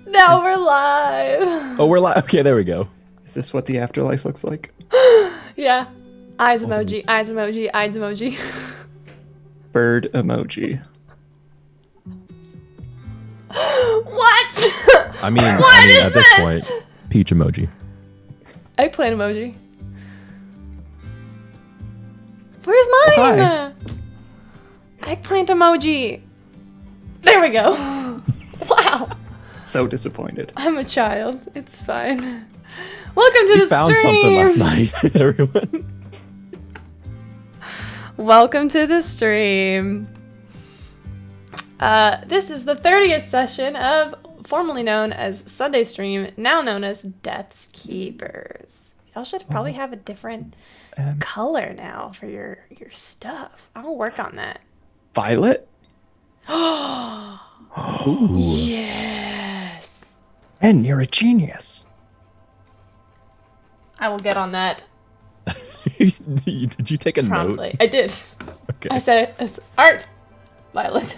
Now we're live. Oh, we're live. Okay, there we go. Is this what the afterlife looks like? Yeah. Eyes emoji, eyes emoji, eyes emoji. Bird emoji. What? At this point, peach emoji. Eggplant emoji. Where's mine? Hi. Eggplant emoji. There we go. Wow. So disappointed. I'm a child. It's fine. Welcome to We the found stream. something last night, everyone. Welcome to the stream. This is the 30th session of formerly known as Sunday Stream, now known as Death's Keepers. Y'all should probably have a different color now for your stuff. I'll work on that. Violet? Ooh. Yes. And you're a genius. I will get on that Did you take a promptly. note? I did. Okay. I said it as art, Violet.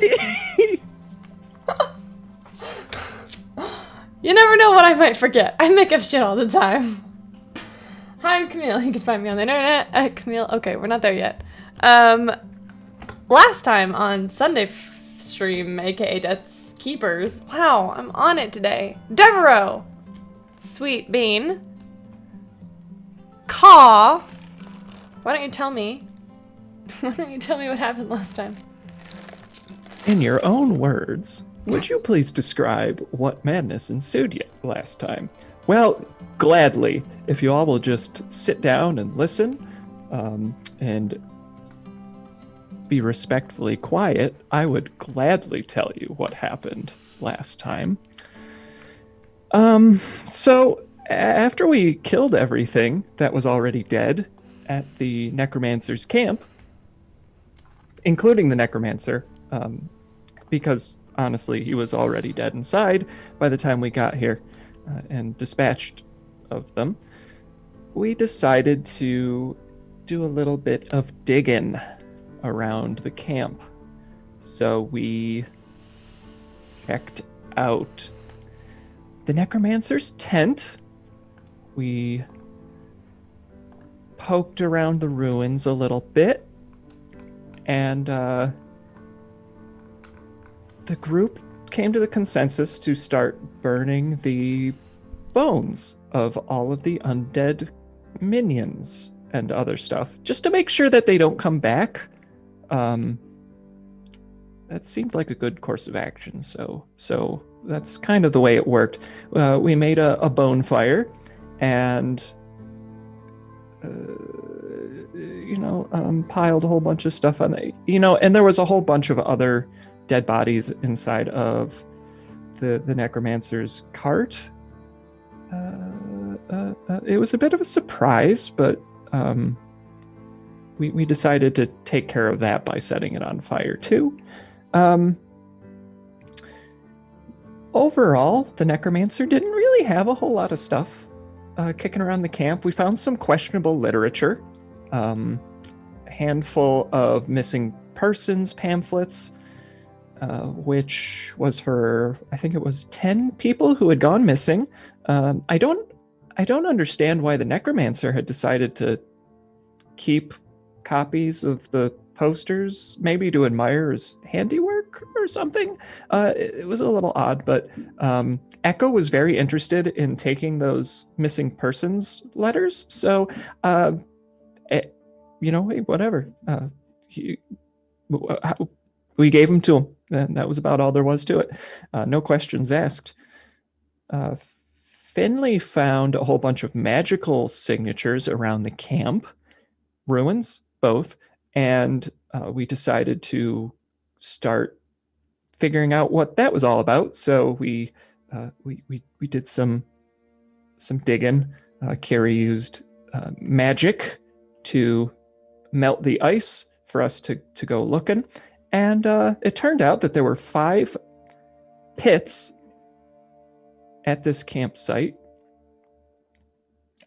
You never know what I might forget. I make up shit all the time. Hi, I'm Camille. You can find me on the internet at Camille. Okay, we're not there yet. Last time on Sunday stream, aka Death's Keepers. Wow, I'm on it today. Devereaux, Sweet Bean, Caw. Why don't you tell me? Why don't you tell me what happened last time? In your own words, would you please describe what madness ensued last time? Well, gladly, if you all will just sit down and listen, and be respectfully quiet, I would gladly tell you what happened last time. So after we killed everything that was already dead at the necromancer's camp, including the necromancer, because honestly, he was already dead inside by the time we got here, and dispatched of them, we decided to do a little bit of digging around the camp. So we checked out the necromancer's tent. We poked around the ruins a little bit, and the group came to the consensus to start burning the bones of all of the undead minions and other stuff, just to make sure that they don't come back. That seemed like a good course of action, so that's kind of the way it worked. We made a bone fire, and piled a whole bunch of stuff on it, and there was a whole bunch of other dead bodies inside of the necromancer's cart. It was a bit of a surprise, but we decided to take care of that by setting it on fire too. Overall, the necromancer didn't really have a whole lot of stuff kicking around the camp. We found some questionable literature, a handful of missing persons pamphlets, which was for, I think it was 10 people who had gone missing. I don't understand why the necromancer had decided to keep copies of the posters, maybe to admire his handiwork or something. It was a little odd, but Echo was very interested in taking those missing persons letters. So, hey, whatever. We gave them to him, and that was about all there was to it. No questions asked. Finley found a whole bunch of magical signatures around the camp, ruins, both, and we decided to start figuring out what that was all about. So we did some digging. Carrie used magic to melt the ice for us to go looking. And it turned out that there were 5 pits at this campsite.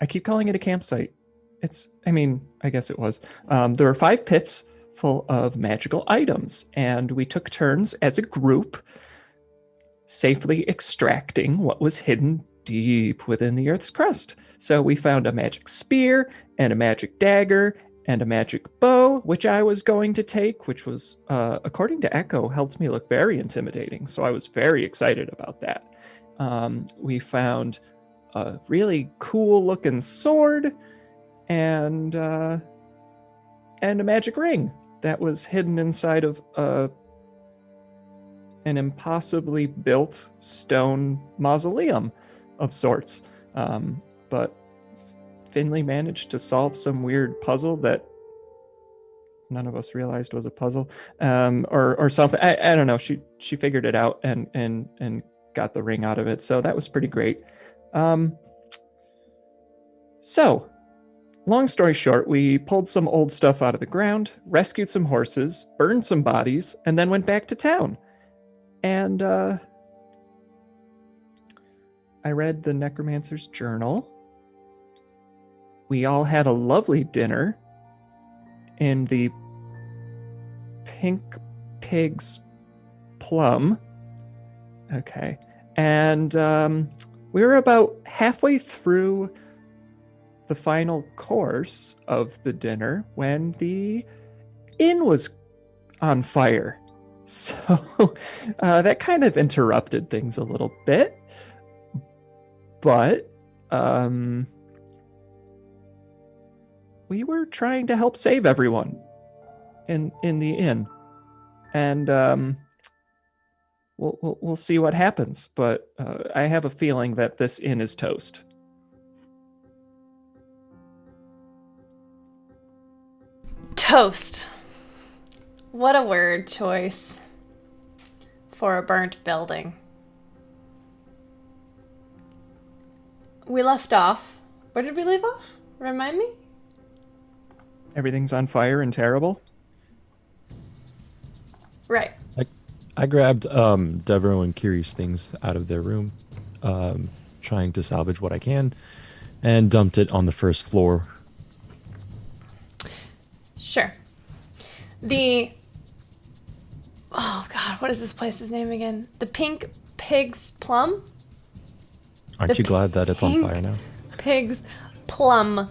I keep calling it a campsite. I guess it was. There were 5 pits full of magical items, and we took turns as a group safely extracting what was hidden deep within the Earth's crust. So we found a magic spear and a magic dagger and a magic bow, which I was going to take, which was, according to Echo, helped me look very intimidating. So I was very excited about that. We found a really cool looking sword and a magic ring that was hidden inside of an impossibly built stone mausoleum of sorts. But Finley managed to solve some weird puzzle that none of us realized was a puzzle, or something. I don't know. She figured it out and got the ring out of it. So that was pretty great. So, long story short, we pulled some old stuff out of the ground, rescued some horses, burned some bodies, and then went back to town. And I read the necromancer's journal. We all had a lovely dinner in the Pink Pig's Plum. Okay. And we were about halfway through the final course of the dinner when the inn was on fire. So that kind of interrupted things a little bit. But we were trying to help save everyone in the inn. And we'll see what happens. But I have a feeling that this inn is toast. Toast. What a word choice for a burnt building. We left off. Where did we leave off? Remind me? Everything's on fire and terrible. Right. I grabbed Devereaux and Kiri's things out of their room, trying to salvage what I can, and dumped it on the first floor. Sure. Oh God, what is this place's name again? The Pink Pig's Plum? Aren't you glad that it's on fire now? Pig's Plum.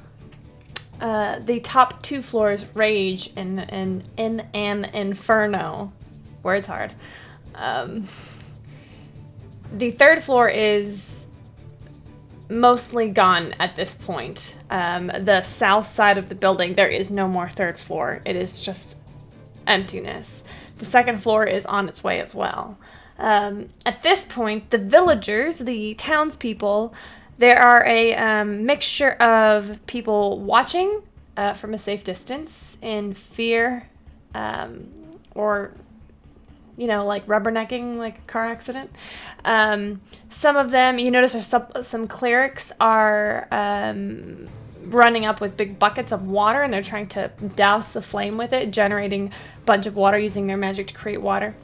The top 2 floors rage in an inferno. Words hard. The 3rd floor is mostly gone at this point. The south side of the building, there is no more 3rd floor. It is just emptiness. The 2nd floor is on its way as well. At this point, the villagers, the townspeople, there are a mixture of people watching from a safe distance in fear, or, like rubbernecking, like a car accident. Some of them, you notice some clerics are running up with big buckets of water, and they're trying to douse the flame with it, generating a bunch of water using their magic to create water.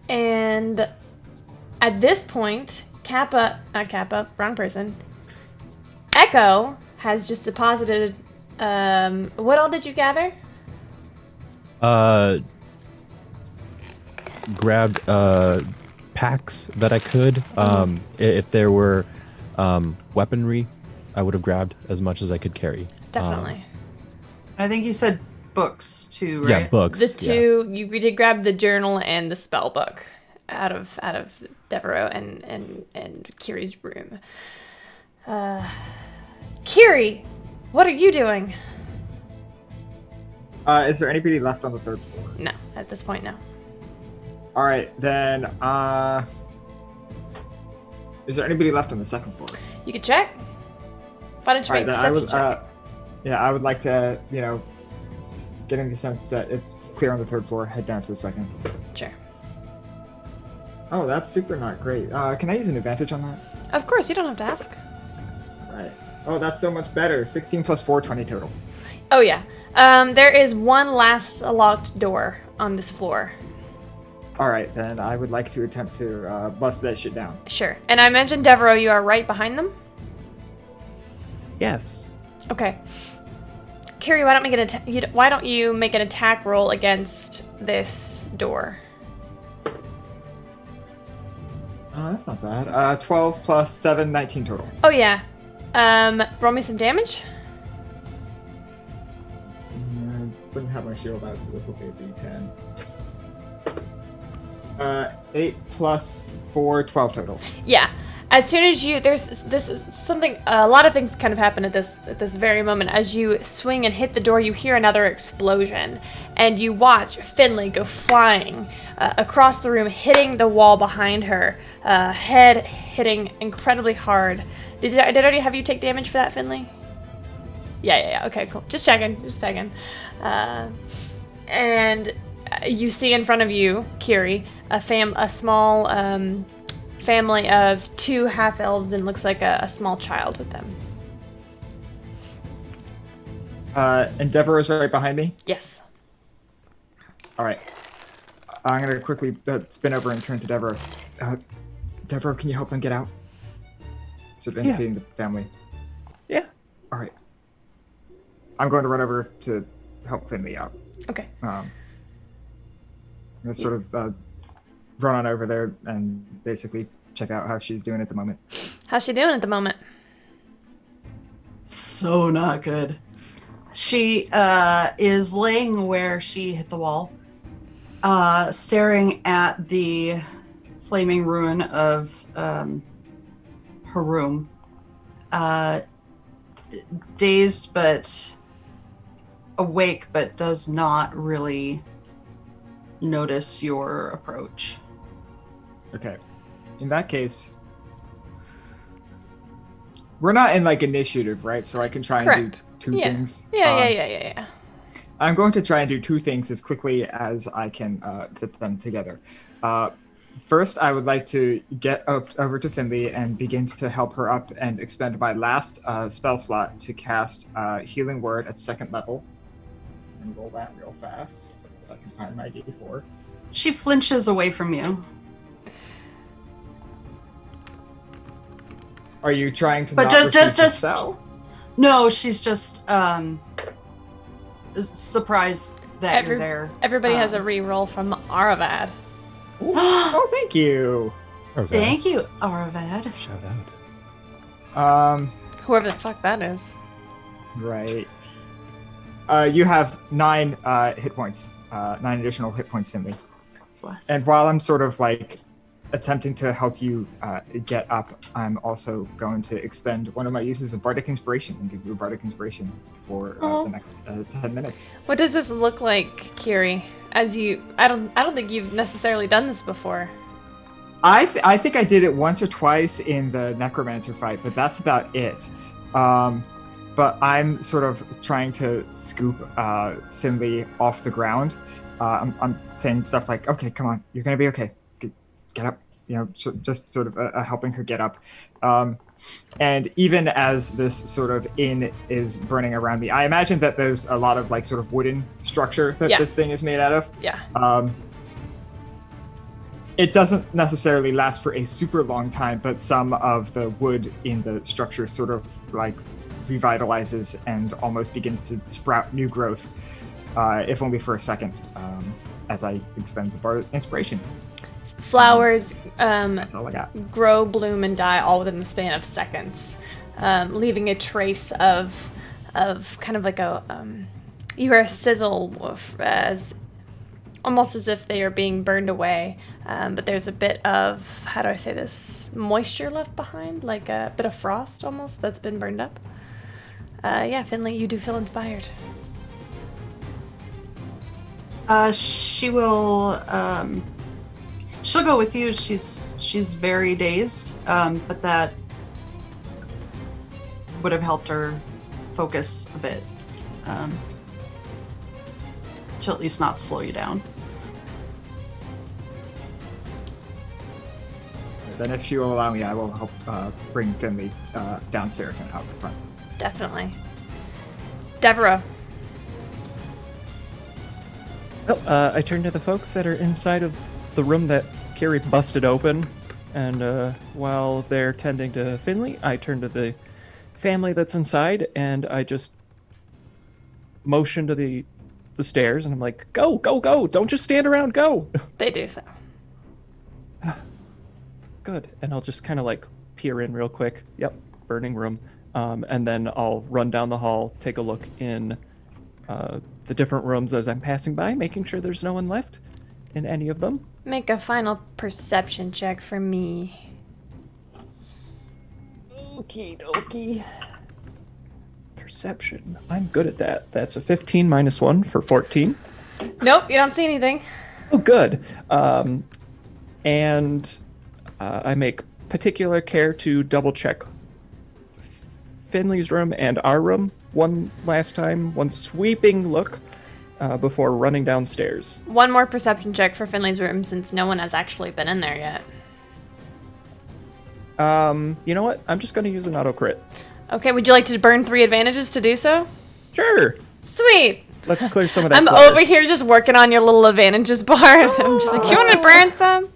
And at this point, wrong person. Echo has just deposited, what all did you gather? Grabbed packs that I could. If there were weaponry, I would have grabbed as much as I could carry. Definitely. I think you said books too, right? Yeah, books. The two, you did grab the journal and the spell book out of Devereaux and Kiri's room. Kiri, what are you doing? Is there anybody left on the 3rd floor? No, at this point, no. All right, then. Is there anybody left on the 2nd floor? You could check. Why don't you make a perception check? I would like to, getting the sense that it's clear on the 3rd floor, head down to the 2nd. Sure. Oh, that's super not great. Can I use an advantage on that? Of course, you don't have to ask. All right. Oh, that's so much better. 16 plus 4, 20 total. Oh, yeah. There is one last locked door on this floor. All right, then I would like to attempt to bust that shit down. Sure. And I mentioned Devereaux, you are right behind them? Yes. Okay. Kiri, why don't you make an attack roll against this door? That's not bad. 12 plus 7, 19 total. Oh yeah. Roll me some damage. I wouldn't have my shield out, so this will be a d10. 8 plus 4, 12 total. Yeah. As soon as this is something. A lot of things kind of happen at this very moment. As you swing and hit the door, you hear another explosion, and you watch Finley go flying across the room, hitting the wall behind her, head hitting incredibly hard. Did I already have you take damage for that, Finley? Yeah. Okay, cool. Just checking. And you see in front of you, Kiri, a small family of 2 half-elves and looks like a small child with them. Endeavor is right behind me. Yes. All right. I'm gonna quickly spin over and turn to Deborah. Deborah, can you help them get out? Sort of indicating the family. Yeah. All right. I'm going to run over to help Finley out. Okay. I'm gonna sort of run on over there and basically check out how she's doing at the moment. How's she doing at the moment? So not good. She is laying where she hit the wall, staring at the flaming ruin of her room. Dazed but awake, but does not really notice your approach. Okay. In that case, we're not in like initiative, right? So I can try Correct. and do two things. Yeah. I'm going to try and do 2 things as quickly as I can fit them together. First, I would like to get over to Finley and begin to help her up and expend my last spell slot to cast Healing Word at 2nd level. And roll that real fast so I can find my D4. She flinches away from you. Are you trying to But not just- receive the just- spell? No, she's just surprised that you're there. Everybody has a re-roll from Aravad. Oh, thank you. Okay. Thank you, Aravad. Shout out. Whoever the fuck that is. Right. You have 9 hit points. 9 additional hit points, Finley. Bless. And while I'm sort of like attempting to help you get up, I'm also going to expend one of my uses of Bardic Inspiration and give you a Bardic Inspiration for the next 10 minutes. What does this look like, Kiri? I don't think you've necessarily done this before. I think I did it once or twice in the Necromancer fight, but that's about it. But I'm sort of trying to scoop Finley off the ground. I'm saying stuff like, "Okay, come on, you're gonna be okay. Get up." You know, just sort of helping her get up. And even as this sort of inn is burning around me, I imagine that there's a lot of like sort of wooden structure that this thing is made out of. Yeah. It doesn't necessarily last for a super long time, but some of the wood in the structure sort of like revitalizes and almost begins to sprout new growth, if only for a second, as I expend the Bardic Inspiration. Flowers That's all I got. grow, bloom, and die all within the span of seconds, leaving a trace of kind of like a you hear a sizzle as almost as if they are being burned away, but there's a bit of, how do I say this, moisture left behind, like a bit of frost almost that's been burned up. Yeah, Finley, you do feel inspired. She will. She'll go with you. She's very dazed, but that would have helped her focus a bit. To at least not slow you down. Then if she will allow me, I will help bring Finley downstairs and out the front. Definitely. Deborah. Well, I turn to the folks that are inside of the room that Kiri busted open, and while they're tending to Finley, I turn to the family that's inside, and I just motion to the stairs, and I'm like, go, go, go! Don't just stand around, go! They do so. good. And I'll just kind of like peer in real quick. Yep, burning room. And then I'll run down the hall, take a look in the different rooms as I'm passing by, making sure there's no one left in any of them. Make a final perception check for me. Okie dokie. Perception. I'm good at that. That's a 15 minus 1 for 14. Nope, you don't see anything. Oh, good. And I make particular care to double check Finley's room and our room one last time, one sweeping look before running downstairs. One more perception check for Finley's room since no one has actually been in there yet. You know what? I'm just going to use an auto crit. Okay, would you like to burn 3 advantages to do so? Sure. Sweet. Let's clear some of that. I'm clutter. over here just working on your little advantages bar. And I'm just like, you want to burn some?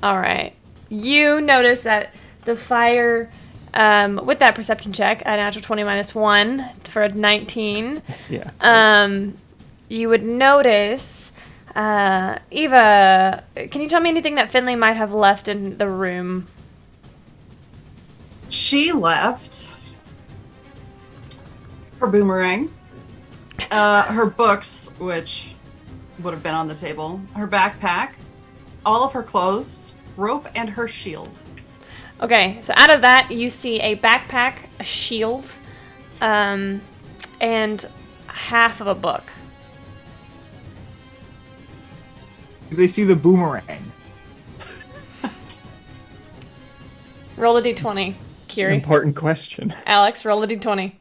All right. You notice that the fire, with that perception check, a natural 20 minus 1 for a 19. Yeah. You would notice, Eva, can you tell me anything that Finley might have left in the room? She left her boomerang, her books, which would have been on the table, her backpack, all of her clothes, rope, and her shield. Okay, so out of that, you see a backpack, a shield, and half of a book. Do they see the boomerang? Roll a d20, Kiri. Important question. Alex, roll a d20.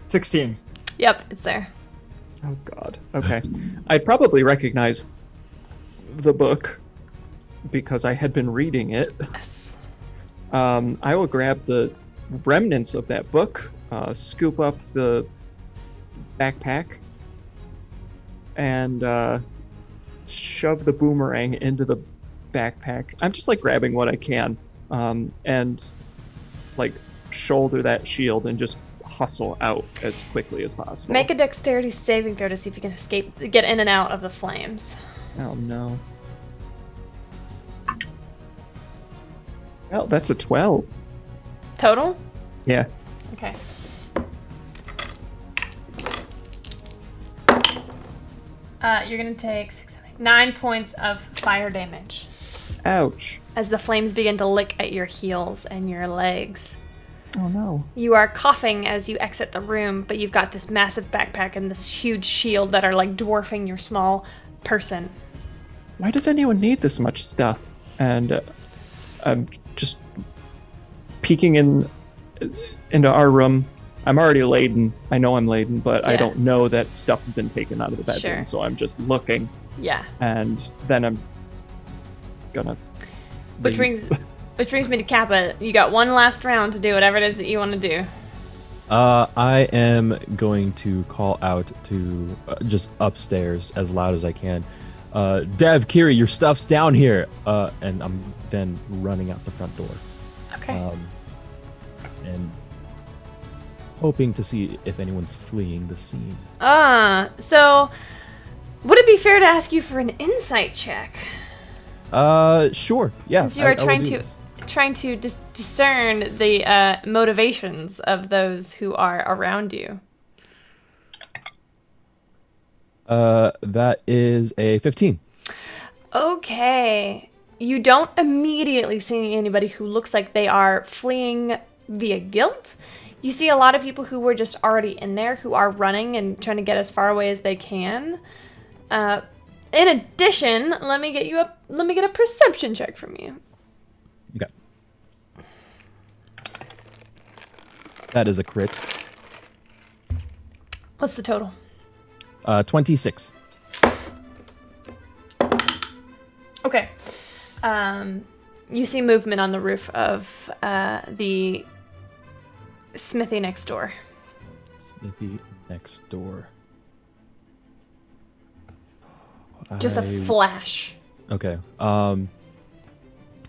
$16. Yep, it's there. Oh God. Okay. I'd probably recognize the book because I had been reading it. Yes. I will grab the remnants of that book, scoop up the backpack, and shove the boomerang into the backpack. I'm just like grabbing what I can, and like shoulder that shield and just hustle out as quickly as possible. Make a dexterity saving throw to see if you can get in and out of the flames. Oh no. Well, that's a 12. Total? Yeah. Okay. You're gonna take 9 points of fire damage Ouch. as the flames begin to lick at your heels and your legs. Oh no. You are coughing as you exit the room, but you've got this massive backpack and this huge shield that are like dwarfing your small person. Why does anyone need this much stuff? And I'm just peeking into our room. I'm already laden. I know I'm laden, but I Yeah. don't know that stuff has been taken out of the bedroom. Sure. So I'm just looking, Yeah. and then I'm gonna. Which leave. brings me to Kappa. You got one last round to do whatever it is that you want to do. I am going to call out to just upstairs as loud as I can. Dev, Kiri, your stuff's down here. And I'm then running out the front door. Okay. And hoping to see if anyone's fleeing the scene. So would it be fair to ask you for an insight check? Sure. Yeah. Since you are I will do trying to discern the motivations of those who are around you. That is a 15. Okay. You don't immediately see anybody who looks like they are fleeing via guilt. You see a lot of people who were just already in there who are running and trying to get as far away as they can. In addition, let me get a perception check from you. Okay. That is a crit. What's the total? 26. Okay. You see movement on the roof of the smithy next door. Smithy next door. Just a flash. Okay. I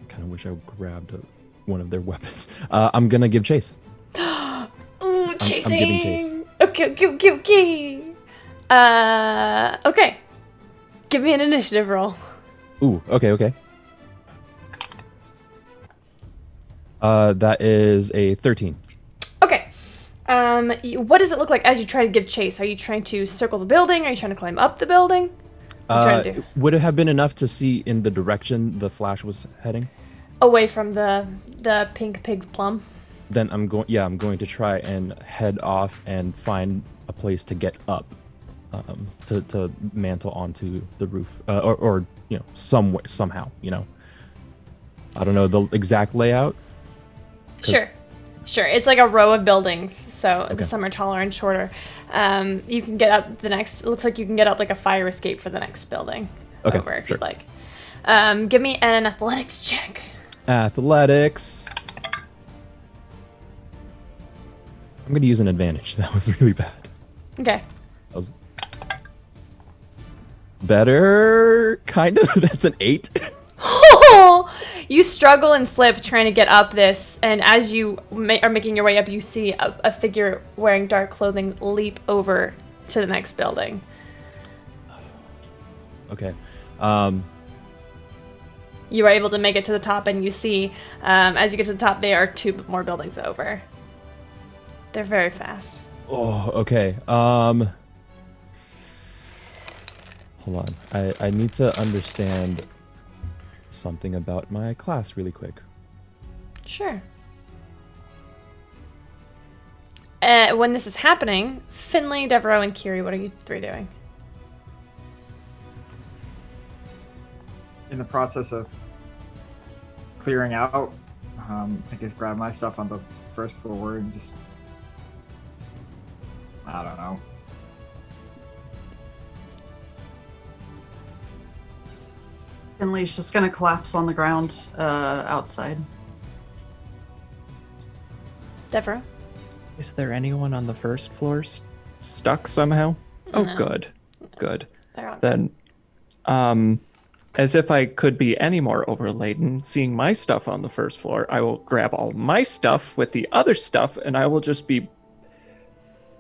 kind of wish I grabbed one of their weapons. I'm gonna give chase. Ooh, Chasing. I'm giving chase. Okay. Okay. Give me an initiative roll. Ooh, okay. That is a 13. Okay. What does it look like as you try to give chase? Are you trying to circle the building? Are you trying to climb up the building? What are you trying to do? Would it have been enough to see in the direction the flash was heading? Away from the pink pig's plum. Then I'm going to try and head off and find a place to get up, to mantle onto the roof, or somewhere, somehow, I don't know the exact layout. Sure. It's like a row of buildings, so Okay. some are taller and shorter. You can get up the next. It looks like you can get up like a fire escape for the next building. Okay, Over if sure. you'd like. Give me an athletics check. Athletics. I'm going to use an advantage. That was really bad. Okay. That was better, kind of. That's an 8. You struggle and slip trying to get up this, and as you are making your way up, you see a figure wearing dark clothing leap over to the next building. Okay. You are able to make it to the top, and you see, as you get to the top, there are 2 more buildings over. They're very fast. Oh, okay. Hold on. I need to understand something about my class really quick. Sure. When this is happening, Finley, Devereaux, and Kiri, what are you 3 doing? In the process of clearing out, I guess grab my stuff on the first floor and just, I don't know. Finley's just gonna collapse on the ground outside. Devereaux? Is there anyone on the first floor stuck somehow? Oh, No. good. They're on. Then, as if I could be any more overladen, seeing my stuff on the first floor, I will grab all my stuff with the other stuff, and I will just be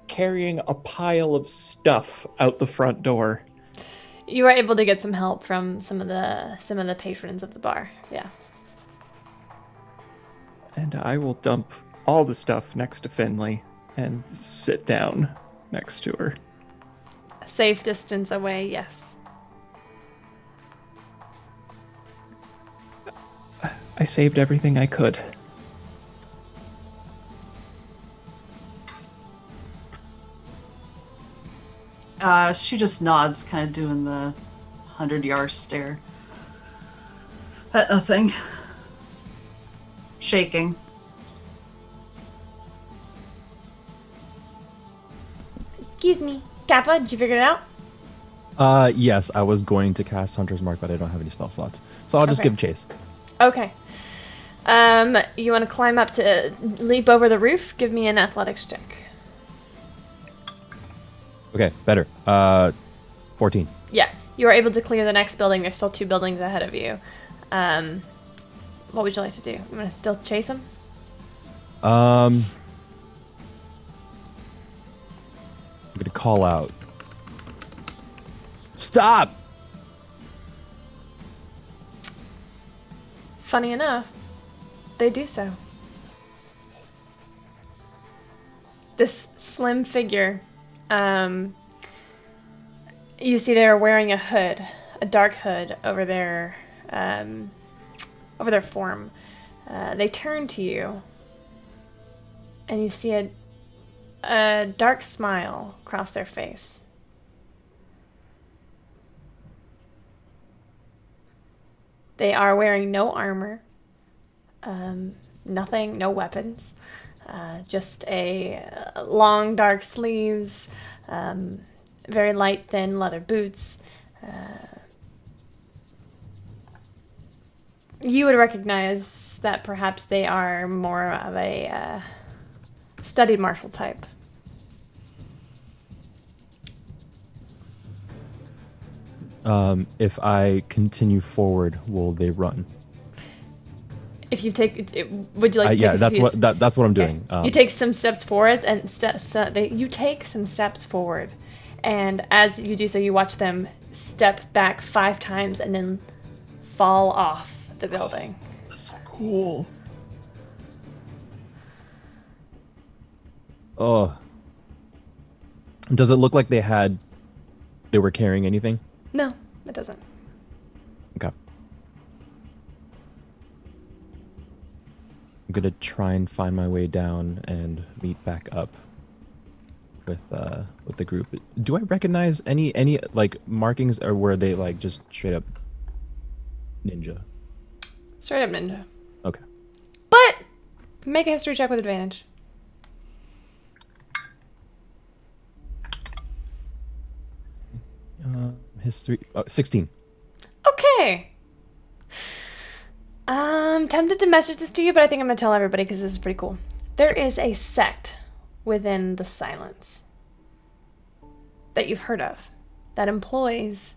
carrying a pile of stuff out the front door. You were able to get some help from some of the patrons of the bar. Yeah. And I will dump all the stuff next to Finley and sit down next to her. A safe distance away, yes. I saved everything I could. She just nods, kind of doing the 100-yard stare at nothing. Shaking. Excuse me. Kappa, did you figure it out? Yes, I was going to cast Hunter's Mark, but I don't have any spell slots. So I'll just Okay. give chase. Okay. You want to climb up to leap over the roof? Give me an athletics check. Okay, better. 14. Yeah, you are able to clear the next building. There's still 2 buildings ahead of you. What would you like to do? You want to still chase him? I'm gonna call out. Stop! Funny enough, they do so. This slim figure, you see they're wearing a hood, a dark hood over their form. They turn to you, and you see a dark smile cross their face. They are wearing no armor, nothing, no weapons, just a long dark sleeves, very light, thin leather boots. You would recognize that perhaps they are more of a studied martial type. If I continue forward, will they run? if you take, would you like to take? Yeah, a that's few- that's what I'm Okay. doing. You take some steps forward, and you take some steps forward, and as you do so, you watch them step back 5 times and then fall off the building. That's so cool. Oh. Does it look like they were carrying anything? No, it doesn't. Okay. I'm gonna try and find my way down and meet back up with the group. Do I recognize any like markings, or were they like just straight up ninja? Straight up ninja. Okay. But make a history check with advantage. History 16. Okay. I'm tempted to message this to you, but I think I'm gonna tell everybody because this is pretty cool. There is a sect within the Silence that you've heard of that employs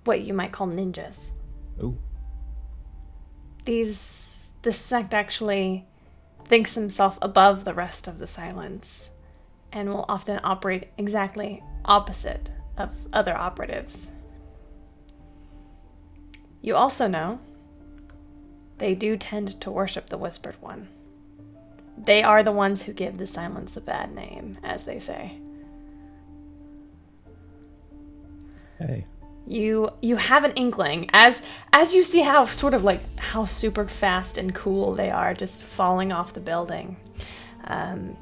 what you might call ninjas. Oh. This sect actually thinks himself above the rest of the Silence and will often operate exactly opposite of other operatives. You also know they do tend to worship the Whispered One. They are the ones who give the Silence a bad name, as they say. Hey. You have an inkling as you see how sort of like how super fast and cool they are just falling off the building.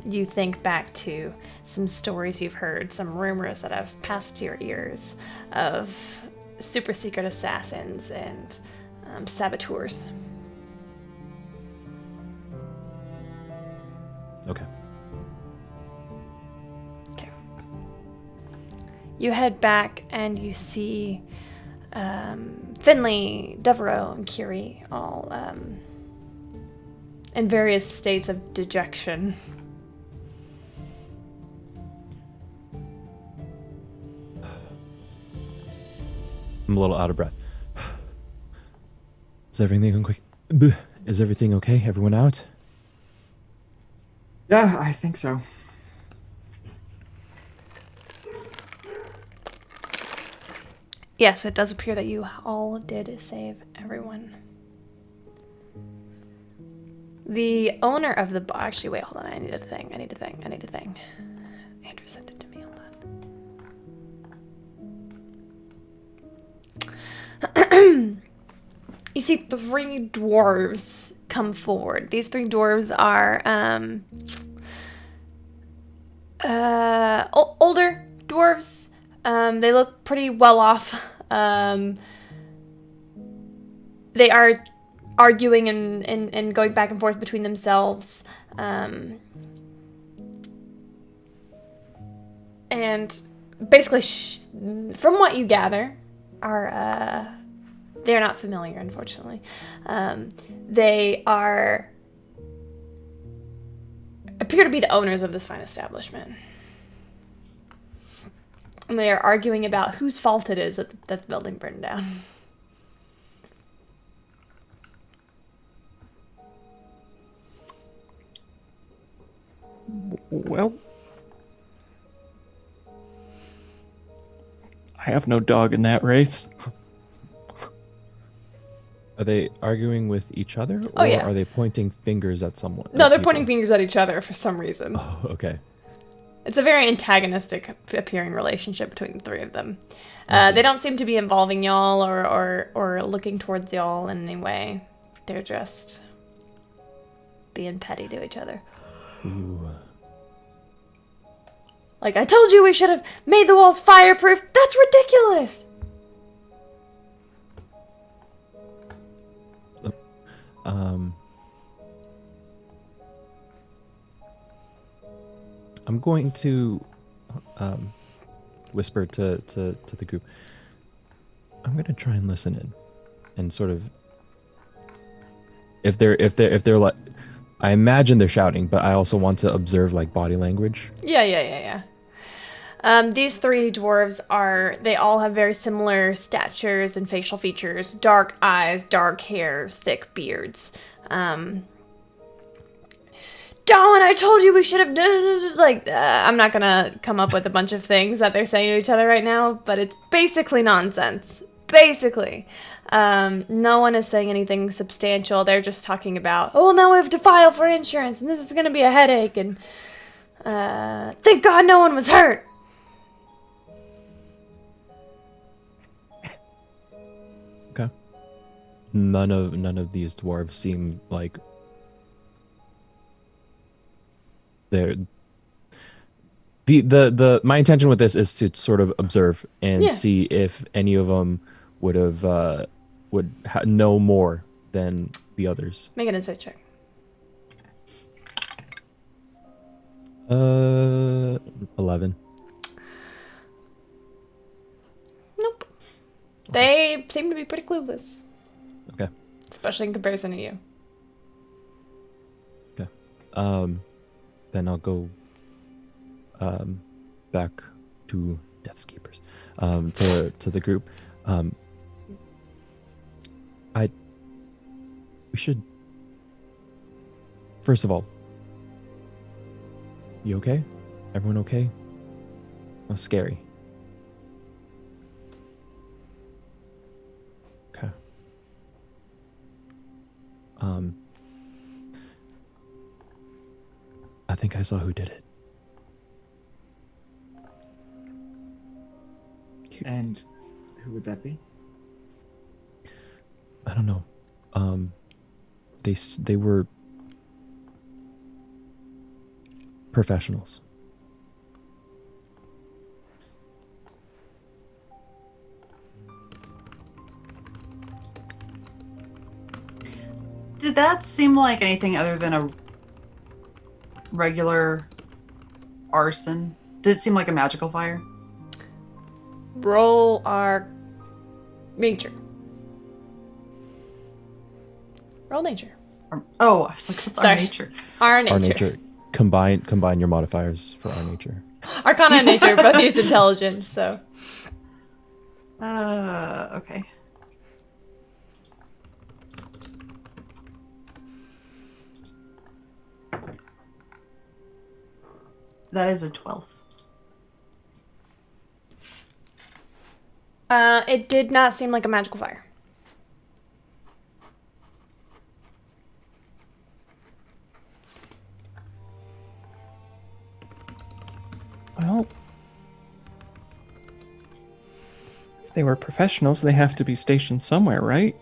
You think back to some stories you've heard, some rumors that have passed to your ears of super secret assassins and saboteurs. Okay. Okay. You head back and you see Finley, Devereaux, and Curie all in various states of dejection. I'm a little out of breath. Is everything okay? Is everything okay? Everyone out? Yeah, I think so. Yes, it does appear that you all did save everyone. The owner of the bar... Actually, wait, hold on. I need a thing. Andrew sent it to me. Hold on. You see 3 dwarves come forward. These 3 dwarves are older dwarves. They look pretty well off. They are arguing and going back and forth between themselves. And basically, from what you gather, are they're not familiar, unfortunately. They appear to be the owners of this fine establishment. And they are arguing about whose fault it is that the building burned down. Well, I have no dog in that race. Are they arguing with each other, or Oh, yeah. are they pointing fingers at someone? No, at they're people? pointing fingers at each other for some reason. Oh, okay. It's a very antagonistic appearing relationship between the 3 of them. They don't seem to be involving y'all or looking towards y'all in any way. They're just being petty to each other. Ooh. Like, I told you we should have made the walls fireproof. That's ridiculous. I'm going to whisper to the group. I'm going to try and listen in, and sort of if they're like, I imagine they're shouting, but I also want to observe like body language. Yeah. These three dwarves they all have very similar statures and facial features. Dark eyes, dark hair, thick beards. Darwin, I told you we should have done I'm not gonna come up with a bunch of things that they're saying to each other right now, but it's basically nonsense. Basically. No one is saying anything substantial. They're just talking about, oh, now we have to file for insurance, and this is gonna be a headache, and thank God no one was hurt. Okay. None of these dwarves seem like they're my intention with this is to sort of observe and see if any of them would know more than the others. Make an insight check. 11. Nope. They seem to be pretty clueless. Okay. Especially in comparison to you. Okay. Then I'll go back to Death's Keepers. To the group. We should, first of all, you okay? Everyone okay? Oh, scary. Okay. I think I saw who did it. And who would that be? I don't know. They were professionals. Did that seem like anything other than a regular arson? Did it seem like a magical fire? Roll our nature. Roll nature. Oh, I was like, what's Sorry. our nature? Our nature. Our nature. Combine your modifiers for our nature. Arcana and nature both use intelligence, so. Okay. That is a 12. It did not seem like a magical fire. Well, if they were professionals, they have to be stationed somewhere, right?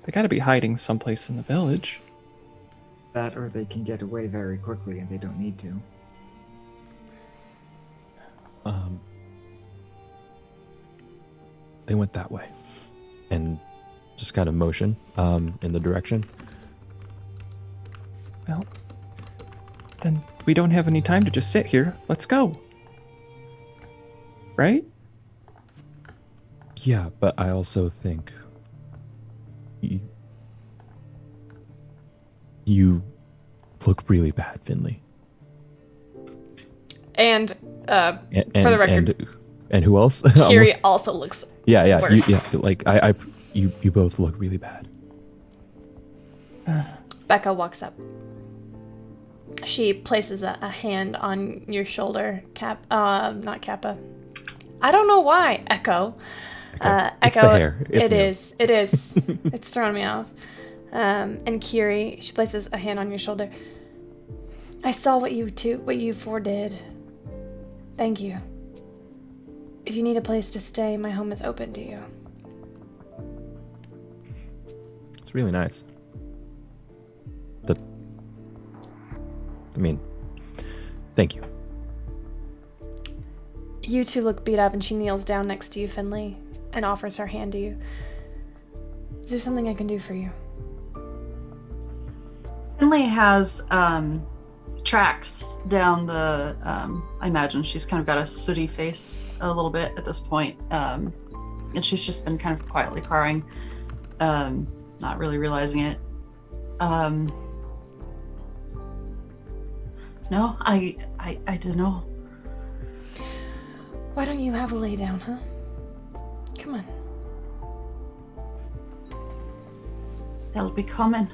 They gotta be hiding someplace in the village. That, or they can get away very quickly and they don't need to. They went that way, and just kind of motion in the direction. Well, then we don't have any time to just sit here. Let's go. Right? Yeah, but I also think you look really bad, Finley. And, And for the record, and who else? Kiri also looks yeah, worse. You both look really bad. Becca walks up. She places a hand on your shoulder. Not Kappa. I don't know why. Echo. It's Echo. the hair. It's new. It is. It's throwing me off. And Kiri, she places a hand on your shoulder. I saw what you four did. Thank you. If you need a place to stay, my home is open to you. It's really nice. Thank you. You two look beat up, and she kneels down next to you, Finley, and offers her hand to you. Is there something I can do for you? Finley has tracks down the, I imagine she's kind of got a sooty face a little bit at this point. And she's just been kind of quietly crying, not really realizing it. No, I don't know. Why don't you have a lay down, huh? Come on. They'll be coming.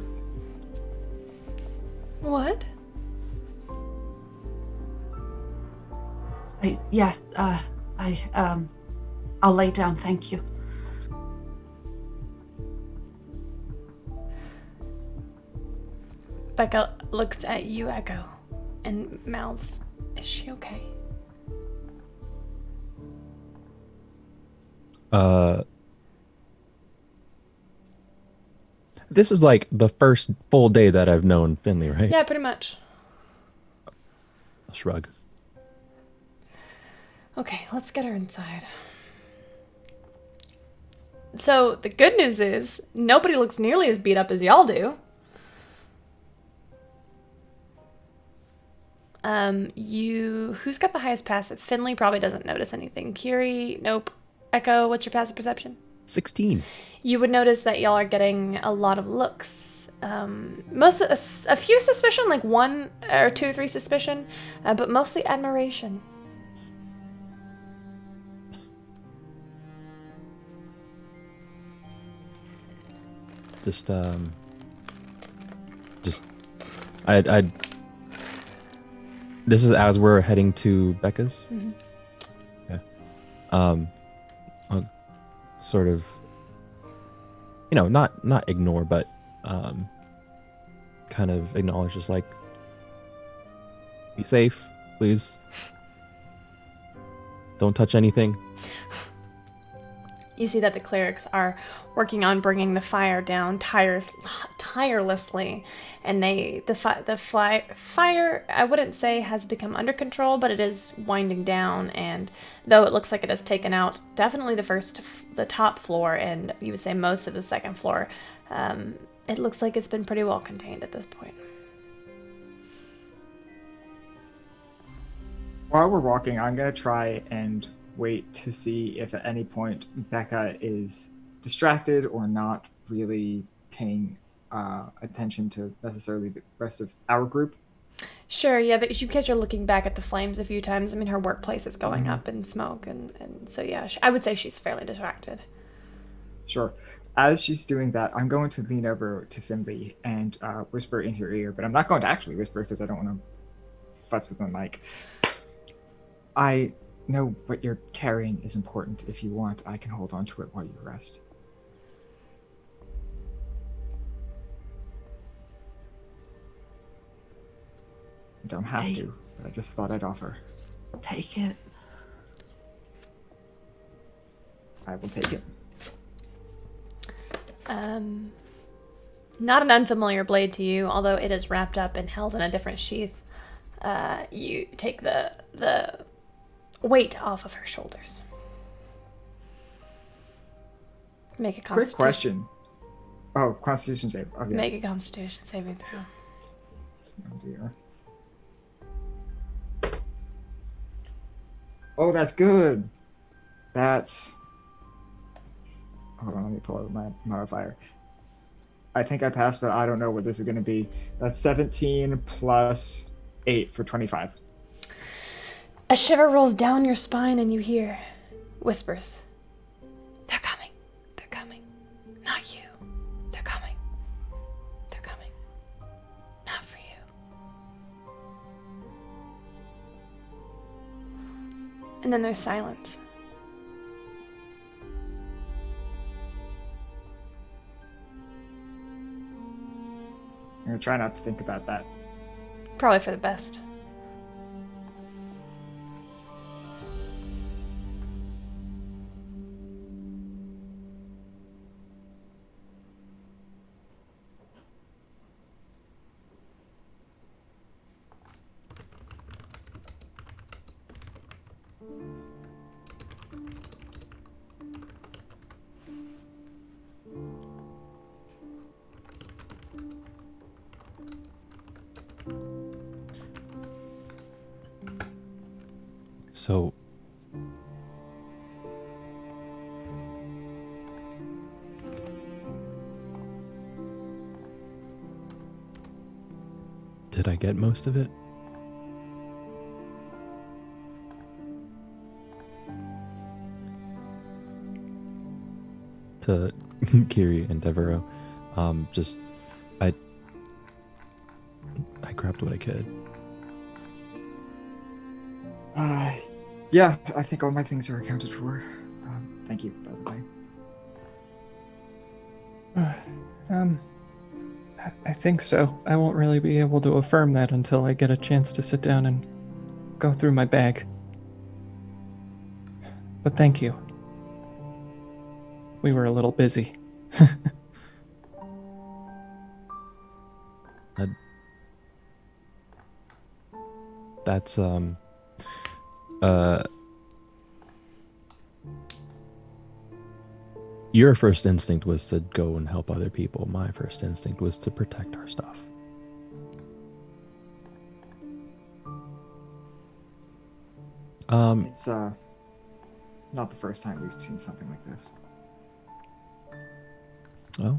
What? I'll lay down, thank you. Becca looks at you, Echo, and mouths, "Is she okay?" This is like the first full day that I've known Finley, right? Yeah, pretty much. I'll shrug. Okay, let's get her inside. So the good news is nobody looks nearly as beat up as y'all do. Who's got the highest passive? Finley probably doesn't notice anything. Kiri, nope. Echo, what's your passive perception? 16. You would notice that y'all are getting a lot of looks. A few suspicion, like 1 or 2 or 3 suspicion, but mostly admiration. I this is as we're heading to Becca's. Mhm. Yeah. I'll sort of, not ignore, but kind of acknowledge, just like, be safe, please. Don't touch anything. You see that the clerics are working on bringing the fire down tirelessly, and the fire, I wouldn't say has become under control, but it is winding down. And though it looks like it has taken out definitely the top floor, and you would say most of the second floor, it looks like it's been pretty well contained at this point. While we're walking, I'm gonna try and wait to see if at any point Becca is distracted or not really paying attention to necessarily the rest of our group. Sure, yeah, but you catch her looking back at the flames a few times. I mean, her workplace is going up in smoke, and so yeah, I would say she's fairly distracted. Sure. As she's doing that, I'm going to lean over to Finley and whisper in her ear, but I'm not going to actually whisper because I don't want to futz with my mic. I know what you're carrying is important. If you want, I can hold on to it while you rest. You don't have to, but I just thought I'd offer. Take it. I will take it. Not an unfamiliar blade to you, although it is wrapped up and held in a different sheath. You take the weight off of her shoulders. Make a Quick question. Oh, Constitution save. Okay. Make a Constitution saving throw. Oh dear. Oh, that's good. That's. Hold on, let me pull out my modifier. I think I passed, but I don't know what this is going to be. That's 17 plus 8 for 25. A shiver rolls down your spine and you hear whispers. They're coming. They're coming. Not you. They're coming. They're coming. Not for you. And then there's silence. I'm going to try not to think about that. Probably for the best. So, did I get most of it? to Kiri and Devereaux. Just I grabbed what I could. Yeah, I think all my things are accounted for. Thank you, by the way. I think so. I won't really be able to affirm that until I get a chance to sit down and go through my bag. But thank you. We were a little busy. That's your first instinct was to go and help other people. My first instinct was to protect our stuff. It's not the first time we've seen something like this. Oh,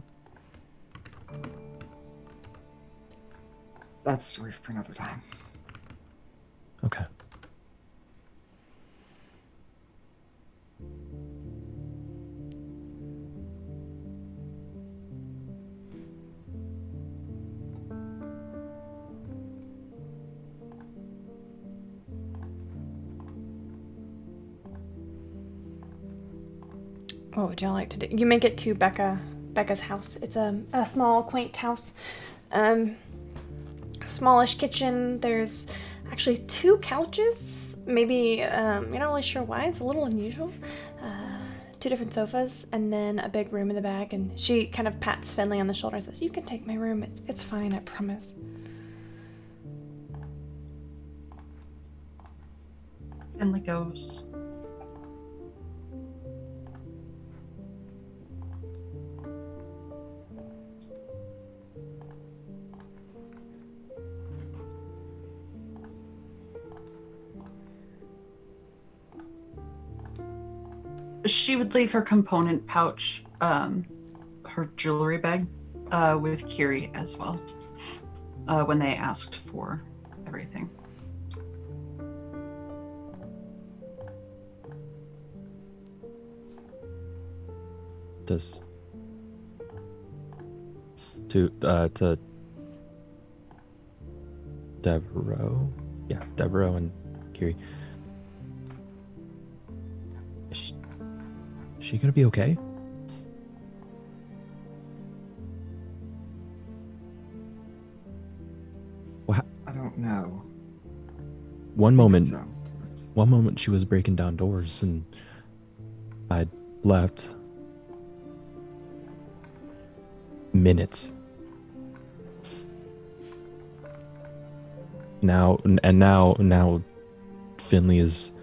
That's a story for another time. okay. What would y'all like to do? You make it to Becca's house. It's a small, quaint house. Smallish kitchen. There's actually 2 couches. Maybe, you're not really sure why. It's a little unusual. 2 different sofas, and then a big room in the back. And she kind of pats Finley on the shoulder and says, "You can take my room. It's fine, I promise." Finley goes. She would leave her component pouch, her jewelry bag, with Kiri as well, when they asked for everything. Does to Devereaux? Yeah, Devereaux and Kiri. Is she gonna be okay? I don't know. One moment, So, but one moment she was breaking down doors, and I left. Minutes. Now Finley is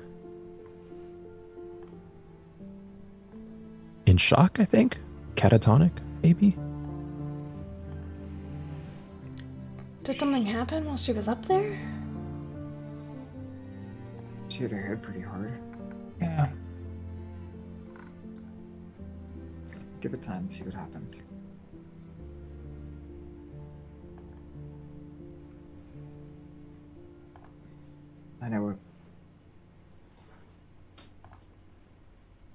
in shock, I think. Catatonic, maybe. Did something happen while she was up there? she hit her head pretty hard. Yeah. Give it time and see what happens. I know it.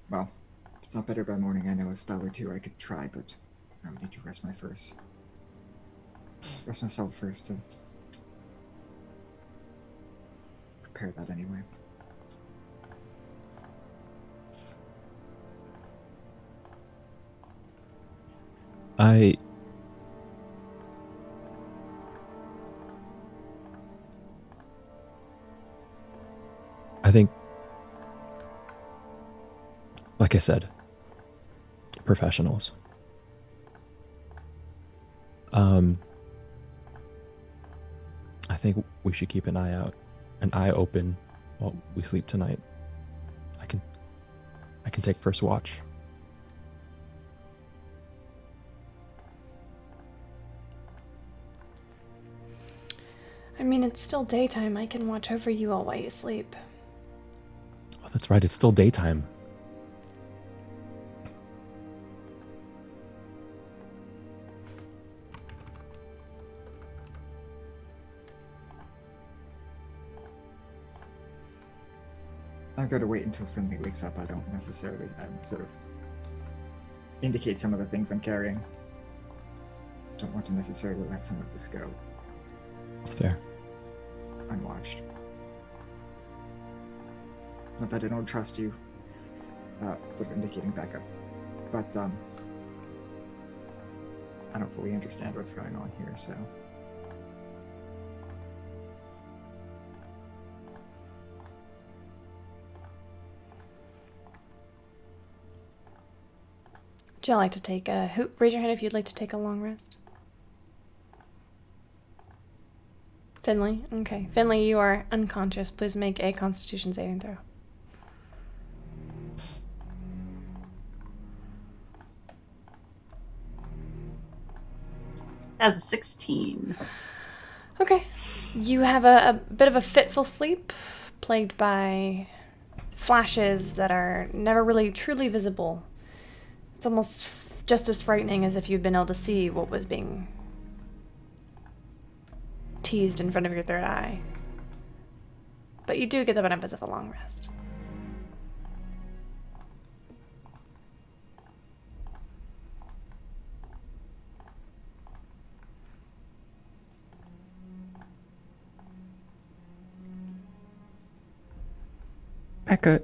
Well, if it's not better by morning, I know a spell or 2 I could try, but I would need to rest myself first to prepare that anyway. I think, like I said, professionals. I think we should keep an eye open while we sleep tonight. I can take first watch. I mean, it's still daytime. I can watch over you all while you sleep. Oh, that's right. It's still daytime. I'm going to wait until Finley wakes up. I don't necessarily. I'm sort of indicate some of the things I'm carrying. Don't want to necessarily let some of this go It's fair. unwatched. Not that I don't trust you, sort of indicating backup, but I don't fully understand what's going on here, so. Would you like to take a... raise your hand if you'd like to take a long rest. Finley? Okay. Finley, you are unconscious. Please make a Constitution saving throw. As a 16. Okay. You have a bit of a fitful sleep, plagued by flashes that are never really truly visible. It's almost just as frightening as if you'd been able to see what was being teased in front of your third eye. But you do get the benefits of a long rest. Becca,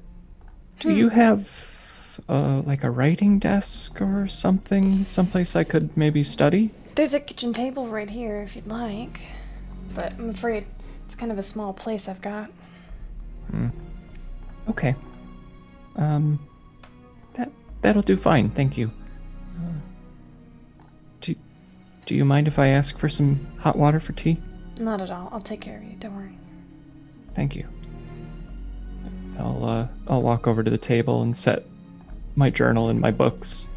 do you have like a writing desk or something? Someplace I could maybe study? There's a kitchen table right here if you'd like. But I'm afraid it's kind of a small place I've got. Okay. That'll do fine, thank you. Do you mind if I ask for some hot water for tea? Not at all. I'll take care of you. Don't worry. Thank you. I'll walk over to the table and set my journal and my books,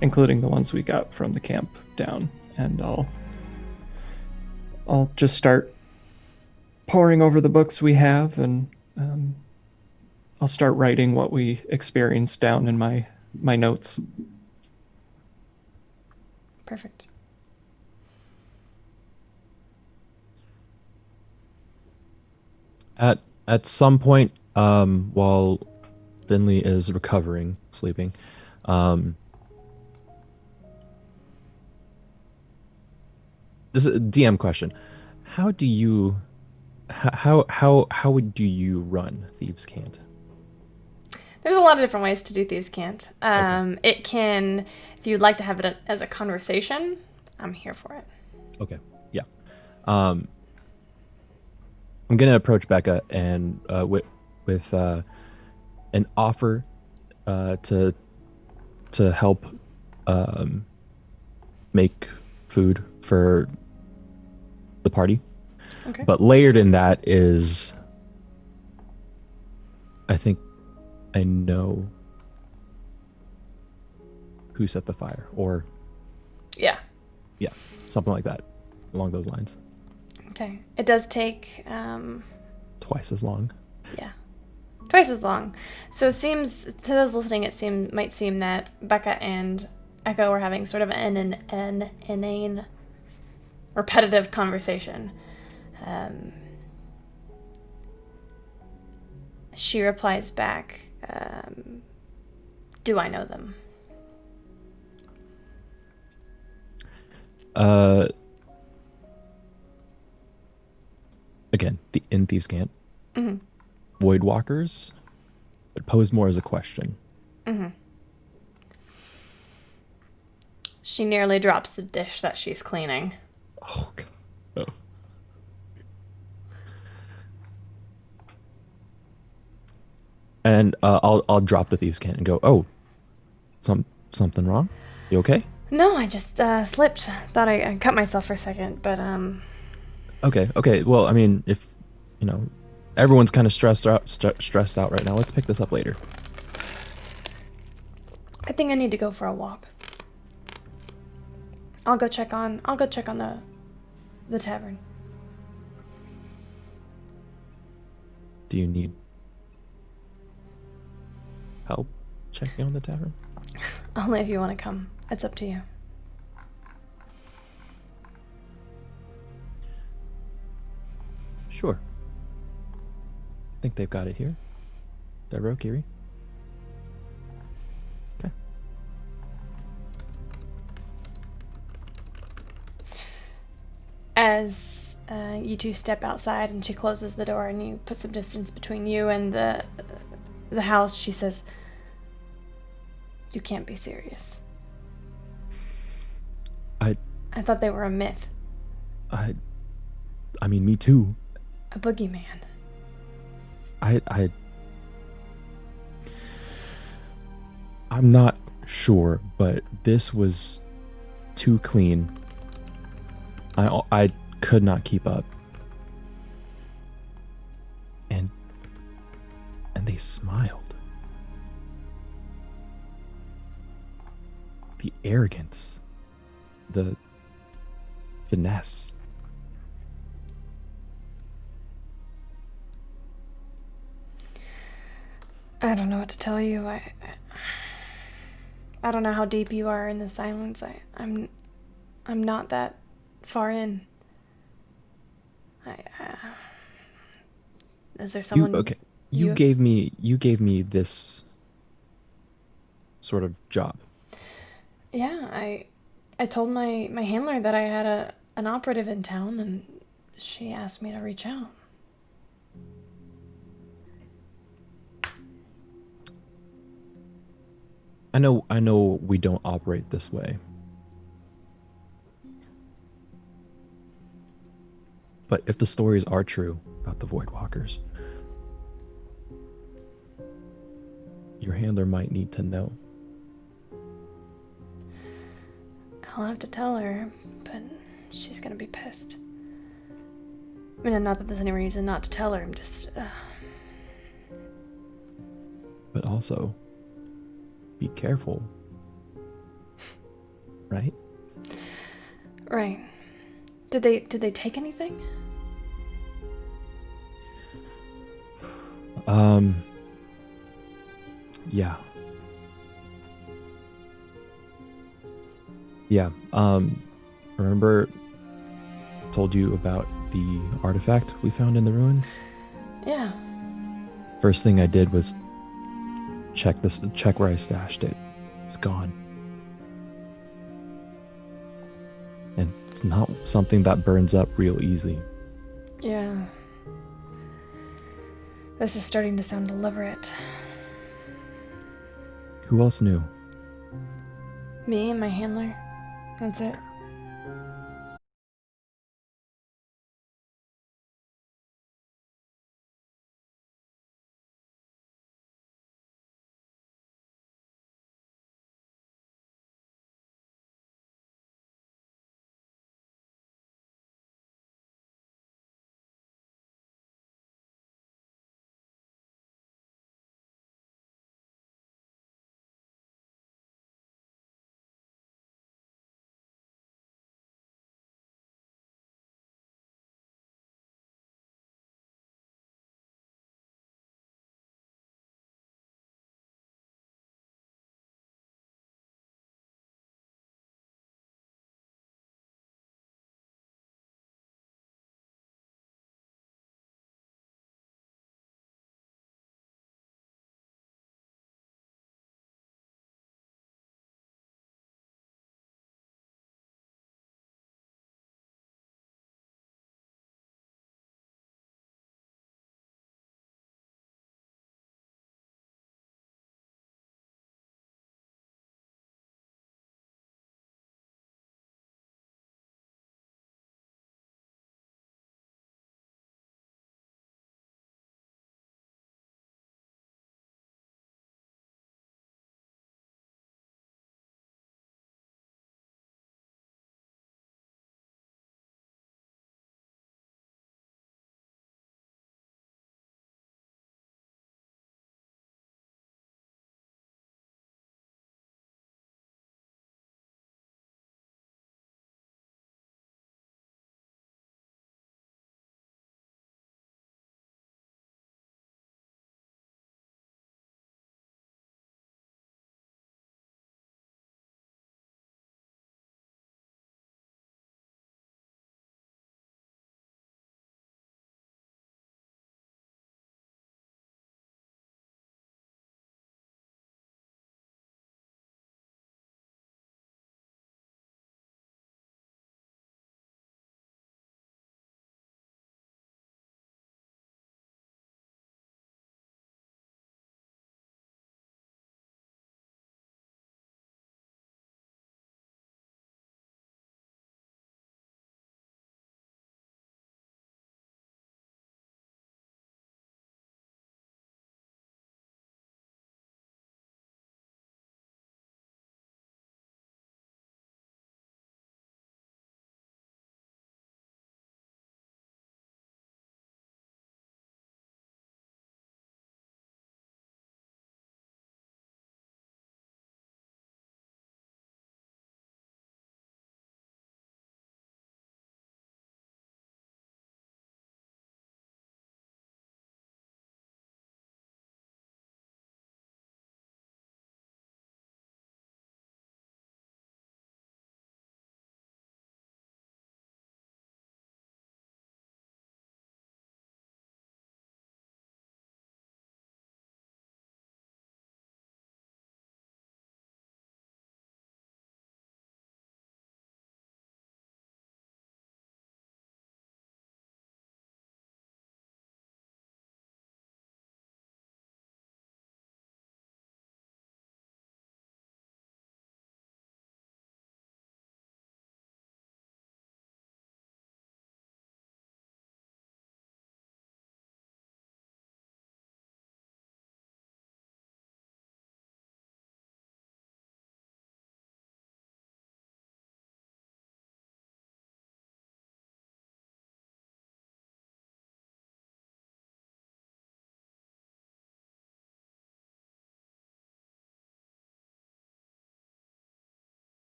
including the ones we got from the camp, down, and I'll just start poring over the books we have, and I'll start writing what we experienced down in my notes. Perfect. At some point, while Finley is recovering, sleeping, this is a DM question. How do you would you run Thieves' Cant? There's a lot of different ways to do Thieves' Cant. It can, if you'd like to have it as a conversation, I'm here for it. Okay, yeah. I'm gonna approach Becca and with an offer to help make food for the party. Okay. But layered in that is, I think I know who set the fire, or Yeah. something like that, along those lines. Okay. It does take, Twice as long. yeah, twice as long. So it seems, to those listening, might seem that Becca and Echo were having sort of an inane, repetitive conversation. She replies back, do I know them? Again, in Thieves' Cant. Mm-hmm. Void Walkers, but posed more as a question. Mm-hmm. She nearly drops the dish that she's cleaning. Oh, God. Oh. And I'll drop the Thieves' Cant and go, oh, something wrong? You okay? No, I just slipped. Thought I cut myself for a second, but Okay. Well, I mean, if everyone's kind of stressed out right now, let's pick this up later. I think I need to go for a walk. I'll go check on the tavern. Do you need help checking on the tavern? Only if you want to come. It's up to you. Sure. I think they've got it here. Deborah, Kiri. Okay. as you two step outside and she closes the door and you put some distance between you and the house, she says, "You can't be serious. I thought they were a myth. I mean, me too. A boogeyman." I'm not sure, but this was too clean. I could not keep up. And they smiled. The arrogance. The finesse. I don't know what to tell you. I don't know how deep you are in the silence. I'm not that far in. Is there someone? You gave me this sort of job. Yeah, I told my handler that I had an operative in town, and she asked me to reach out. I know we don't operate this way. But if the stories are true about the Voidwalkers, your handler might need to know. I'll have to tell her, but she's gonna be pissed. I mean, not that there's any reason not to tell her, I'm just... But also, be careful. Right? Right. Did they take anything? Yeah. Yeah. Remember I told you about the artifact we found in the ruins? Yeah. First thing I did was check where I stashed it. It's gone. And it's not something that burns up real easy. Yeah. This is starting to sound deliberate. Who else knew? Me and my handler. That's it.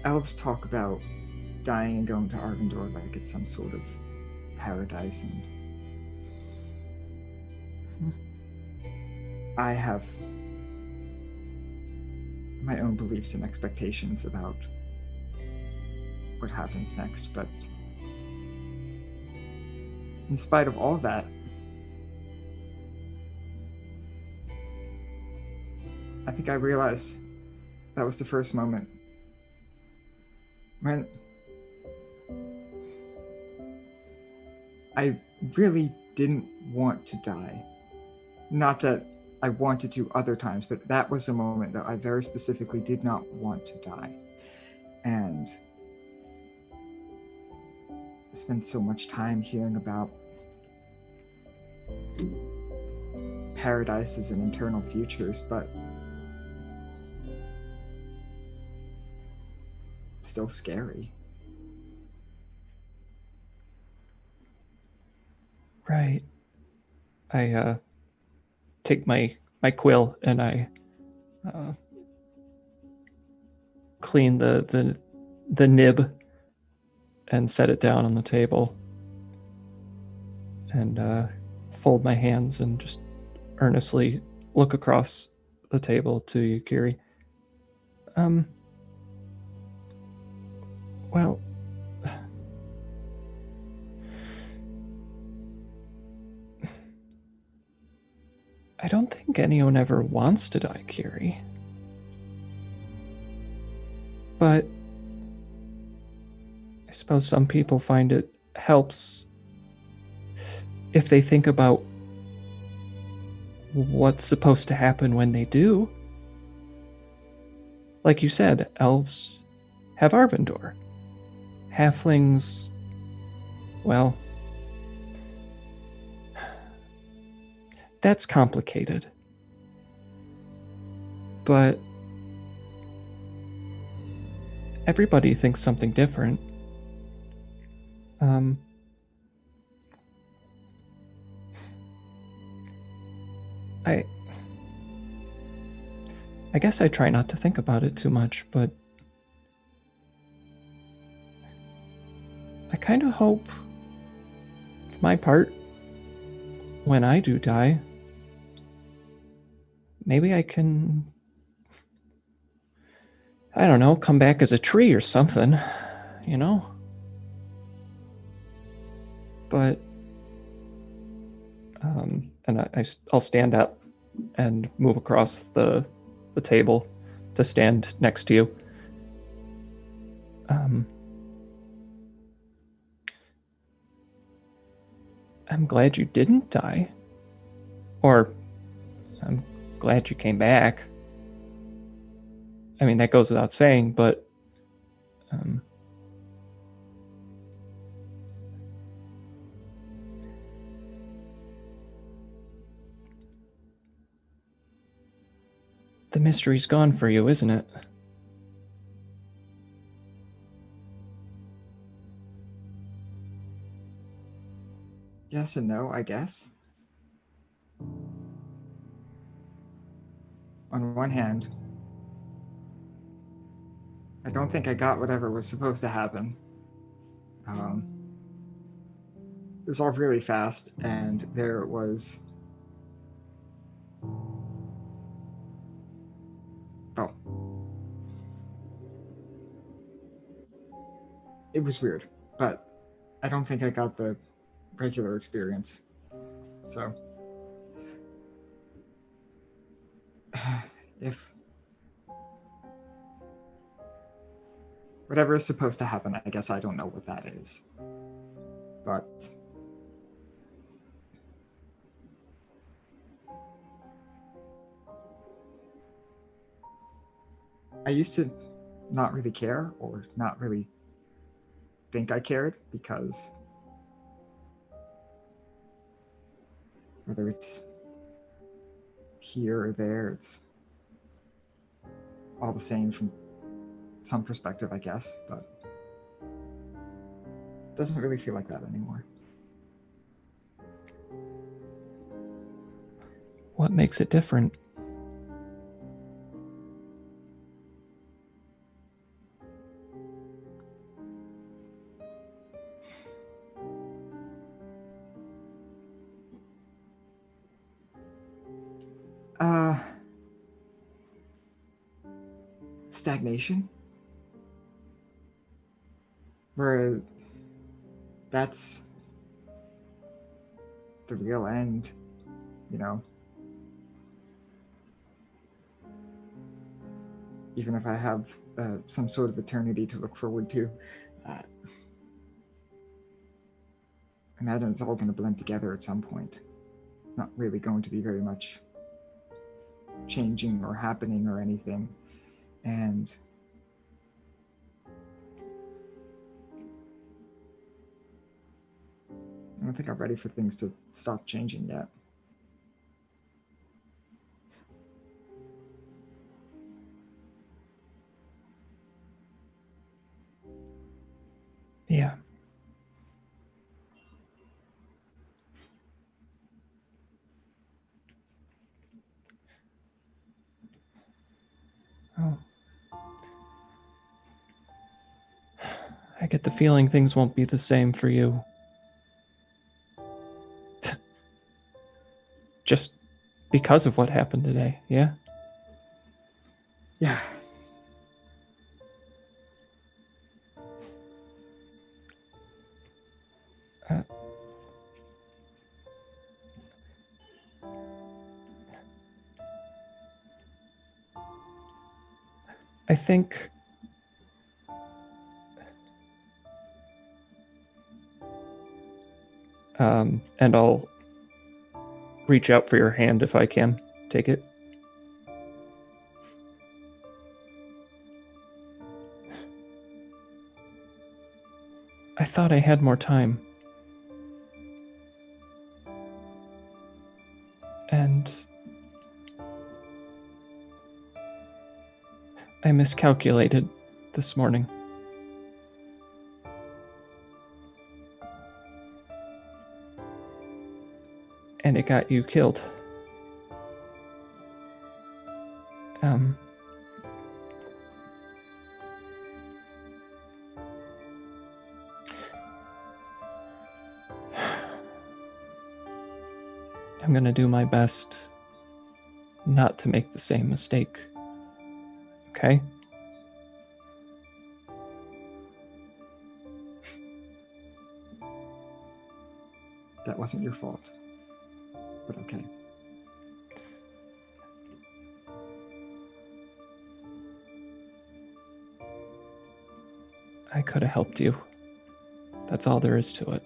elves talk about dying and going to Arvindor like it's some sort of paradise, and I have my own beliefs and expectations about what happens next, but in spite of all that, I think I realized that was the first moment when I really didn't want to die. Not that I wanted to other times, but that was the moment that I very specifically did not want to die. And I spent so much time hearing about paradises and eternal futures, but still scary. Right. I take my quill and I clean the nib and set it down on the table and fold my hands and just earnestly look across the table to you, Kiri. Well, I don't think anyone ever wants to die, Kiri. But I suppose some people find it helps if they think about what's supposed to happen when they do. Like you said, elves have Arvindor. Halflings, well, that's complicated. But everybody thinks something different. I guess I try not to think about it too much, but I kind of hope, for my part, when I do die, maybe I can, I don't know, come back as a tree or something, you know? But, and I'll stand up and move across the table to stand next to you. I'm glad you didn't die. Or, I'm glad you came back. I mean, that goes without saying, but the mystery's gone for you, isn't it? Yes and no, I guess. On one hand, I don't think I got whatever was supposed to happen. It was all really fast, and there was... Oh. It was weird, but I don't think I got the regular experience. So... if whatever is supposed to happen, I guess I don't know what that is. But I used to not really care or not really think I cared, because whether it's here or there, it's all the same from some perspective, I guess, but it doesn't really feel like that anymore. What makes it different? stagnation. Where that's the real end, you know? Even if I have some sort of eternity to look forward to, I imagine it's all going to blend together at some point. Not really going to be very much changing or happening or anything. And I don't think I'm ready for things to stop changing yet. Yeah. Oh. I get the feeling things won't be the same for you. Just because of what happened today, yeah? Yeah. I think and I'll reach out for your hand if I can. Take it. I thought I had more time. And I miscalculated this morning. And it got you killed. I'm gonna do my best not to make the same mistake. Okay? That wasn't your fault. But okay. I could have helped you. That's all there is to it.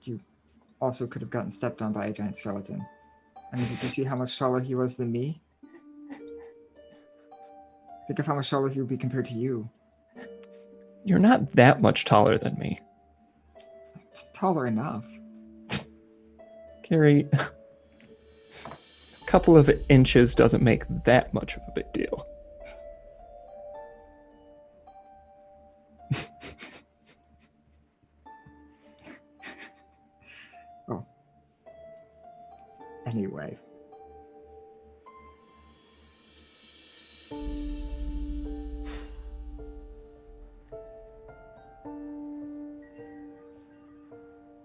You also could have gotten stepped on by a giant skeleton. I mean, did you see how much taller he was than me? Think of how much taller he would be compared to you. You're not that much taller than me. It's taller enough. Carrie, a couple of inches doesn't make that much of a big deal. Oh. Anyway.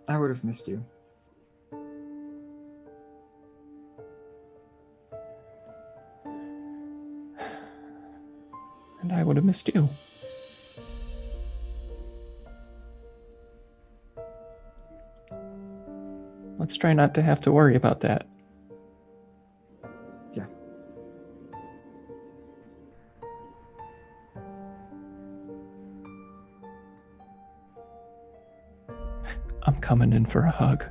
I would have missed you. And I would have missed you. Let's try not to have to worry about that. Yeah. I'm coming in for a hug.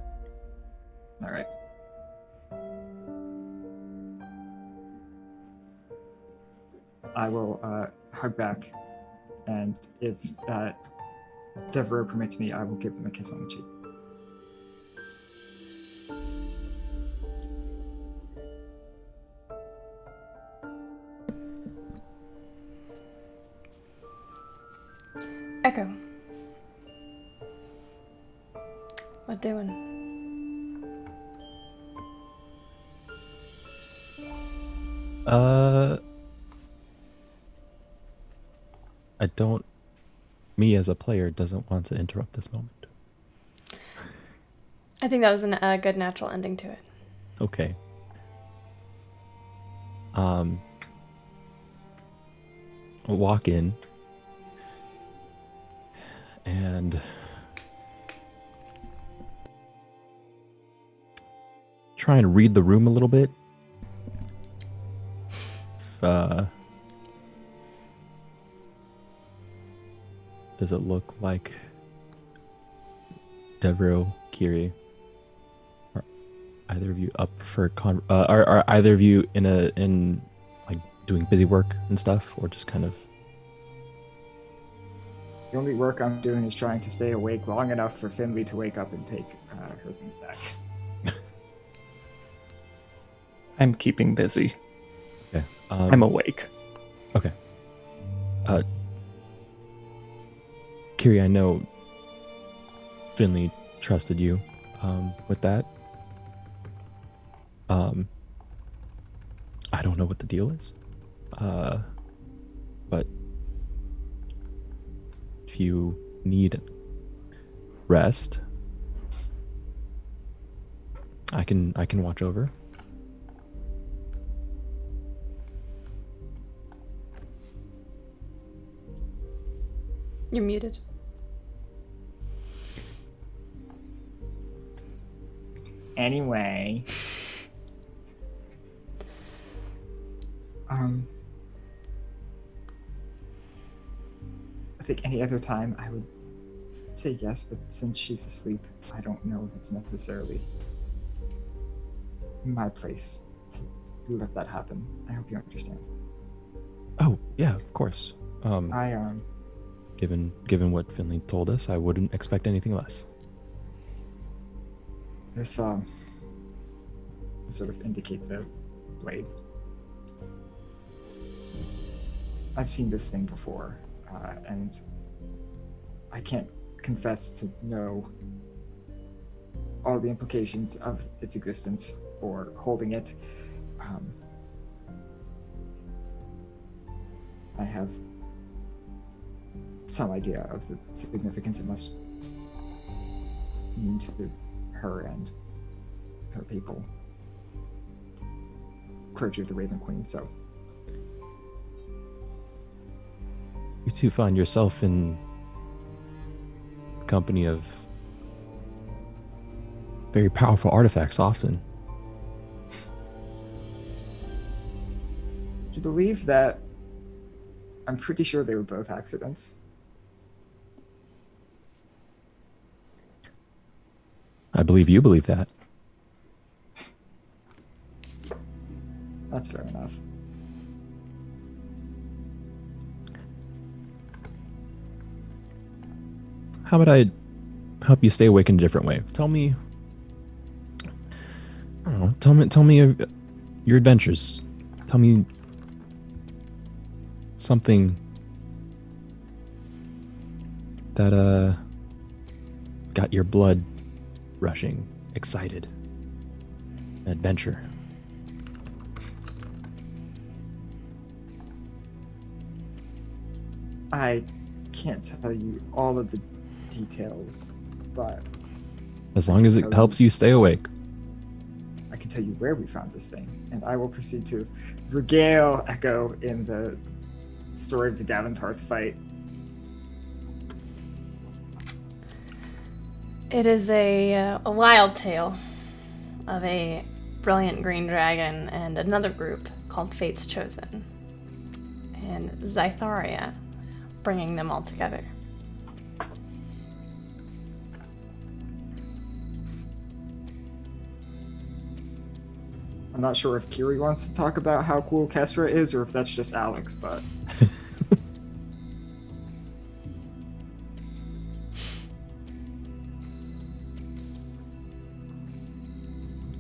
All right. I will hug back, and if Devereaux permits me, I will give him a kiss on the cheek. Echo. What doing? I don't. Me as a player doesn't want to interrupt this moment. I think that was a good natural ending to it. Okay. I'll walk in and try and read the room a little bit. Does it look like Devro, Kiri, are either of you up for are either of you in like doing busy work and stuff, or just kind of? The only work I'm doing is trying to stay awake long enough for Finley to wake up and take her things back. I'm keeping busy. Okay. I'm awake. Okay. Kiri, I know Finley trusted you with that. I don't know what the deal is. But if you need rest, I can watch over. You're muted. Anyway. I think any other time I would say yes, but since she's asleep, I don't know if it's necessarily my place to let that happen. I hope you understand. Oh, yeah, of course. I Given what Finley told us, I wouldn't expect anything less. This sort of indicate the blade. I've seen this thing before, and I can't confess to know all the implications of its existence or holding it. I have some idea of the significance it must mean to her and her people. Clergy of the Raven Queen, so. You two find yourself in the company of very powerful artifacts often. Do you believe that? I'm pretty sure they were both accidents. I believe you believe that. That's fair enough. How about I help you stay awake in a different way? Tell me, I don't know, tell me your adventures. Tell me something that got your blood rushing, excited. An adventure. I can't tell you all of the details, but As long as it helps you stay awake. I can tell you where we found this thing, and I will proceed to regale Echo in the story of the Daventarth fight. It is a wild tale of a brilliant green dragon and another group called Fate's Chosen, and Zytharia bringing them all together. I'm not sure if Kiri wants to talk about how cool Kestra is, or if that's just Alex, but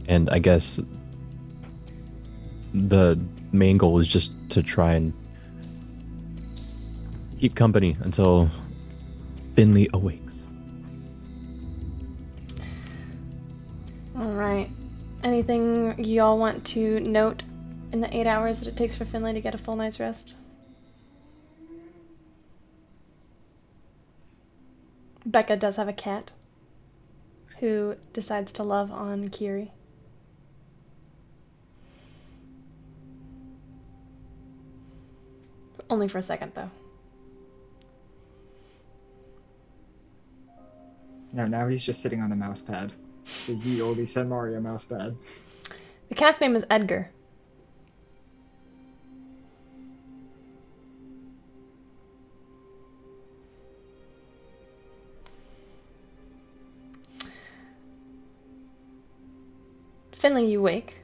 And I guess the main goal is just to try and keep company until Finley awakes. All right. Anything y'all want to note in the 8 hours that it takes for Finley to get a full night's rest? Becca does have a cat who decides to love on Kiri. Only for a second, though. No, now he's just sitting on the mouse pad. The ye olde San Mario mouse pad. The cat's name is Edgar. Finley, you wake.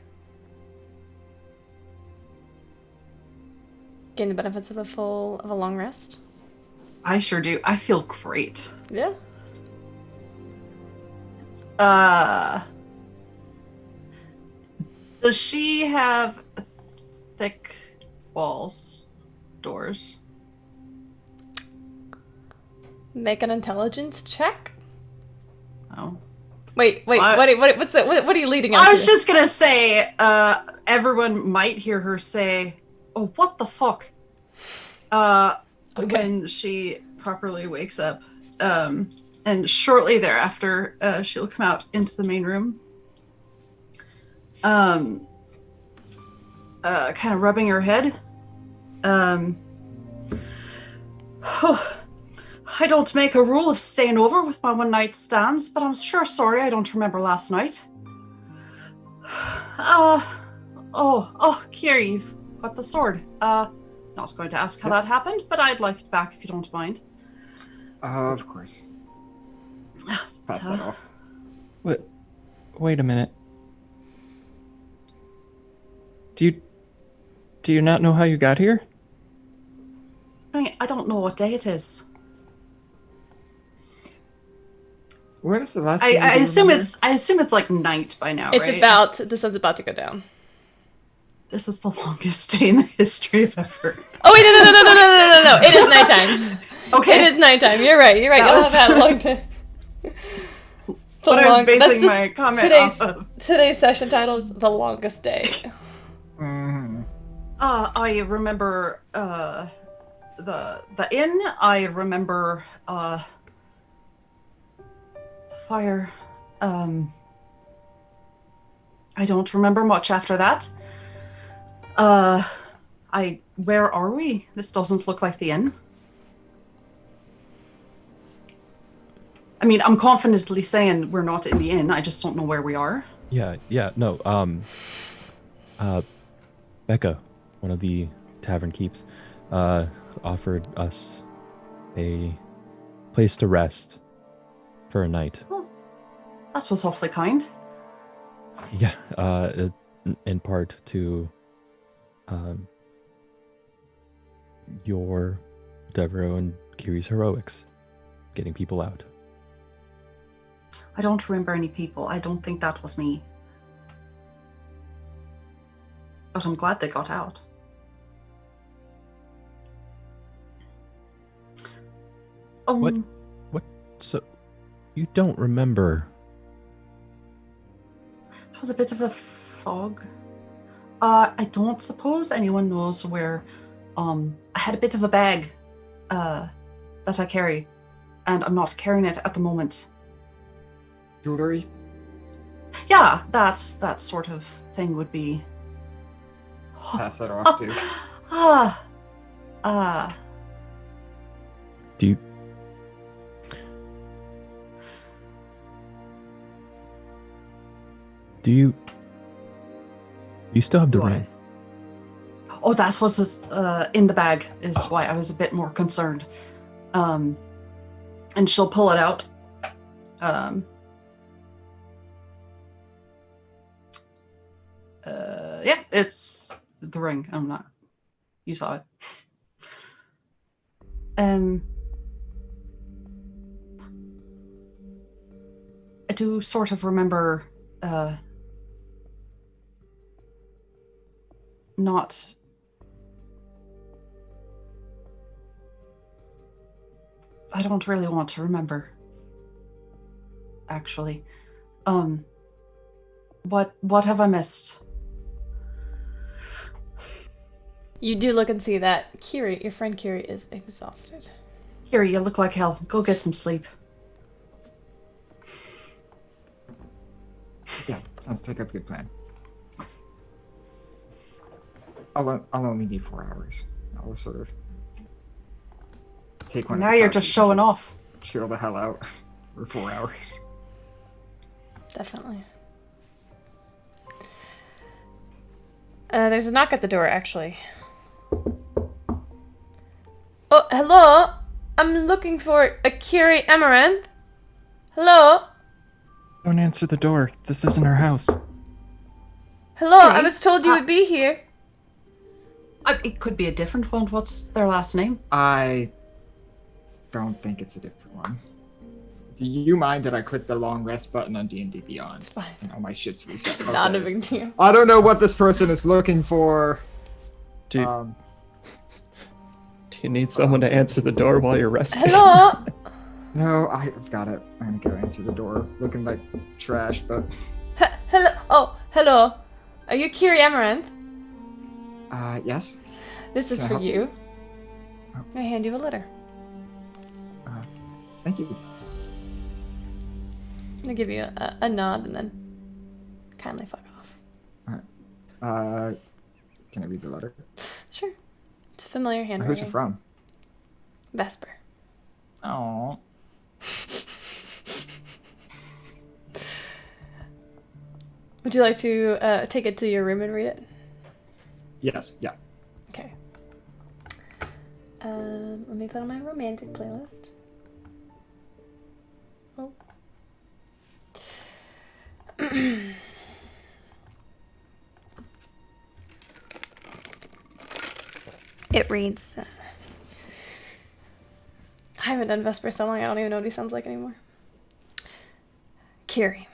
Gain the benefits of a long rest. I sure do. I feel great. Yeah. Does she have thick walls, doors? Make an intelligence check. Oh. Wait. What are you leading on I to? was just gonna say, everyone might hear her say, "Oh, what the fuck?" When she properly wakes up. And shortly thereafter, she'll come out into the main room. Kind of rubbing her head. I don't make a rule of staying over with my one-night stands, but I'm sure sorry I don't remember last night. Kiri, you've got the sword. Not going to ask how that happened, but I'd like it back if you don't mind. Of course. Pass that off. Wait a minute. Do you not know how you got here? I don't know what day it is. When is the last I thing assume it's like night by now, It's right? the sun's about to go down. This is the longest day in the history of ever. Oh wait, no. It is nighttime. Okay. It is nighttime. You're right. You'll have had a long day. But I was basing my comment off of. Today's session title is The Longest Day. Mm-hmm. I remember the inn. I remember the fire. I don't remember much after that. Where are we? This doesn't look like the inn. I mean, I'm confidently saying we're not in the inn. I just don't know where we are. Yeah, no. Becca, one of the tavern keeps, offered us a place to rest for a night. Well, that was awfully kind. Yeah, in part to your, Devereaux, and Kiri's heroics, getting people out. I don't remember any people. I don't think that was me. But I'm glad they got out. What? So, you don't remember? It was a bit of a fog. I don't suppose anyone knows where. I had a bit of a bag that I carry, and I'm not carrying it at the moment. Jewelry? Yeah, that sort of thing would be. Pass that off too. Do you... Do you still have the Do I? ring? Oh, that's what's in the bag, is why I was a bit more concerned. And she'll pull it out. Yeah, it's the ring. I'm not. You saw it. I do sort of remember not. I don't really want to remember. Actually, what have I missed? You do look and see that Kiri, your friend Kiri, is exhausted. Here, you look like hell. Go get some sleep. Yeah, sounds like a good plan. I'll only need 4 hours. I'll sort of take one. Now of the you're couches just showing and off. Chill the hell out for 4 hours. Definitely. There's a knock at the door, actually. Oh, hello? I'm looking for Akiri Amaranth. Hello? Don't answer the door. This isn't our house. Hello, I Hey, was told you would be here. It could be a different one. What's their last name? I don't think it's a different one. Do you mind that I click the long rest button on D&D Beyond? It's fine. And all my shit's reset. Not a Okay. big deal. I don't know what this person is looking for. Do you need someone to answer the door while you're resting? Hello? No, I've got it. I'm going to the door looking like trash, but... Hello? Oh, hello. Are you Kiri Amaranth? Yes? This is Can I for help? you. Oh. I hand you a letter. Thank you. I'm gonna give you a nod and then kindly fuck off. Can I read the letter? Sure. It's a familiar handwriting. Who's it from? Vesper. Oh. Would you like to take it to your room and read it? Yes, yeah. Okay. Let me put on my romantic playlist. Oh. It reads. I haven't done Vesper so long I don't even know what he sounds like anymore. Kiri.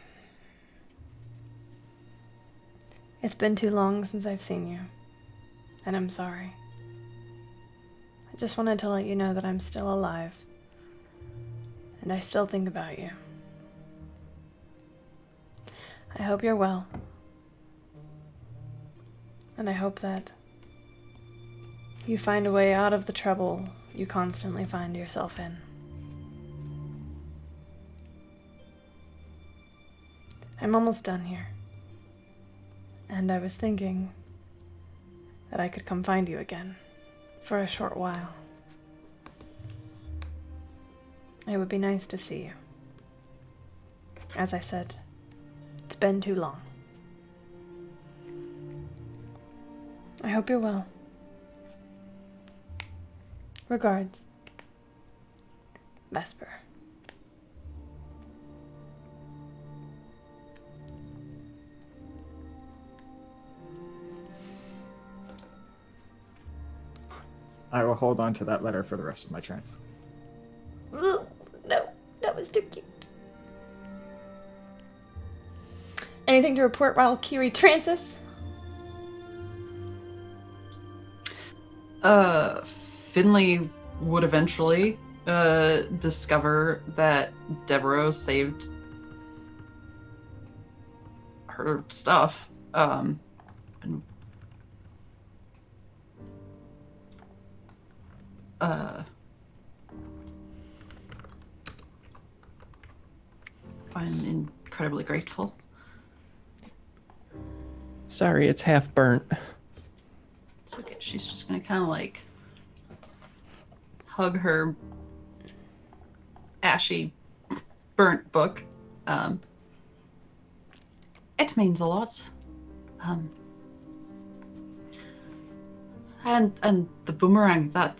It's been too long since I've seen you, and I'm sorry. I just wanted to let you know that I'm still alive, and I still think about you. I hope you're well, and I hope that you find a way out of the trouble you constantly find yourself in. I'm almost done here. And I was thinking that I could come find you again for a short while. It would be nice to see you. As I said, it's been too long. I hope you're well. Regards, Vesper. I will hold on to that letter for the rest of my trance. No, that was too cute. Anything to report while Kiri trances? Finley would eventually discover that Devereaux saved her stuff. And I'm incredibly grateful. Sorry, it's half burnt. It's okay. She's just gonna kind of like hug her ashy, burnt book. It means a lot. And the boomerang, that.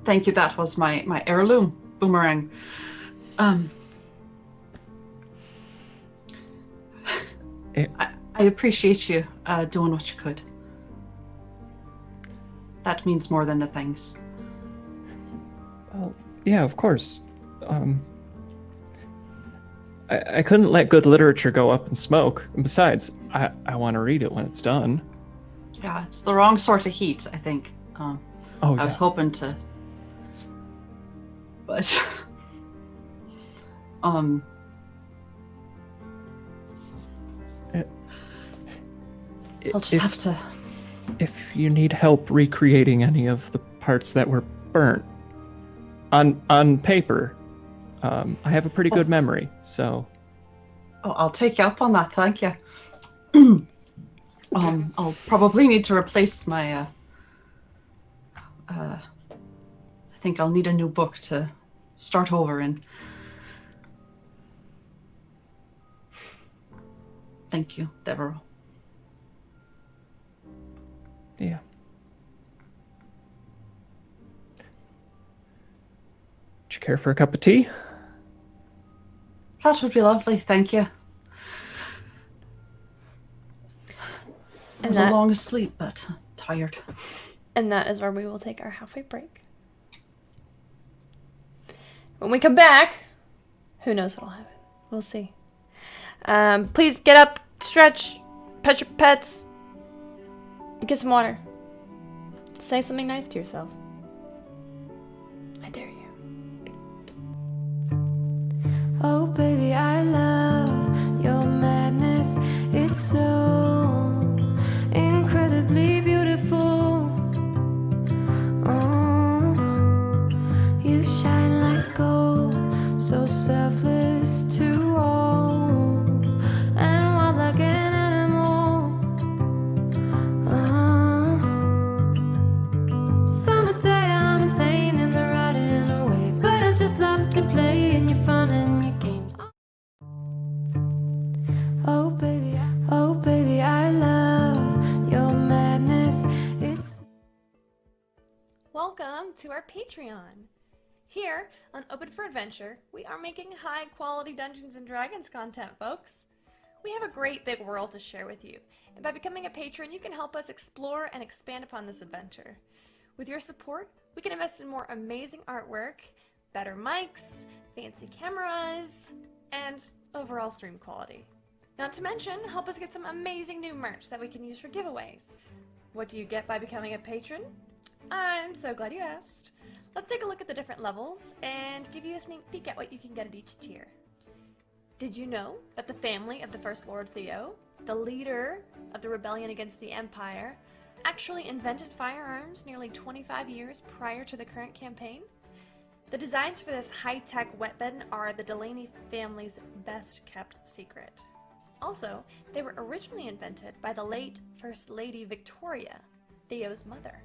Thank you. That was my heirloom boomerang. I appreciate you doing what you could. That means more than the things. Well, yeah, of course. I couldn't let good literature go up in smoke. And besides, I want to read it when it's done. Yeah, it's the wrong sort of heat, I think. Oh, I was hoping to, but I'll just have to. If you need help recreating any of the parts that were burnt on paper, I have a pretty good memory, so. Oh, I'll take you up on that. Thank you. I'll probably need to replace my think I'll need a new book to start over in. Thank you, Devereaux. Yeah. Would you care for a cup of tea? That would be lovely, thank you. It was a long sleep, but tired. And that is where we will take our halfway break. When we come back, who knows what'll happen. We'll see. Please get up, stretch, pet your pets, get some water. Say something nice to yourself. I dare you. Oh baby, I love your madness. It's so incredibly beautiful. Oh, you shine like gold, so selfless to all, and wild like an animal. Some would say I'm insane in the right in a way, but I just love to play in your fun and your games. Oh baby, I love your madness. It's Welcome to our Patreon. Here on Open for Adventure, we are making high quality Dungeons and Dragons content, folks. We have a great big world to share with you, and by becoming a patron, you can help us explore and expand upon this adventure. With your support, we can invest in more amazing artwork, better mics, fancy cameras, and overall stream quality. Not to mention, help us get some amazing new merch that we can use for giveaways. What do you get by becoming a patron? I'm so glad you asked. Let's take a look at the different levels and give you a sneak peek at what you can get at each tier. Did you know that the family of the First Lord Theo, the leader of the rebellion against the Empire, actually invented firearms nearly 25 years prior to the current campaign? The designs for this high-tech weapon are the Delaney family's best-kept secret. Also, they were originally invented by the late First Lady Victoria, Theo's mother.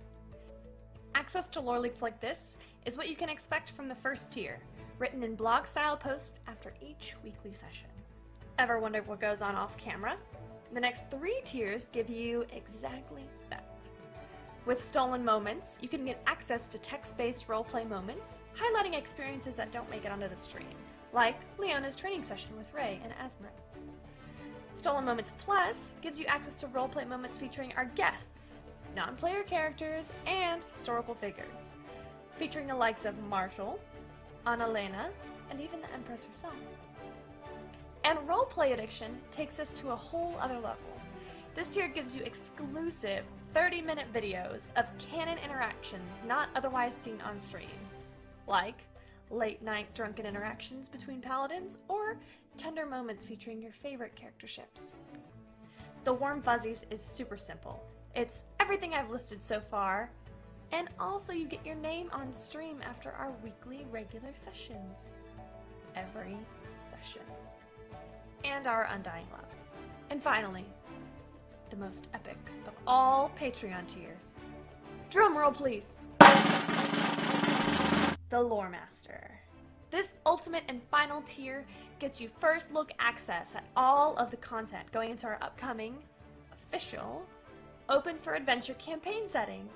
Access to lore leaks like this is what you can expect from the first tier, written in blog-style posts after each weekly session. Ever wondered what goes on off-camera? The next 3 tiers give you exactly that. With Stolen Moments, you can get access to text-based roleplay moments, highlighting experiences that don't make it onto the stream, like Leona's training session with Ray and Asmrin. Stolen Moments Plus gives you access to roleplay moments featuring our guests, non-player characters, and historical figures, featuring the likes of Marshall, Annalena, and even the Empress herself. And Roleplay Addiction takes us to a whole other level. This tier gives you exclusive 30-minute videos of canon interactions not otherwise seen on stream, like late-night drunken interactions between paladins or tender moments featuring your favorite character ships. The Warm Fuzzies is super simple. It's everything I've listed so far, and also you get your name on stream after our weekly regular sessions. Every session. And our undying love. And finally, the most epic of all Patreon tiers. Drum roll, please. The Lore Master. This ultimate and final tier gets you first look access at all of the content going into our upcoming, official, Open for Adventure campaign setting.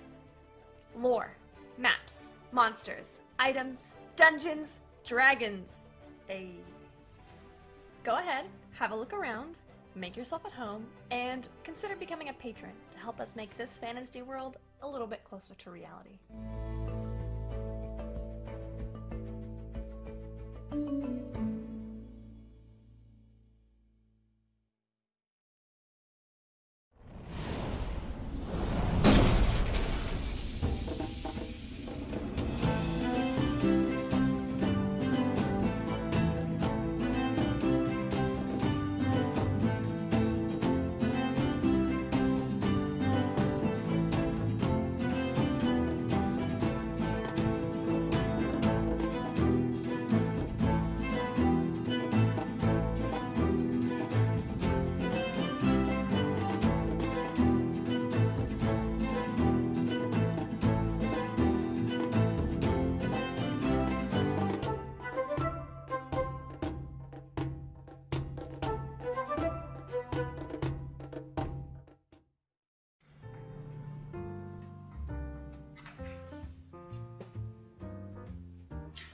Lore, maps, monsters, items, dungeons, dragons. Go ahead, have a look around, make yourself at home, and consider becoming a patron to help us make this fantasy world a little bit closer to reality.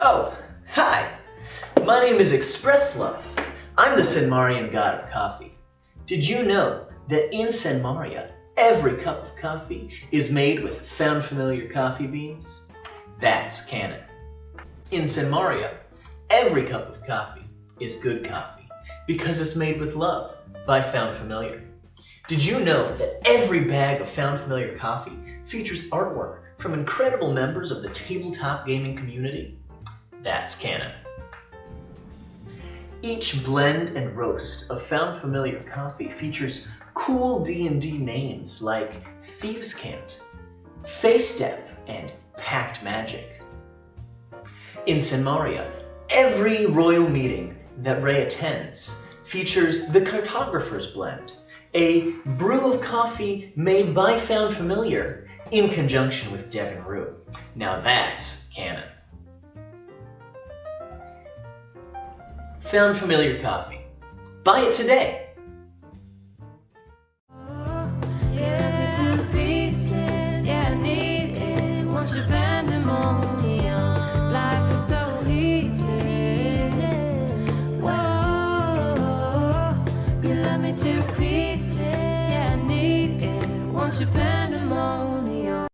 Oh, hi! My name is Express Love. I'm the Senmarian god of coffee. Did you know that in Senmaria, every cup of coffee is made with found familiar coffee beans? That's canon. In Senmaria, every cup of coffee is good coffee because it's made with love by Found Familiar. Did you know that every bag of Found Familiar coffee features artwork from incredible members of the tabletop gaming community? That's canon. Each blend and roast of Found Familiar coffee features cool D&D names like Thieves' Cant, Face Step, and Pact Magic. In Senmaria, every royal meeting that Ray attends features the Cartographer's Blend, a brew of coffee made by Found Familiar in conjunction with Devin Rue. Now that's canon. Found Familiar coffee. Buy it today. Yeah, 2 pieces. Yeah, I need it. Want your pandemonium. Life is so easy. Whoa, you love me 2 pieces. Yeah, I need it. Want your pandemonium.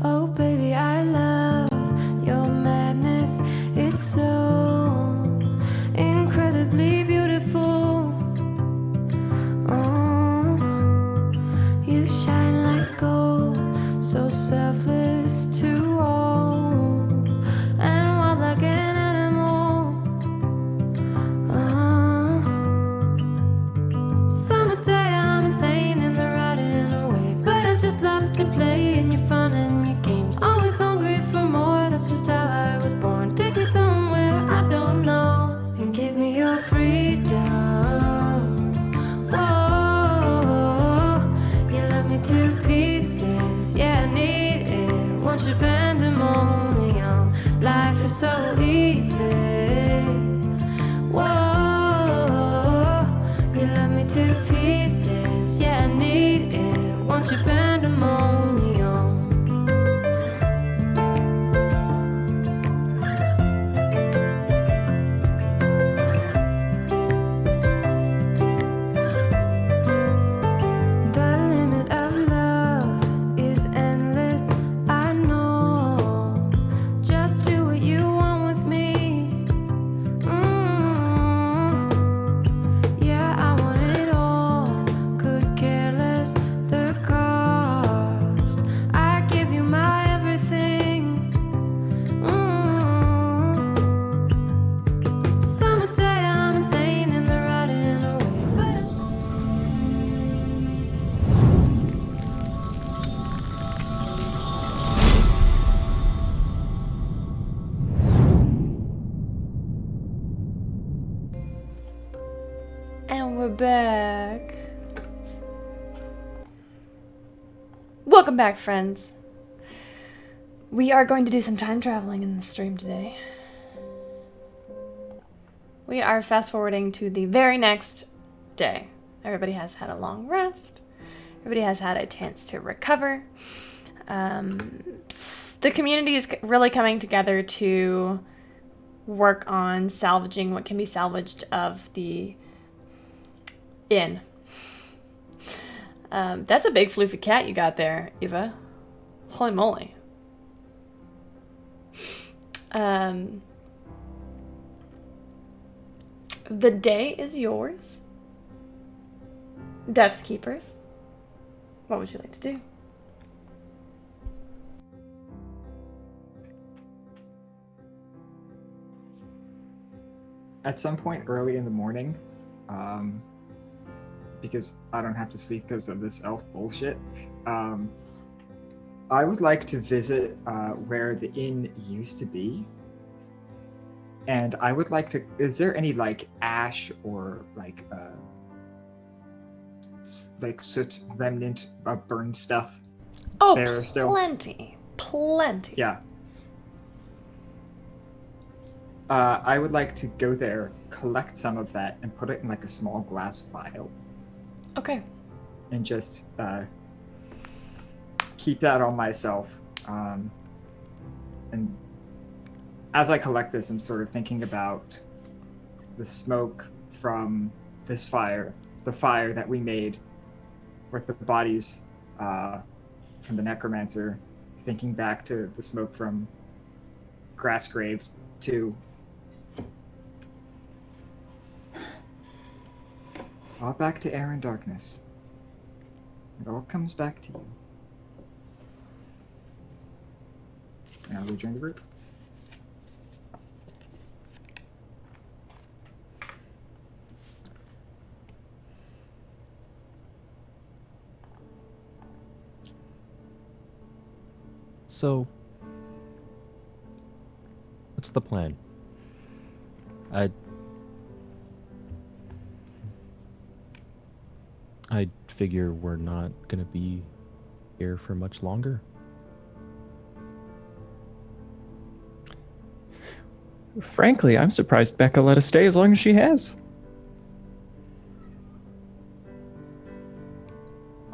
Oh, baby, I love your madness. It's so incredibly beautiful. Oh, you shine like gold, so selfless to all, and wild like an animal. Some would say I'm insane in the right in a way, but I just love to play in your fun and your games. Always hungry for more, that's just how I was born. Take me somewhere I don't know and give me your freedom. Whoa, you love me 2 pieces. Yeah, I need it. Want your pandemonium. Life is so easy. Whoa, you love me 2 pieces. Yeah, I need it. Want your pandemonium. The limit of love is endless. I know. Just do what you want with me. Yeah, I want it all. Could care less the cost. I give you my everything. Some would say I'm insane in the right in a way, but And we're back. Welcome back, friends. We are going to do some time traveling in the stream today. We are fast forwarding to the very next day. Everybody has had a long rest. Everybody has had a chance to recover. The community is really coming together to work on salvaging what can be salvaged of the inn. That's a big floofy cat you got there, Eva. Holy moly. The day is yours. Depths Keepers. What would you like to do? At some point early in the morning, because I don't have to sleep because of this elf bullshit. I would like to visit where the inn used to be. And I would like to. Is there any like ash or like soot remnant of burned stuff? Oh, There still? plenty. Yeah. I would like to go there, collect some of that, and put it in like a small glass vial, Okay. and just keep that on myself. And as I collect this, I'm sort of thinking about the smoke from this fire, the fire that we made with the bodies from the necromancer, thinking back to the smoke from Grassgrave too. All back to air and darkness. It all comes back to you. Now rejoin the group. So, what's the plan? I figure we're not gonna be here for much longer. Frankly, I'm surprised Becca let us stay as long as she has.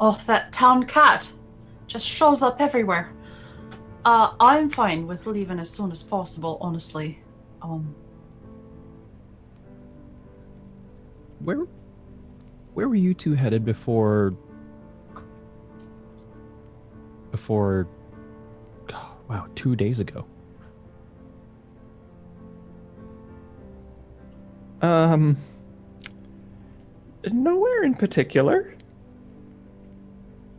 Oh, that town cat just shows up everywhere. I'm fine with leaving as soon as possible, honestly. Where were you two headed before? Wow, 2 days ago. Nowhere in particular.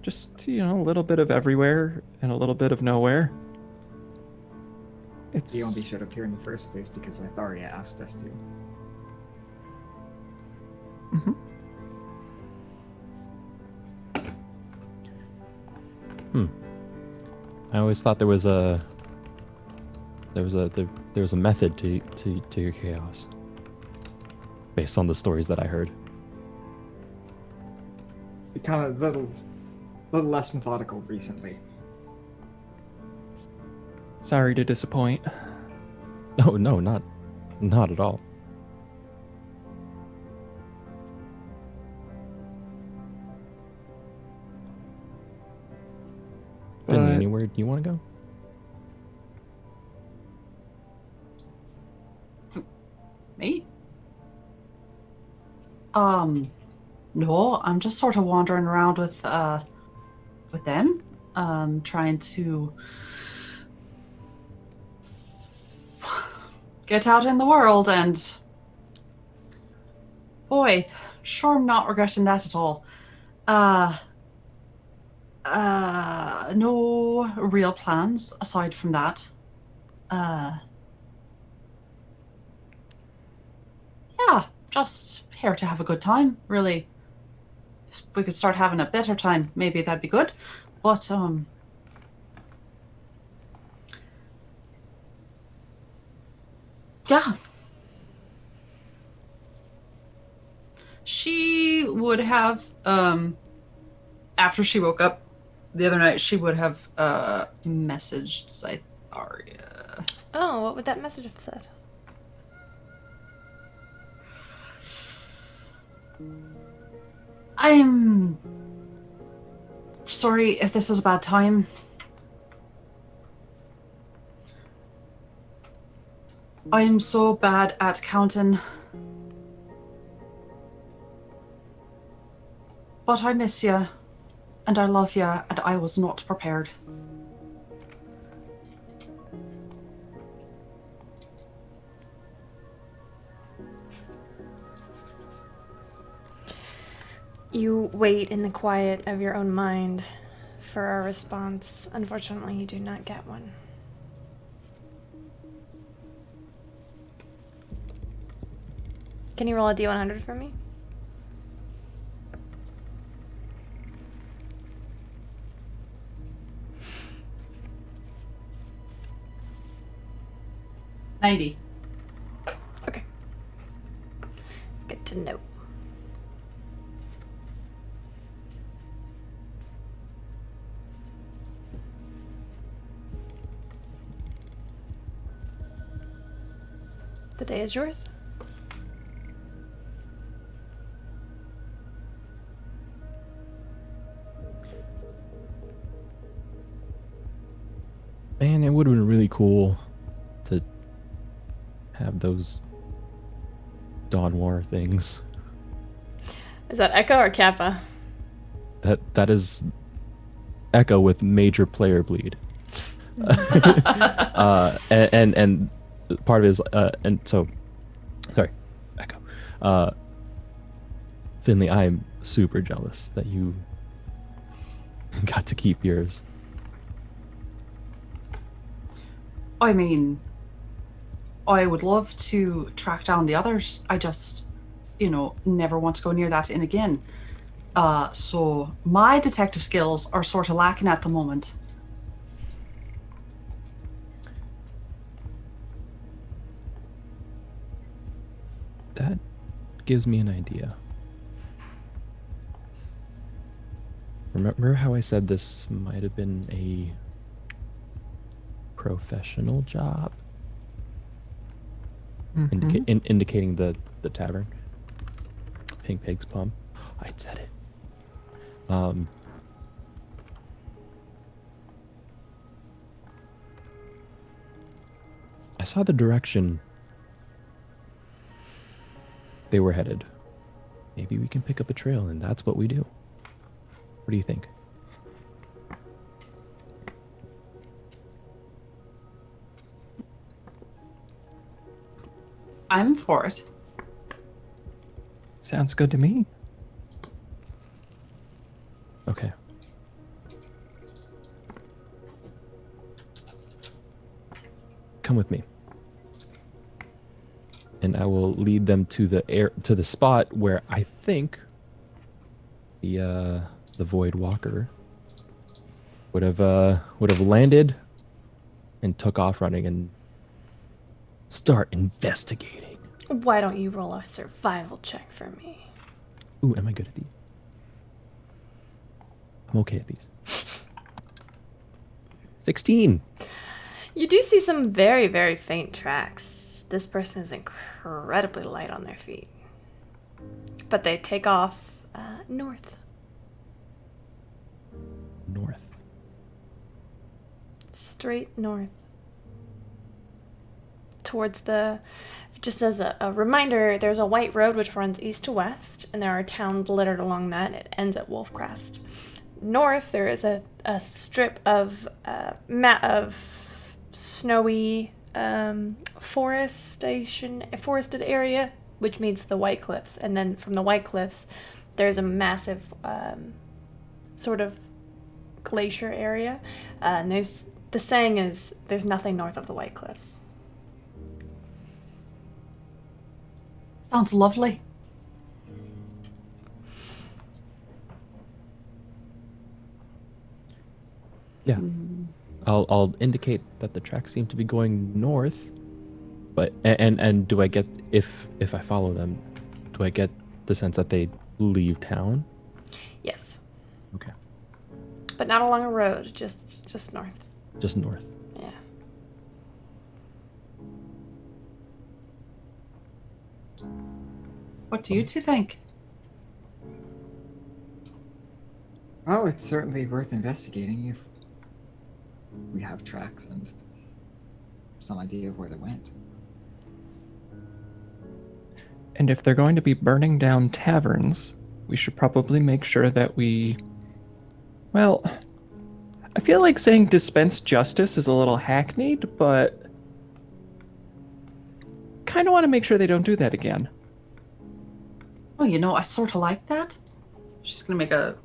Just, a little bit of everywhere and a little bit of nowhere. It's We only showed up here in the first place because Atharia asked us to. Mhm. I always thought there was a method to your chaos, based on the stories that I heard. Become a little less methodical recently. Sorry to disappoint. No, not at all. Finley, But- anywhere you want to go? Me? No, I'm just sort of wandering around with them, trying to get out in the world, and boy, sure I'm not regretting that at all. No real plans aside from that. Yeah, just here to have a good time, really. If we could start having a better time, maybe that'd be good. But, yeah. She would have, after she woke up the other night, she would have, messaged Scytharia. Oh, what would that message have said? I'm sorry if this is a bad time. I am so bad at counting. But I miss you, and I love you, and I was not prepared. You wait in the quiet of your own mind for a response. Unfortunately, you do not get one. Can you roll a d100 for me? 90. Okay. Good to know. The day is yours. Man, it would have been really cool to have those Dawn War things. Is that Echo or Kappa? That is Echo with major player bleed. And part of it is and so sorry, Echo. Finley, I'm super jealous that you got to keep yours. I mean, I would love to track down the others. I just, never want to go near that inn again. So my detective skills are sort of lacking at the moment. That gives me an idea. Remember how I said this might have been a professional job? Indicating the tavern. Pink Pig's Plum. I said it. I saw the direction they were headed. Maybe we can pick up a trail and that's what we do. What do you think? I'm for it. Sounds good to me. Okay. Come with me. And I will lead them to the spot where I think the Void Walker would have landed and took off running and start investigating. Why don't you roll a survival check for me? Ooh, am I good at these? I'm okay at these. 16. You do see some very, very faint tracks. This person is incredibly light on their feet. But they take off north. North. Straight north. Towards just as a reminder, there's a white road which runs east to west, and there are towns littered along that. It ends at Wolfcrest. North, there is a strip of snowy forested area, which meets the White Cliffs. And then from the White Cliffs, there's a massive sort of glacier area. And the saying is, there's nothing north of the White Cliffs. Sounds lovely. Yeah. I'll indicate that the tracks seem to be going north, but and do I get if I follow them, do I get the sense that they leave town? Yes. Okay. But not along a road, just north. Just north. Yeah. What do you two think? Well, it's certainly worth investigating if we have tracks and some idea of where they went. And if they're going to be burning down taverns, we should probably make sure that well, I feel like saying dispense justice is a little hackneyed, but kind of want to make sure they don't do that again. Oh, I sort of like that. She's going to make a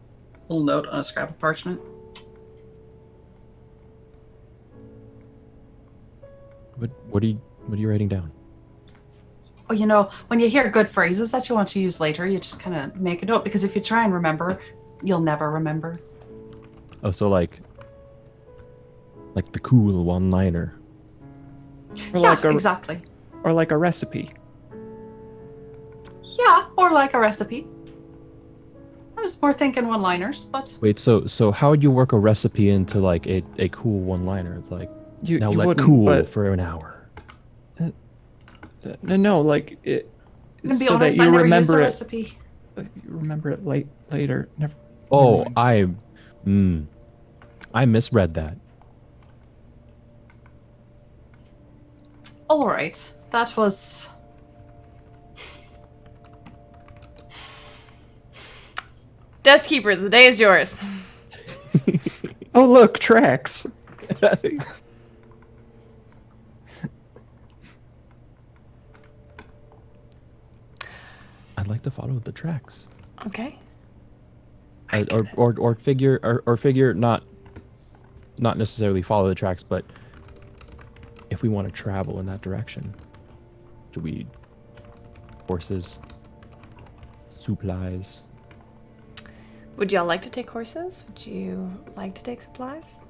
little note on a scrap of parchment. What are you writing down? Oh, when you hear good phrases that you want to use later, you just kind of make a note, because if you try and remember, you'll never remember. Oh, so like the cool one-liner. Or Yeah, like a exactly. or like a recipe. Yeah, or like a recipe. I was more thinking one-liners, but Wait, so how would you work a recipe into like a cool one-liner? It's like You now you let wouldn't, cool but for an hour. no, like it, I'm gonna be so honest, that I you never used remember a it. recipe. You remember it later. Never. Oh, Never mind. I misread that. All right, that was. Death Keepers, the day is yours. Oh look, tracks. I'd like to follow the tracks. Okay. Or figure not necessarily follow the tracks, but if we want to travel in that direction, do we horses, supplies? Would y'all like to take horses? Would you like to take supplies?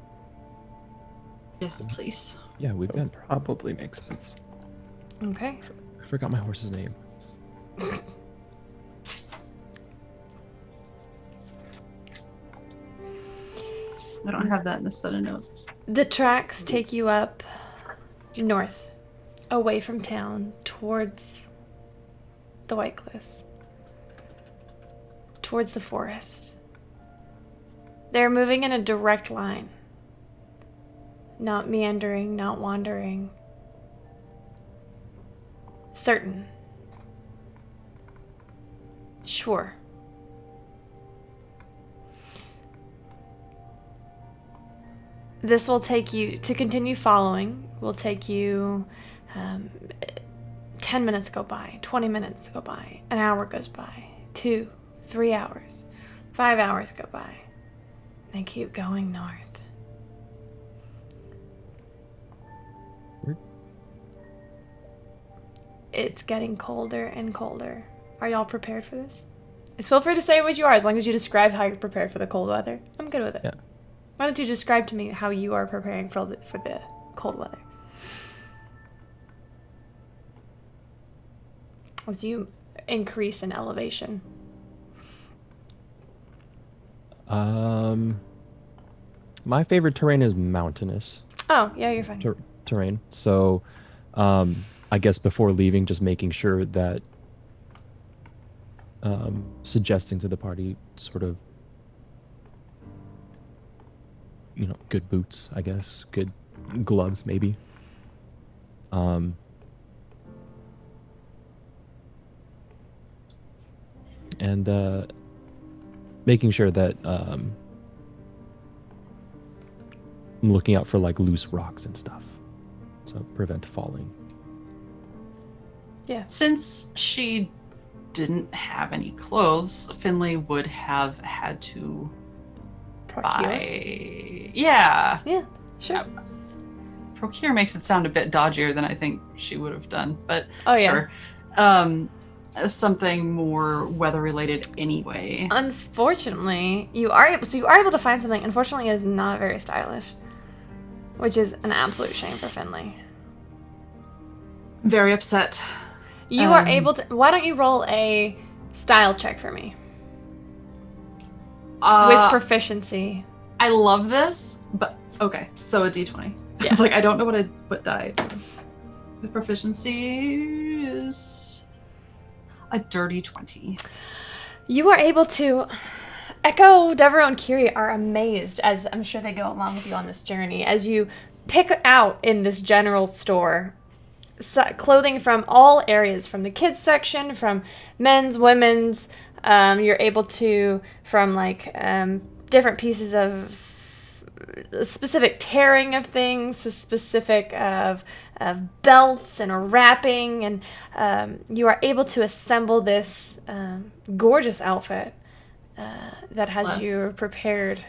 Yes, please. Yeah, we've That got. would probably make sense. Okay. I forgot my horse's name. I don't have that in the set of notes. The tracks take you up north, away from town, towards the White Cliffs, towards the forest. They're moving in a direct line, not meandering, not wandering. Certain. Sure. This will take you, to continue following, will take you 10 minutes go by, 20 minutes go by, an hour goes by, 2, 3 hours, 5 hours go by. They keep going north. Where- It's getting colder and colder. Are y'all prepared for this? Feel free to say what you are, as long as you describe how you're prepared for the cold weather. I'm good with it. Yeah. Why don't you describe to me how you are preparing for the cold weather? As you increase in elevation. My favorite terrain is mountainous Oh, yeah, you're fine. terrain. So, I guess before leaving, just making sure that suggesting to the party sort of, good boots, I guess, good gloves, maybe. And making sure that I'm looking out for like loose rocks and stuff, so prevent falling. Yeah. Since she didn't have any clothes, Finley would have had to Procure. buy. Yeah. Yeah, sure. Procure makes it sound a bit dodgier than I think she would have done, but Oh, yeah. sure. Something more weather related anyway. Unfortunately, you are able to find something. Unfortunately, it is not very stylish, which is an absolute shame for Finley. Very upset. You are able to. Why don't you roll a style check for me with proficiency? I love this, but okay. So a d20. Yeah. It's like I don't know what die. The proficiency is a dirty 20. You are able to. Echo, Devereaux, and Kiri are amazed, as I'm sure they go along with you on this journey, as you pick out in this general store clothing from all areas, from the kids section, from men's, women's. You're able to, from like different pieces of specific tearing of things, to specific of belts and wrapping, and you are able to assemble this gorgeous outfit that has you prepared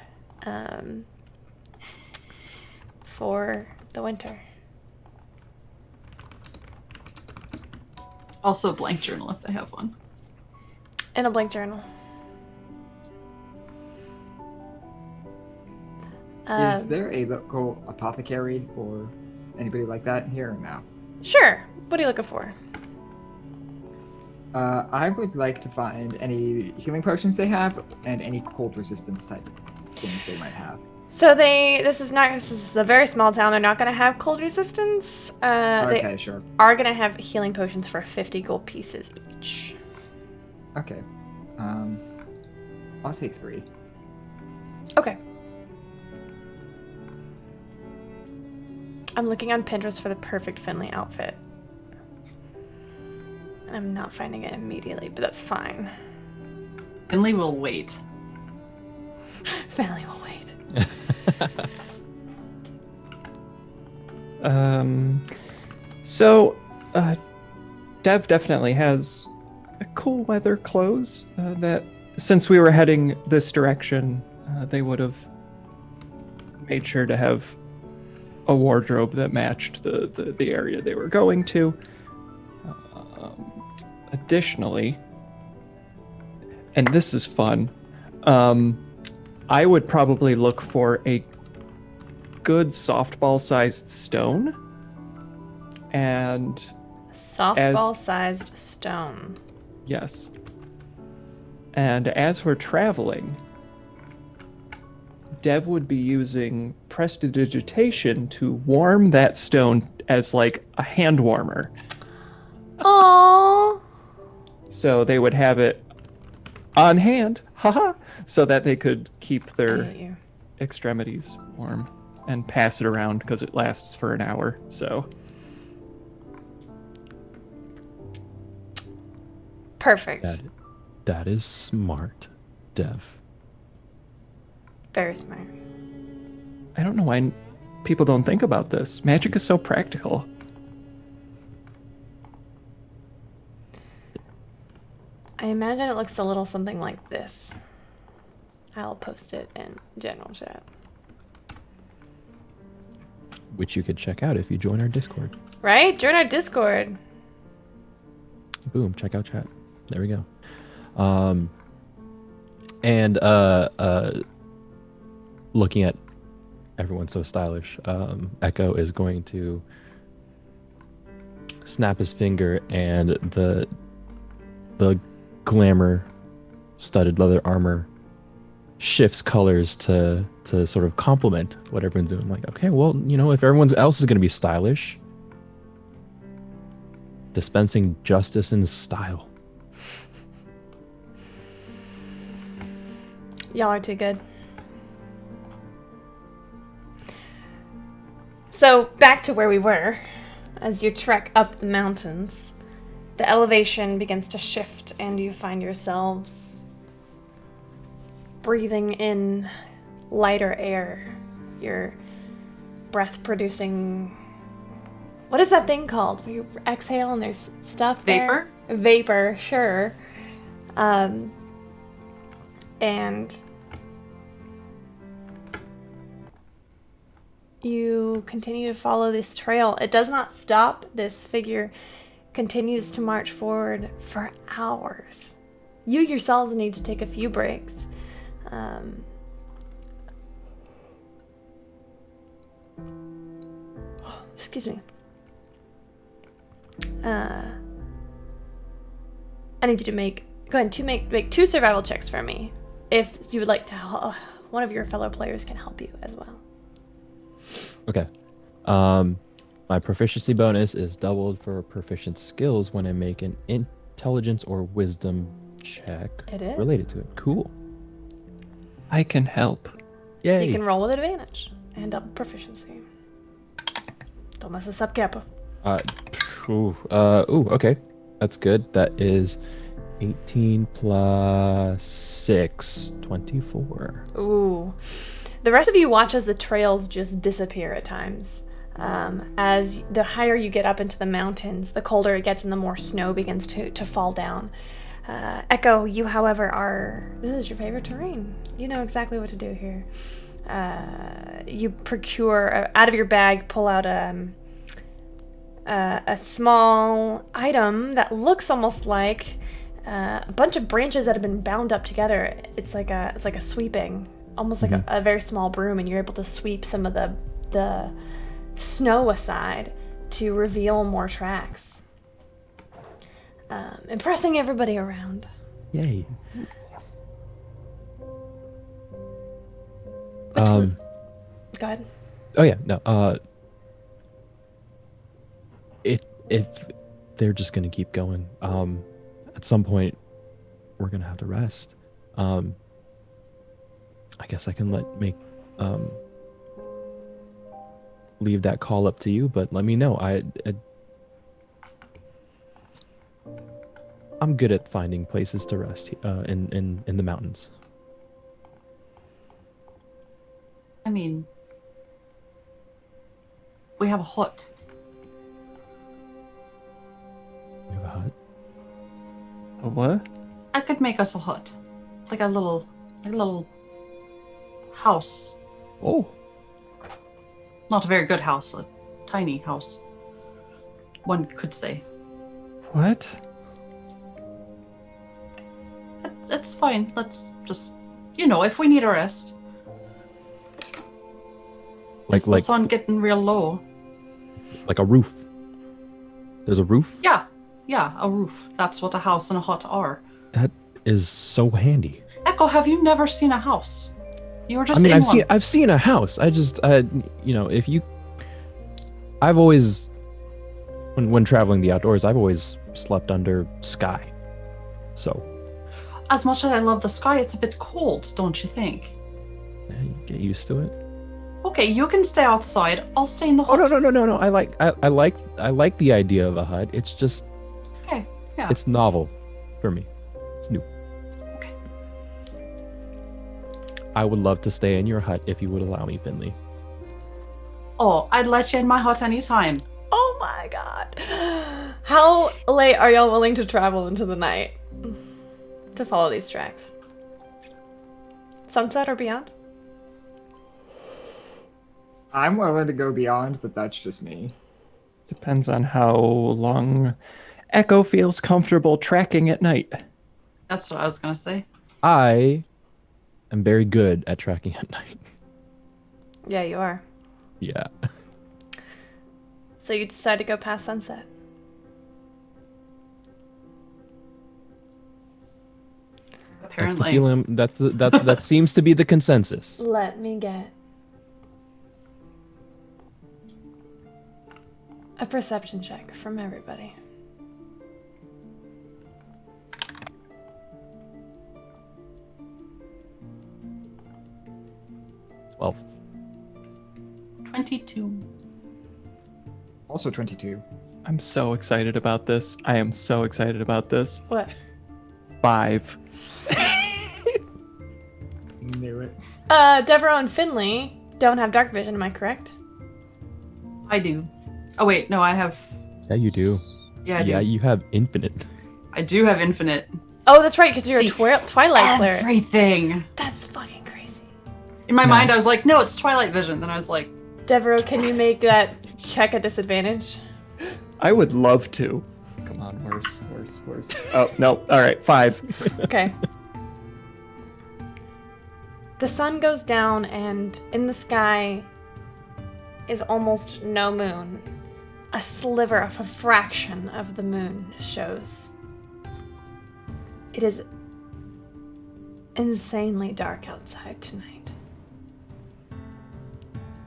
for the winter. Also a blank journal if they have one. And a blank journal. Is there a local apothecary or anybody like that here or no? Sure. What are you looking for? I would like to find any healing potions they have and any cold resistance type things they might have. So this is a very small town. They're not going to have cold resistance. Okay, They sure. are going to have healing potions for 50 gold pieces each. Okay. I'll take 3. Okay. I'm looking on Pinterest for the perfect Finley outfit. And I'm not finding it immediately, but that's fine. Finley will wait. Finley will wait. So, Dev definitely has cool weather clothes that, since we were heading this direction, they would have made sure to have a wardrobe that matched the area they were going to. Additionally, and this is fun, I would probably look for a good softball-sized stone, and Softball-sized stone. yes. And as we're traveling, Dev would be using prestidigitation to warm that stone as like a hand warmer. Aww. So they would have it on hand, haha, so that they could keep I their hate you. extremities warm and pass it around because it lasts for an hour. So Perfect. That is smart, Dev. Very smart. I don't know why people don't think about this. Magic is so practical. I imagine it looks a little something like this. I'll post it in general chat. Which you could check out if you join our Discord. Right? Join our Discord. Boom, check out chat. There we go. Looking at everyone so stylish, Echo is going to snap his finger, and the glamour studded leather armor shifts colors to sort of complement what everyone's doing. I'm like, okay, well, if everyone else is going to be stylish, dispensing justice and style. Y'all are too good. So, back to where we were. As you trek up the mountains, the elevation begins to shift, and you find yourselves breathing in lighter air. Your breath producing... What is that thing called? Where you exhale and there's stuff there? Vapor? Vapor, sure. And you continue to follow this trail. It does not stop. This figure continues to march forward for hours. You yourselves need to take a few breaks. Excuse me. I need you to make 2 survival checks for me. If you would like to, one of your fellow players can help you as well. Okay. My proficiency bonus is doubled for proficient skills when I make an intelligence or wisdom check It is. related to it. Cool. I can help. Yay. So you can roll with advantage and double proficiency. Don't mess this up, Kappa. Okay. That's good. That is 18 plus 6, 24. Ooh. The rest of you watch as the trails just disappear at times. As the higher you get up into the mountains, the colder it gets and the more snow begins to fall down. Echo, you, however, this is your favorite terrain. You know exactly what to do here. You procure, out of your bag, pull out a small item that looks almost like a bunch of branches that have been bound up together. It's like a sweeping, almost like a very small broom, and you're able to sweep some of the snow aside. to reveal more tracks, impressing everybody around. Yay. Go ahead. Oh yeah, no. If they're just gonna keep going, at some point we're gonna have to rest. I guess I can leave that call up to you, but let me know. I'm good at finding places to rest in the mountains. I mean, we have a hut. You have a hut? A what? I could make us a hut, like a little house. Oh, Not a very good house, a tiny house. One could say. What? It's fine. Let's just, if we need a rest. Is the sun getting real low? like a roof. There's a roof? Yeah, a roof. That's what a house and a hut are. That is so handy. Echo, have you never seen a house? You were just I mean, in one. I've seen a house. I've always, when traveling the outdoors, I've always slept under sky. So. As much as I love the sky, it's a bit cold, don't you think? Yeah, you get used to it. Okay, you can stay outside. I'll stay in the Oh hut. no! I like the idea of a hut. It's just, Okay, yeah. it's novel for me. It's new. Okay. I would love to stay in your hut if you would allow me, Finley. Oh, I'd let you in my hut anytime. Oh my god. How late are y'all willing to travel into the night to follow these tracks? Sunset or beyond? I'm willing to go beyond, but that's just me. Depends on how long Echo feels comfortable tracking at night. That's what I was gonna say. I am very good at tracking at night. Yeah, you are. Yeah. So you decide to go past sunset. That's the Apparently. feeling. That seems to be the consensus. Let me get a perception check from everybody. Well, 22. Also 22. I'm so excited about this. I am so excited about this. What? 5. Knew it. Devereaux and Finley don't have dark vision, am I correct? I do. Oh wait, no, I have. yeah, you do. Yeah, I do. Yeah, you have infinite. I do have infinite. Oh, that's right, because you're See, a Twilight cleric. Everything. That's fucking crazy. In my mind, I was like, no, it's Twilight Vision. Then I was like, Devereaux, can you make that check a disadvantage? I would love to. Come on, worse. Oh, no. All right, 5. Okay. The sun goes down, and in the sky is almost no moon. A sliver of a fraction of the moon shows. It is insanely dark outside tonight.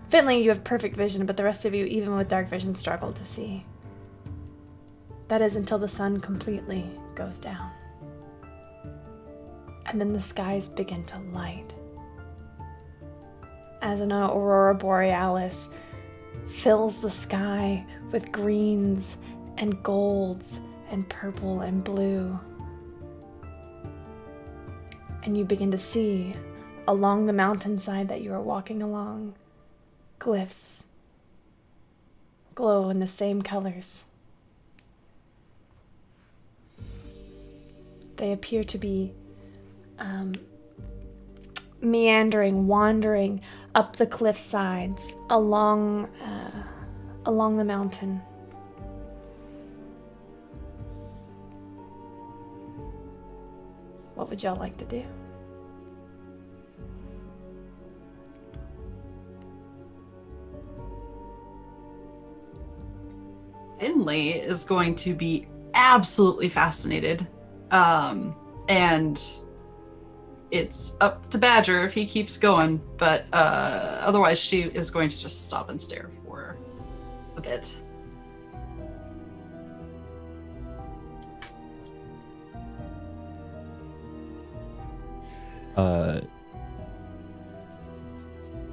Finley, you have perfect vision, but the rest of you, even with dark vision, struggle to see. That is until the sun completely goes down. And then the skies begin to light. As an aurora borealis fills the sky with greens and golds and purple and blue. And you begin to see along the mountainside that you are walking along, glyphs glow in the same colors. They appear to be meandering, wandering up the cliff sides, along the mountain. What would y'all like to do? Finley is going to be absolutely fascinated. And it's up to Badger if he keeps going, but otherwise she is going to just stop and stare for a bit.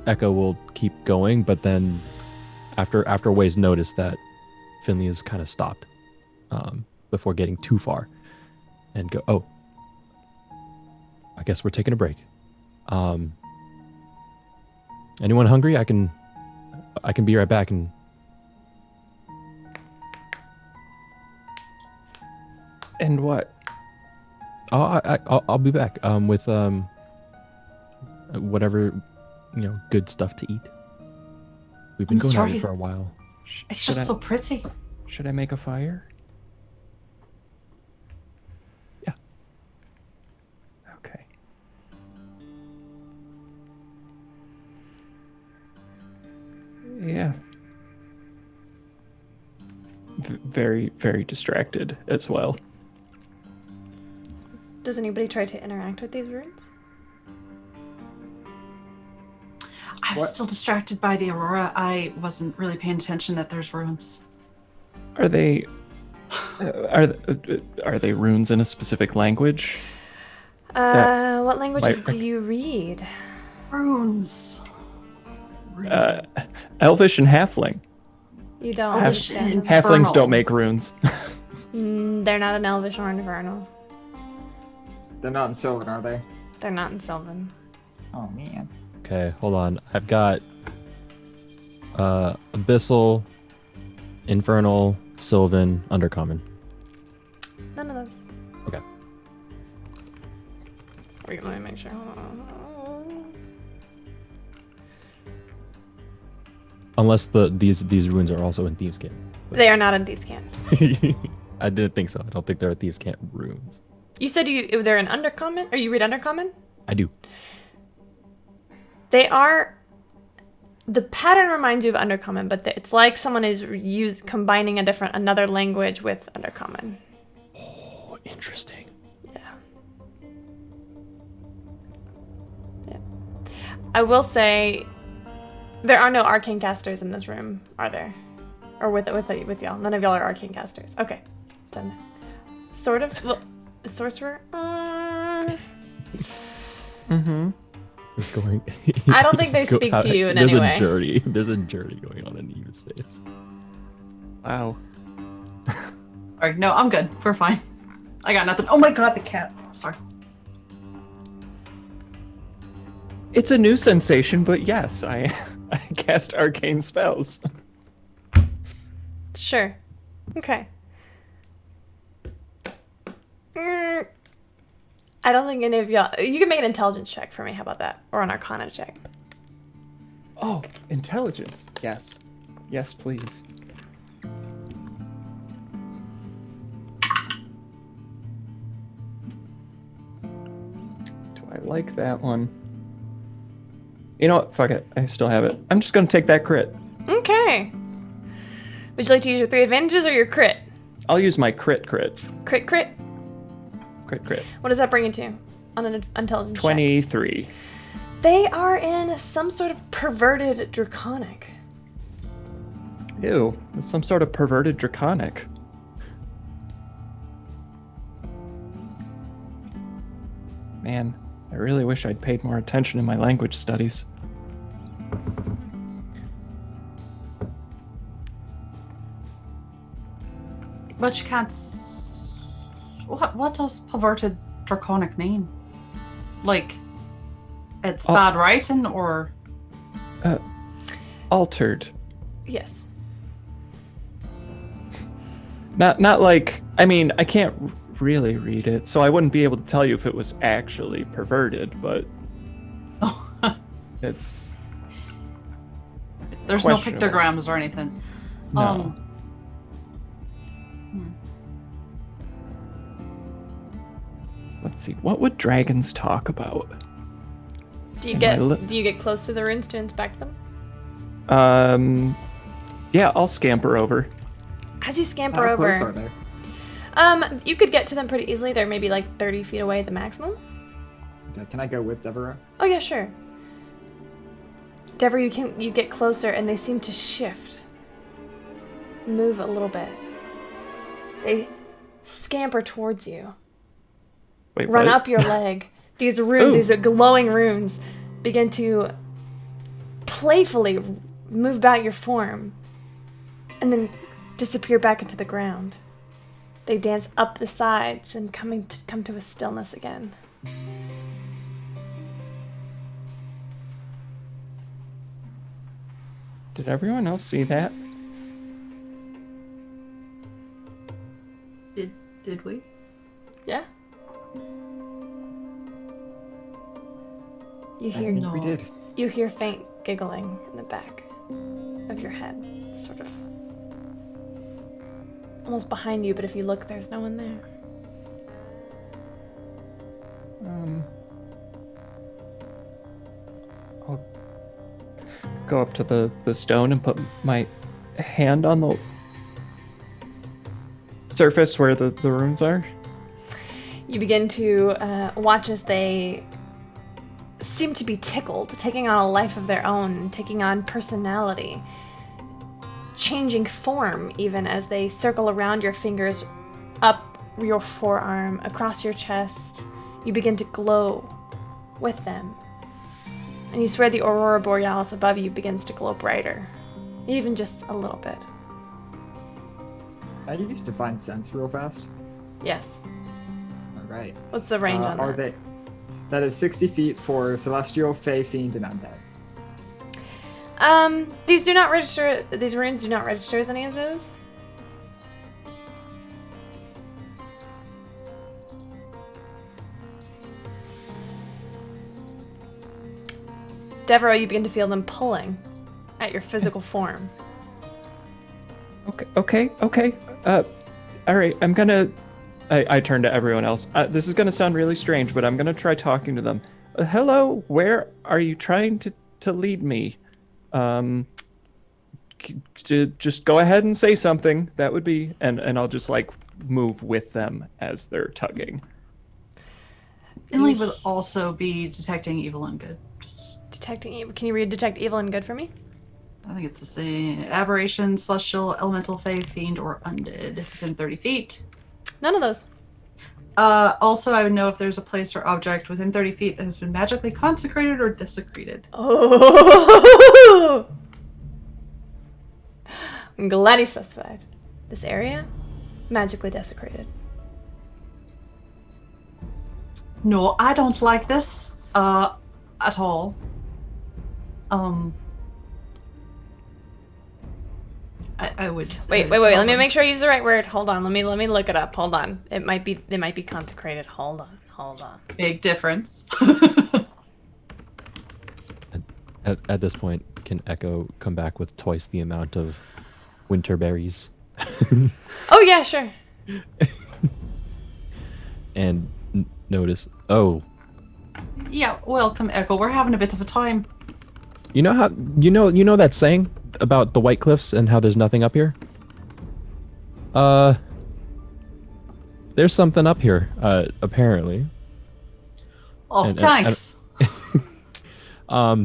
Echo will keep going, but then after a ways notice that Finley has kind of stopped before getting too far and go, oh, I guess we're taking a break. Anyone hungry? I can be right back. And what? I'll be back with whatever, good stuff to eat. We've been going at it for a while. It's just so pretty. Should I make a fire? Yeah. Okay. Yeah. Very, very distracted as well. Does anybody try to interact with these runes? I was still distracted by the aurora. I wasn't really paying attention that there's runes. Are they are they runes in a specific language? What languages do you read? Runes. Elvish and Halfling. You don't Elvish understand them. Halflings Infernal. don't make runes. They're not an Elvish or Infernal. They're not in Sylvan, are they? They're not in Sylvan. Oh man. Okay, hold on. I've got Abyssal, Infernal, Sylvan, Undercommon. None of those. Okay. Wait, let me make sure. Hold on. Unless these runes are also in Thieves' Cant. They are not in Thieves' Cant. I didn't think so. I don't think they're Thieves' Cant runes. You said they're in Undercommon? Or you read Undercommon? I do. They are. The pattern reminds you of Undercommon, but it's like someone is combining another language with Undercommon. Oh, interesting. Yeah. I will say, there are no arcane casters in this room, are there? Or with y'all? None of y'all are arcane casters. Okay, done. Sort of. Well, sorcerer. Mm-hmm. It's going. I don't think they speak to you in any way. There's a journey going on in Eva's face. Wow. Sorry, no, I'm good. We're fine. I got nothing. Oh my god, the cat. Sorry. It's a new sensation, but yes, I cast arcane spells. Sure. Okay. I don't think any of y'all. You can make an intelligence check for me. How about that? Or an arcana check. Oh, intelligence. Yes. Yes, please. Do I like that one? You know what? Fuck it. I still have it. I'm just going to take that crit. Okay. Would you like to use your 3 advantages or your crit? I'll use my crit. Crit. Crit. What does that bring you to on an intelligence check? 23. They are in some sort of perverted draconic. Ew. It's some sort of perverted draconic. Man, I really wish I'd paid more attention in my language studies. But you can't. What does perverted draconic mean? Like, it's bad writing or? Altered. Yes. Not like, I mean, I can't really read it, so I wouldn't be able to tell you if it was actually perverted, but it's There's no questionable. pictograms or anything. No. Let's see, what would dragons talk about? Do you Am I get close to the runes to inspect them? Yeah, I'll scamper over. As you scamper How over, close are they? You could get to them pretty easily. They're maybe like 30 feet away at the maximum. Okay, can I go with Deborah? Oh yeah, sure. Deborah, you get closer and they seem to shift. Move a little bit. They scamper towards you. Wait, Run what? up your leg. These runes, these glowing runes, begin to playfully move about your form and then disappear back into the ground. They dance up the sides and come to a stillness again. Did everyone else see that? Did we? Yeah? You I hear think we did. You hear faint giggling in the back of your head, sort of almost behind you, but if you look, there's no one there. I'll go up to the stone and put my hand on the surface where the runes are. You begin to watch as they seem to be tickled, taking on a life of their own, taking on personality, changing form even as they circle around your fingers, up your forearm, across your chest. You begin to glow with them. And you swear the Aurora Borealis above you begins to glow brighter, even just a little bit. I use Divine Sense real fast. Yes. All right. What's the range on Are that? they? That is 60 feet for Celestial, Fey, Fiend, and Undead. These do not register. These runes do not register as any of those. Devereaux, you begin to feel them pulling at your physical form. Okay. All right, I'm gonna... I turn to everyone else. This is gonna sound really strange, but I'm gonna try talking to them. Hello, where are you trying to lead me? To just go ahead and say something. That would be... And I'll just, like, move with them as they're tugging. Finley would also be detecting evil and good. Detecting evil. Can you read detect evil and good for me? I think it's the same. Aberration, celestial, elemental, fey, fiend, or undead within 30 feet. None of those. Also, I would know if there's a place or object within 30 feet that has been magically consecrated or desecrated. Oh! I'm glad he specified. This area, magically desecrated. No, I don't like this. At all. I would. Wait. Let me make sure I use the right word. Hold on. Let me look it up. Hold on. It might be consecrated. Hold on. Big difference. At this point, can Echo come back with twice the amount of winter berries? Oh yeah, sure. And notice. Oh, Yeah, welcome, Echo. We're having a bit of a time. you know how you know that saying about the White Cliffs and how there's nothing up here? There's something up here, apparently. Oh, And- thanks. Are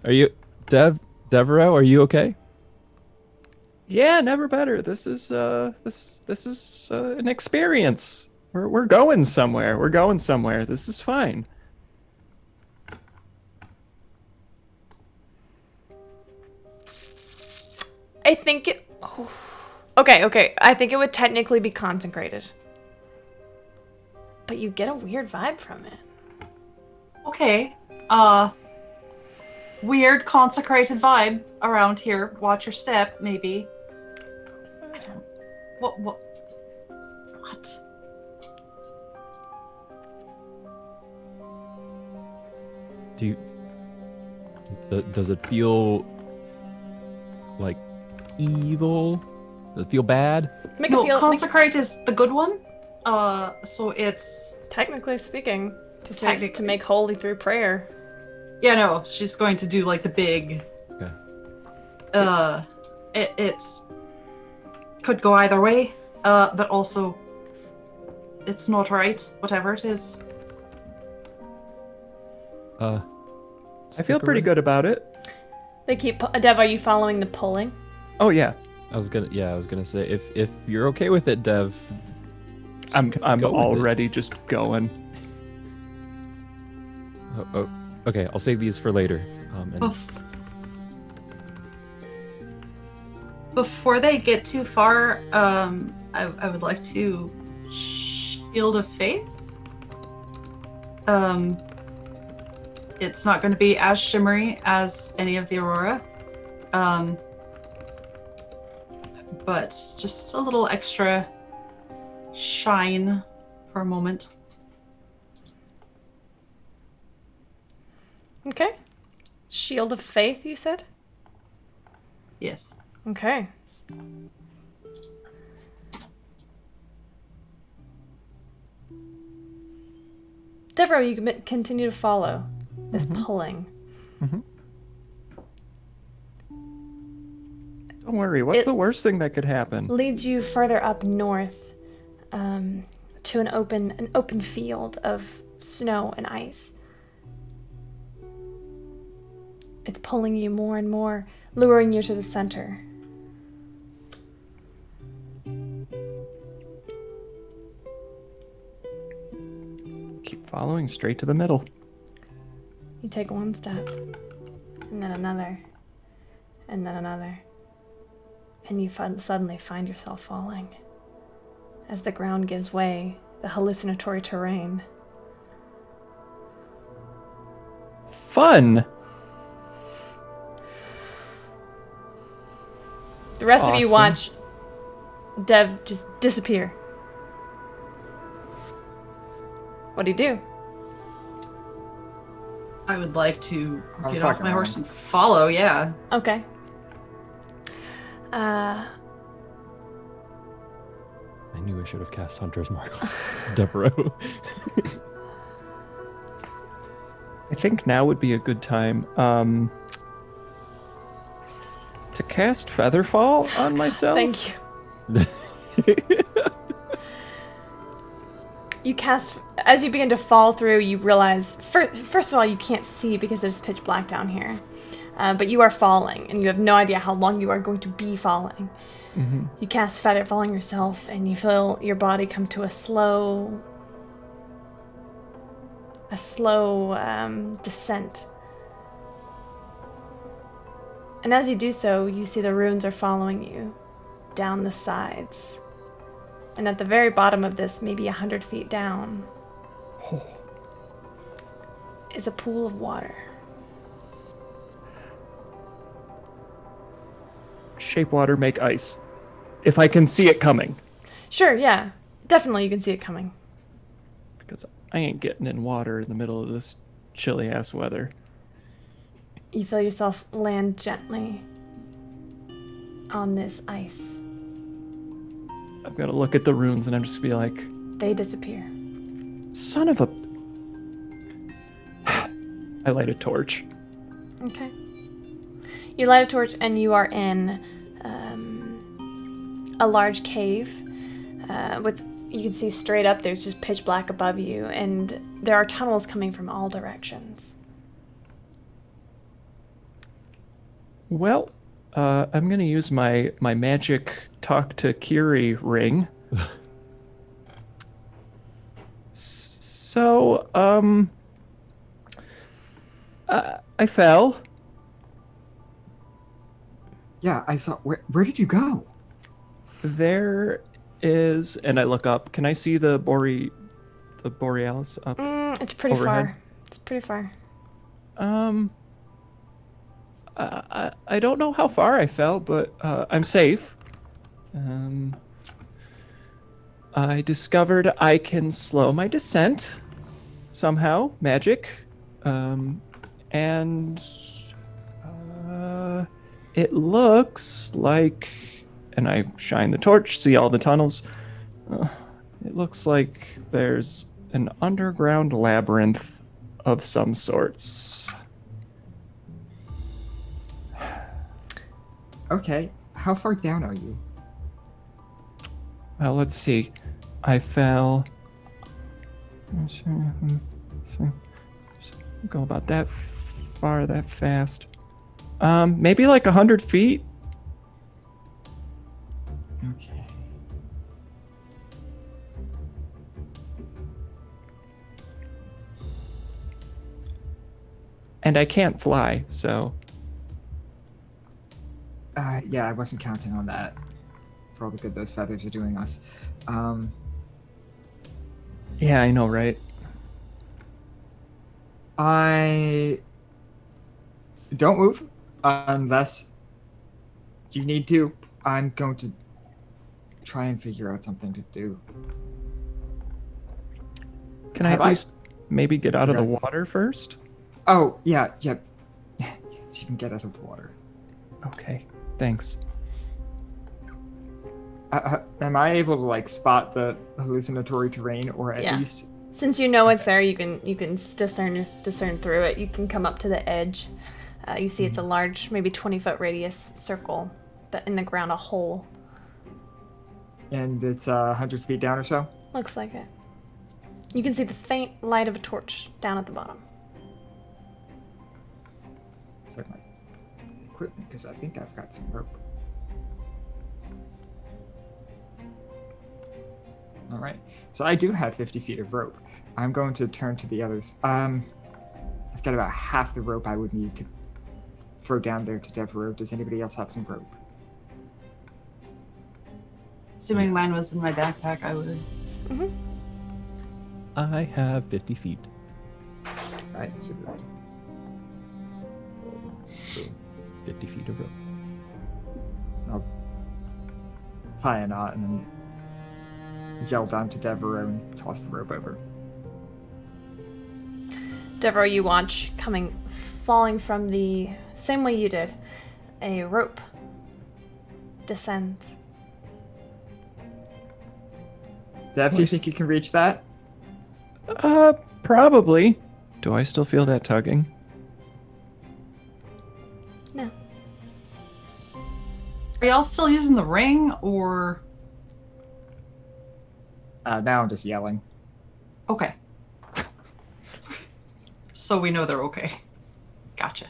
you Devereaux, are you okay? Yeah, never better. This is this is an experience. We're going somewhere. This is fine. I think it. Oh. Okay. I think it would technically be consecrated, but you get a weird vibe from it. Okay. Weird consecrated vibe around here. Watch your step, maybe. I don't. What? Does it feel like evil? Does it feel bad? Make No, it feel. consecrate is the good one. So it's. Technically speaking, just Technically. to make holy through prayer. Yeah, no, she's going to do like the big. Okay. It's could go either way, but also it's not right, whatever it is. I feel pretty good about it. They keep. Dev, are you following the pulling? Oh yeah, I was gonna say if you're okay with it, Dev. I'm go with it. already just going. Oh, okay, I'll save these for later. And Before they get too far, I would like to Shield of Faith. It's not going to be as shimmery as any of the Aurora, but just a little extra shine for a moment. Okay. Shield of Faith, you said? Yes. Okay. Devereaux, you can continue to follow this pulling. Don't worry. What's It- the worst thing that could happen? Leads you further up north to an open field of snow and ice. It's pulling you more and more, luring you to the center. Keep following straight to the middle. You take one step, and then another, and then another, and you suddenly find yourself falling. As the ground gives way, the hallucinatory terrain. Fun. The rest of you Awesome. watch Dev just disappear. What do you do? I would like to I'm get off fucking my on. horse and follow, yeah. Okay. I knew I should have cast Hunter's Mark on Devereaux. I think now would be a good time to cast Featherfall on myself. Thank you. You cast, as you begin to fall through, you realize, first of all, you can't see because it's pitch black down here. But you are falling, and you have no idea how long you are going to be falling. Mm-hmm. You cast Featherfall on yourself, and you feel your body come to a slow descent. And as you do so, you see the runes are following you down the sides. And at the very bottom of this, maybe 100 feet down, is a pool of water. Shape water, make ice. If I can see it coming. Sure, yeah. Definitely you can see it coming. Because I ain't getting in water in the middle of this chilly ass weather. You feel yourself land gently on this ice. I'm gonna look at the runes and I'm just gonna be like, They disappear. son of a... I light a torch. Okay. You light a torch and you are in a large cave with, you can see straight up, there's just pitch black above you, and there are tunnels coming from all directions. Well, I'm gonna use my magic talk to Kiri ring. So, I fell. Yeah, I saw. Where did you go? There is, and I look up. Can I see the Borealis up? It's pretty Overhead? far. It's pretty far. I don't know how far I fell, but I'm safe. I discovered I can slow my descent somehow, magic, and it looks like, and I shine the torch, see all the tunnels. It looks like there's an underground labyrinth of some sorts. Okay, how far down are you? Well, let's see. I fell. Go about that far, that fast. Maybe like 100 feet. Okay. And I can't fly, so. Yeah, I wasn't counting on that. For all the good those feathers are doing us. Yeah, I know, right? I don't move unless you need to. I'm going to try and figure out something to do. Can I Have at I- least maybe get out of the Okay. water first? Oh, yeah. You can get out of the water. Okay, thanks. Am I able to like spot the hallucinatory terrain, or at Yeah. least? Since you know it's there, you can discern through it. You can come up to the edge. You see it's a large, maybe 20-foot radius circle that in the ground, a hole. And it's 100 feet down or so. Looks like it. You can see the faint light of a torch down at the bottom. Check my equipment because I think I've got some rope. All right, so I do have 50 feet of rope. I'm going to turn to the others. I've got about half the rope I would need to throw down there to Devereaux. Does anybody else have some rope? Assuming mine was in my backpack, I would. I have 50 feet. Right. So 50 feet of rope. I'll tie a knot and then yell down to Devereaux and toss the rope over. Devereaux, you watch falling from the same way you did. A rope descends. Dev, do you think you can reach that? Probably. Do I still feel that tugging? No. Are y'all still using the ring, or Now I'm just yelling. okay? So we know they're okay. Gotcha.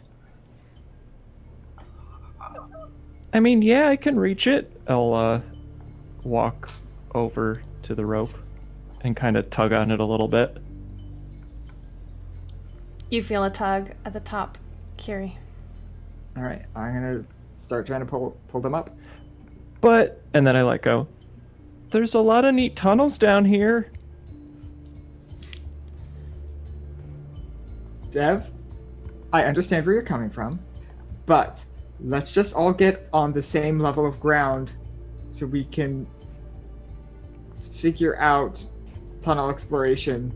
I mean, yeah, I can reach it. I'll walk over to the rope and kind of tug on it a little bit. You feel a tug at the top, Kiri. All right, I'm gonna start trying to pull them up. But, and then I let go. There's a lot of neat tunnels down here. Dev, I understand where you're coming from, but let's just all get on the same level of ground so we can figure out tunnel exploration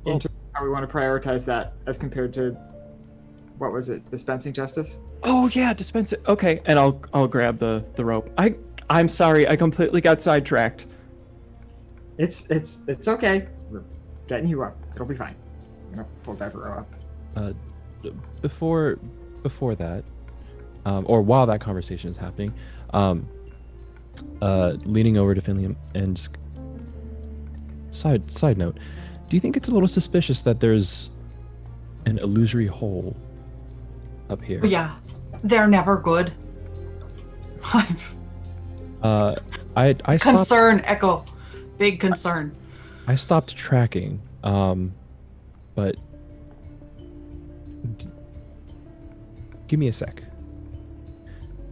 Well- into how we want to prioritize that as compared to, what was it, dispensing justice? Oh yeah, dispense it. Okay, and I'll grab the rope. I'm sorry, I completely got sidetracked. It's okay. We're getting you up. It'll be fine. I'm gonna pull Devereaux up. Before that, or while that conversation is happening, leaning over to Finley and just, side note, do you think it's a little suspicious that there's an illusory hole up here? But yeah, they're never good. I stopped. Concern, Echo. Big concern. I stopped tracking, but give me a sec,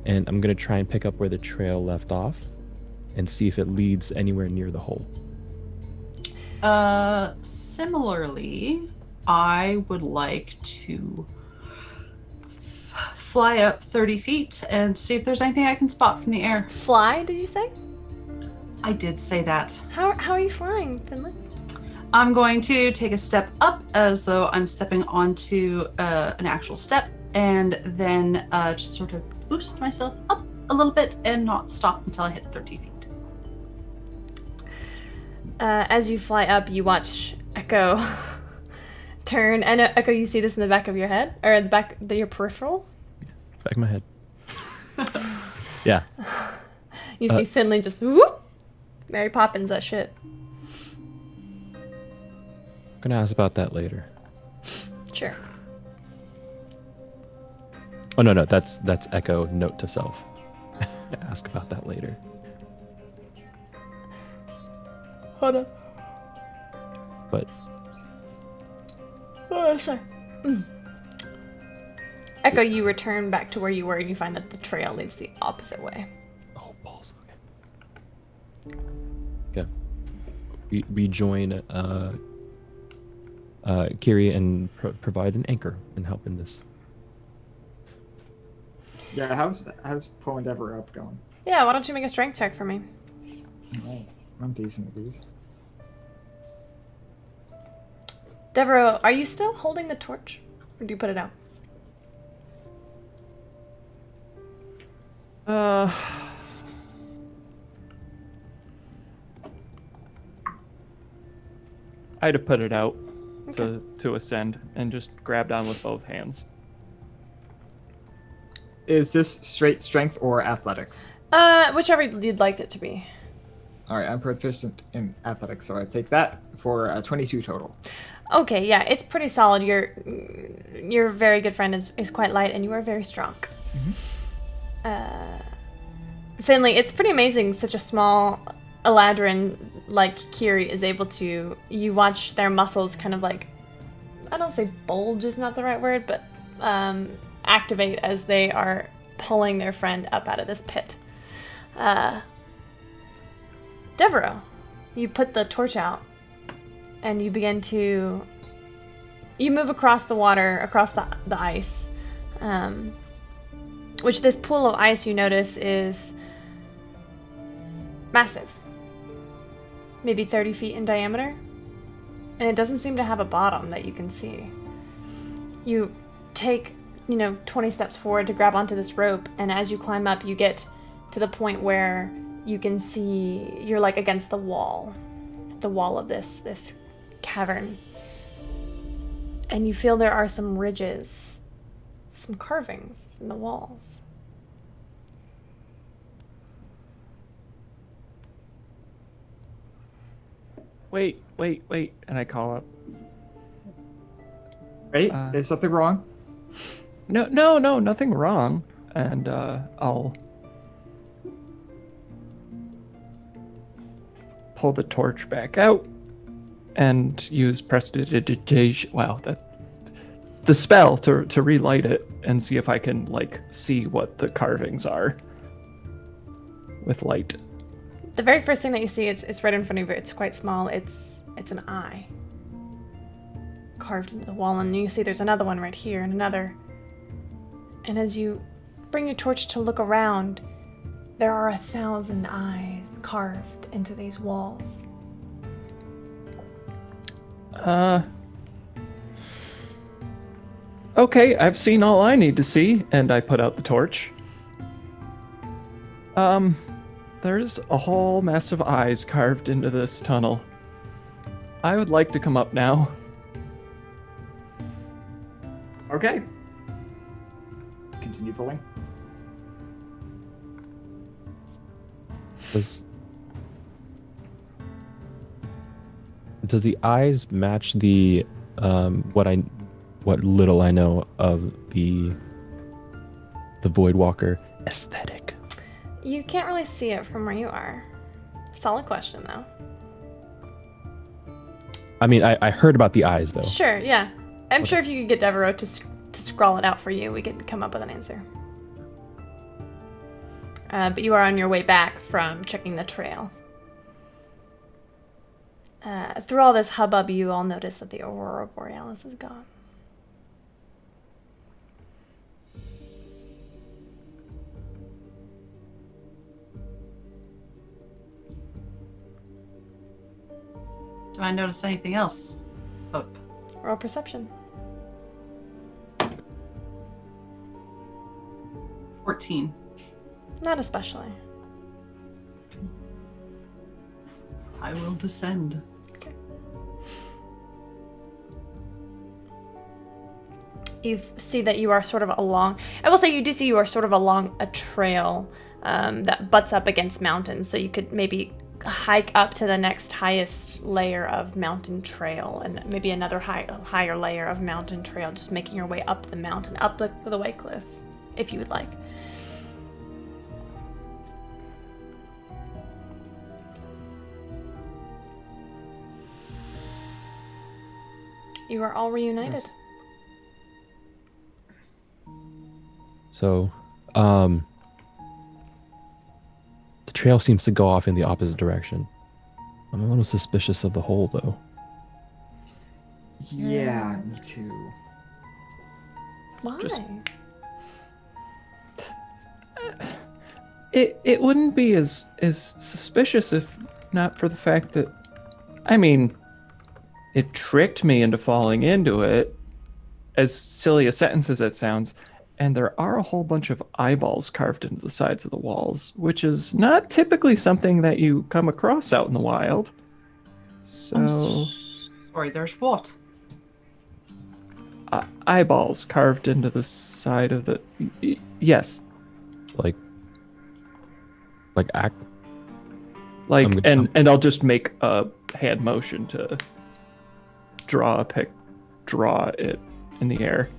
and I'm gonna try and pick up where the trail left off, and see if it leads anywhere near the hole. Similarly, I would like to fly up 30 feet and see if there's anything I can spot from the air. Fly, did you say? I did say that. How are you flying, Finley? I'm going to take a step up as though I'm stepping onto an actual step, and then just sort of boost myself up a little bit and not stop until I hit 30 feet. As you fly up, you watch Echo turn. And Echo, you see this in the back of your head? Or the back of your peripheral? Back of my head. Yeah. You see Finley just whoop, Mary Poppins that shit. Gonna ask about that later. Sure. Oh no, that's Echo note to self. Ask about that later. Hold on. But Oh, sorry. Echo, you return back to where you were and you find that the trail leads the opposite way. oh balls. Okay. Okay. We join Kiri and provide an anchor and help in this. Yeah, how's pulling Deborah up going? Yeah, why don't you make a strength check for me? Alright, I'm decent at these. Devereaux, are you still holding the torch? Or do you put it out? I'd have put it out to ascend and just grabbed on with both hands. Is this straight strength or athletics? Whichever you'd like it to be. All right, I'm proficient in athletics, so I take that for 22 total. Okay, yeah, it's pretty solid. Your very good friend is quite light, and you are very strong. Finley, it's pretty amazing. Such a small Eladrin like Kiri is able to. You watch their muscles kind of like, I don't say bulge is not the right word, but activate as they are pulling their friend up out of this pit. Devereaux, you put the torch out. And you begin to... You move across the water, across the ice. Which this pool of ice, you notice, is massive. Maybe 30 feet in diameter. And it doesn't seem to have a bottom that you can see. You take, 20 steps forward to grab onto this rope. And as you climb up, you get to the point where you can see... You're like against the wall. The wall of this cavern, and you feel there are some ridges, some carvings in the walls. Wait, and I call up. Wait, is something wrong? No, nothing wrong. And I'll pull the torch back out and use prestidigitation. Wow, the spell to relight it and see if I can see what the carvings are with light. The very first thing that you see, it's right in front of you. It's quite small. It's an eye carved into the wall, and you see there's another one right here and another. And as you bring your torch to look around, there are 1,000 eyes carved into these walls. Okay, I've seen all I need to see, and I put out the torch. There's a whole mess of eyes carved into this tunnel. I would like to come up now. Okay. Continue pulling. Does the eyes match the what little I know of the Voidwalker aesthetic? You can't really see it from where you are. Solid question, though. I mean, I heard about the eyes, though. Sure, yeah. I'm sure if you could get Devereaux to scrawl it out for you, we could come up with an answer. But you are on your way back from checking the trail. Through all this hubbub, you all notice that the Aurora Borealis is gone. Do I notice anything else? Up. Roll perception. 14. Not especially. I will descend. Okay. You see that you are sort of along... I will say you do see you are sort of along a trail that butts up against mountains. So you could maybe hike up to the next highest layer of mountain trail, and maybe another higher layer of mountain trail, just making your way up the mountain, up the White Cliffs, if you would like. You are all reunited. Yes. So, the trail seems to go off in the opposite direction. I'm a little suspicious of the hole, though. Yeah, me too. Why? Just- It wouldn't be as suspicious if not for the fact that, I mean, it tricked me into falling into it, as silly a sentence as it sounds, and there are a whole bunch of eyeballs carved into the sides of the walls, which is not typically something that you come across out in the wild. So, Sorry, there's what? eyeballs carved into the side of the... yes. Like act. Like, I'm- and I'll just make a hand motion to draw it in the air.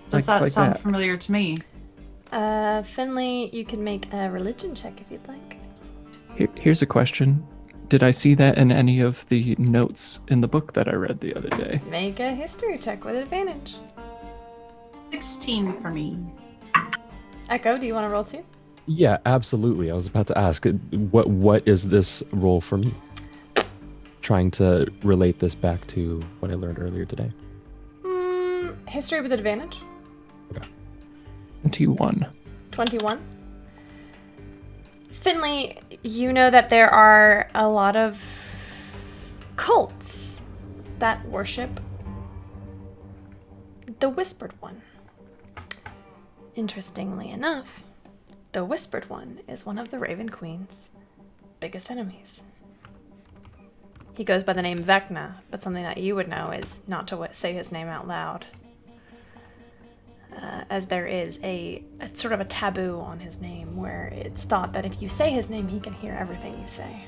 Does Like that sound that. familiar to me? Finley, you can make a religion check if you'd like. Here's a question. Did I see that in any of the notes in the book that I read the other day? Make a history check with advantage. 16 for me. Echo, do you want to roll too? Yeah, absolutely. I was about to ask, what is this role for me? Trying to relate this back to what I learned earlier today. History with advantage. 21. 21. Finley, you know that there are a lot of cults that worship the Whispered One. Interestingly enough, the Whispered One is one of the Raven Queen's biggest enemies. He goes by the name Vecna, but something that you would know is not to say his name out loud. As there is a sort of a taboo on his name where it's thought that if you say his name, he can hear everything you say.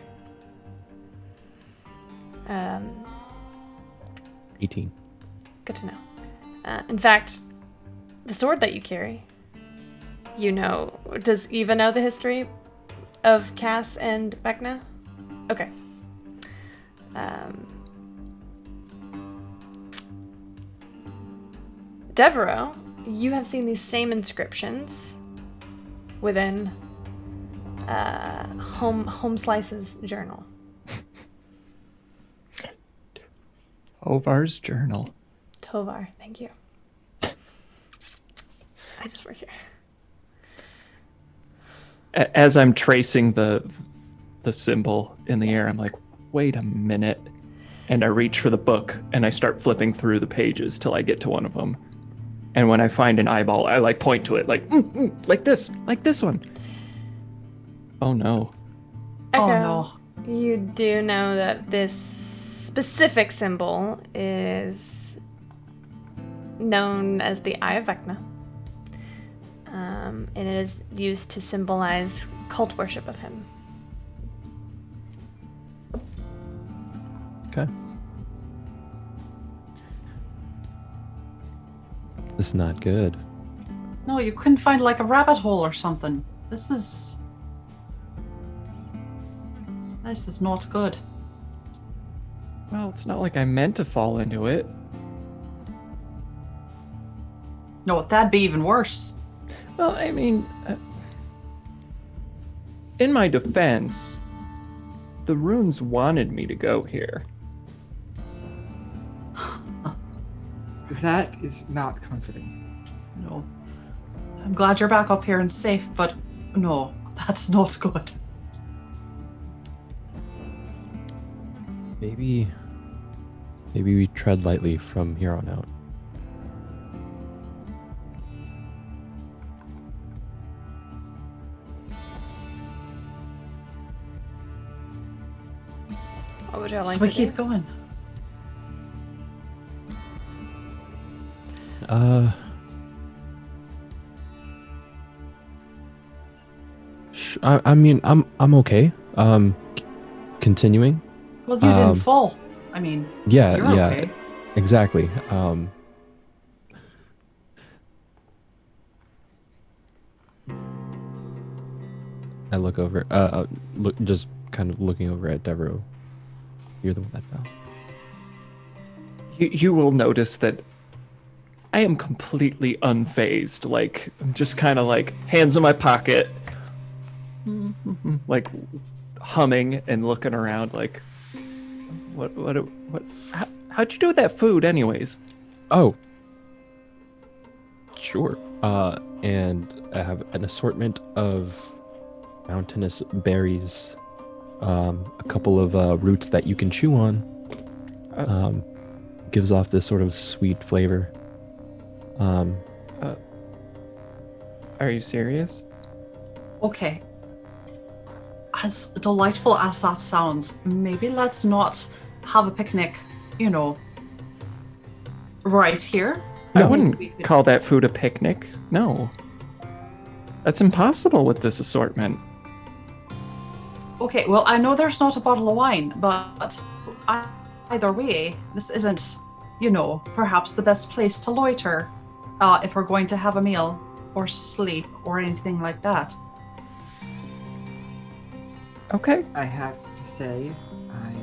18. Good to know. In fact, the sword that you carry, you know, does Eva know the history of Cass and Vecna? Okay. Devereaux, you have seen these same inscriptions within Home Slice's journal. Ovar's journal. Tovar, thank you. I just work here. As I'm tracing the symbol in the air, I'm like, wait a minute. And I reach for the book and I start flipping through the pages till I get to one of them. And when I find an eyeball, I like point to it like this one. Oh no. Echo, Oh no. you do know that this specific symbol is known as the Eye of Vecna. And it is used to symbolize cult worship of him. Okay. This is not good. No, you couldn't find like a rabbit hole or something. This is not good. Well, it's not like I meant to fall into it. No, that'd be even worse. Well, I mean, in my defense, the runes wanted me to go here. That is not comforting. No. I'm glad you're back up here and safe, but no, that's not good. Maybe we tread lightly from here on out. What would you like So we to keep do? going. I mean, I'm okay. Continuing. Well, you didn't fall. I mean, Yeah, you're yeah, okay. exactly. I look over. Just kind of looking over at Devereaux. You're the one that fell. You will notice that I am completely unfazed. Like, I'm just kind of like hands in my pocket, like humming and looking around. Like, what? How'd you do with that food, anyways? Oh, sure. And I have an assortment of mountainous berries, a couple of roots that you can chew on. Gives off this sort of sweet flavor. Are you serious? Okay. As delightful as that sounds, maybe let's not have a picnic, you know, right here. I Maybe wouldn't we could- call that food a picnic. No. That's impossible with this assortment. Okay, well, I know there's not a bottle of wine, but either way, this isn't, you know, perhaps the best place to loiter if we're going to have a meal or sleep or anything like that. Okay. I have to say, I'm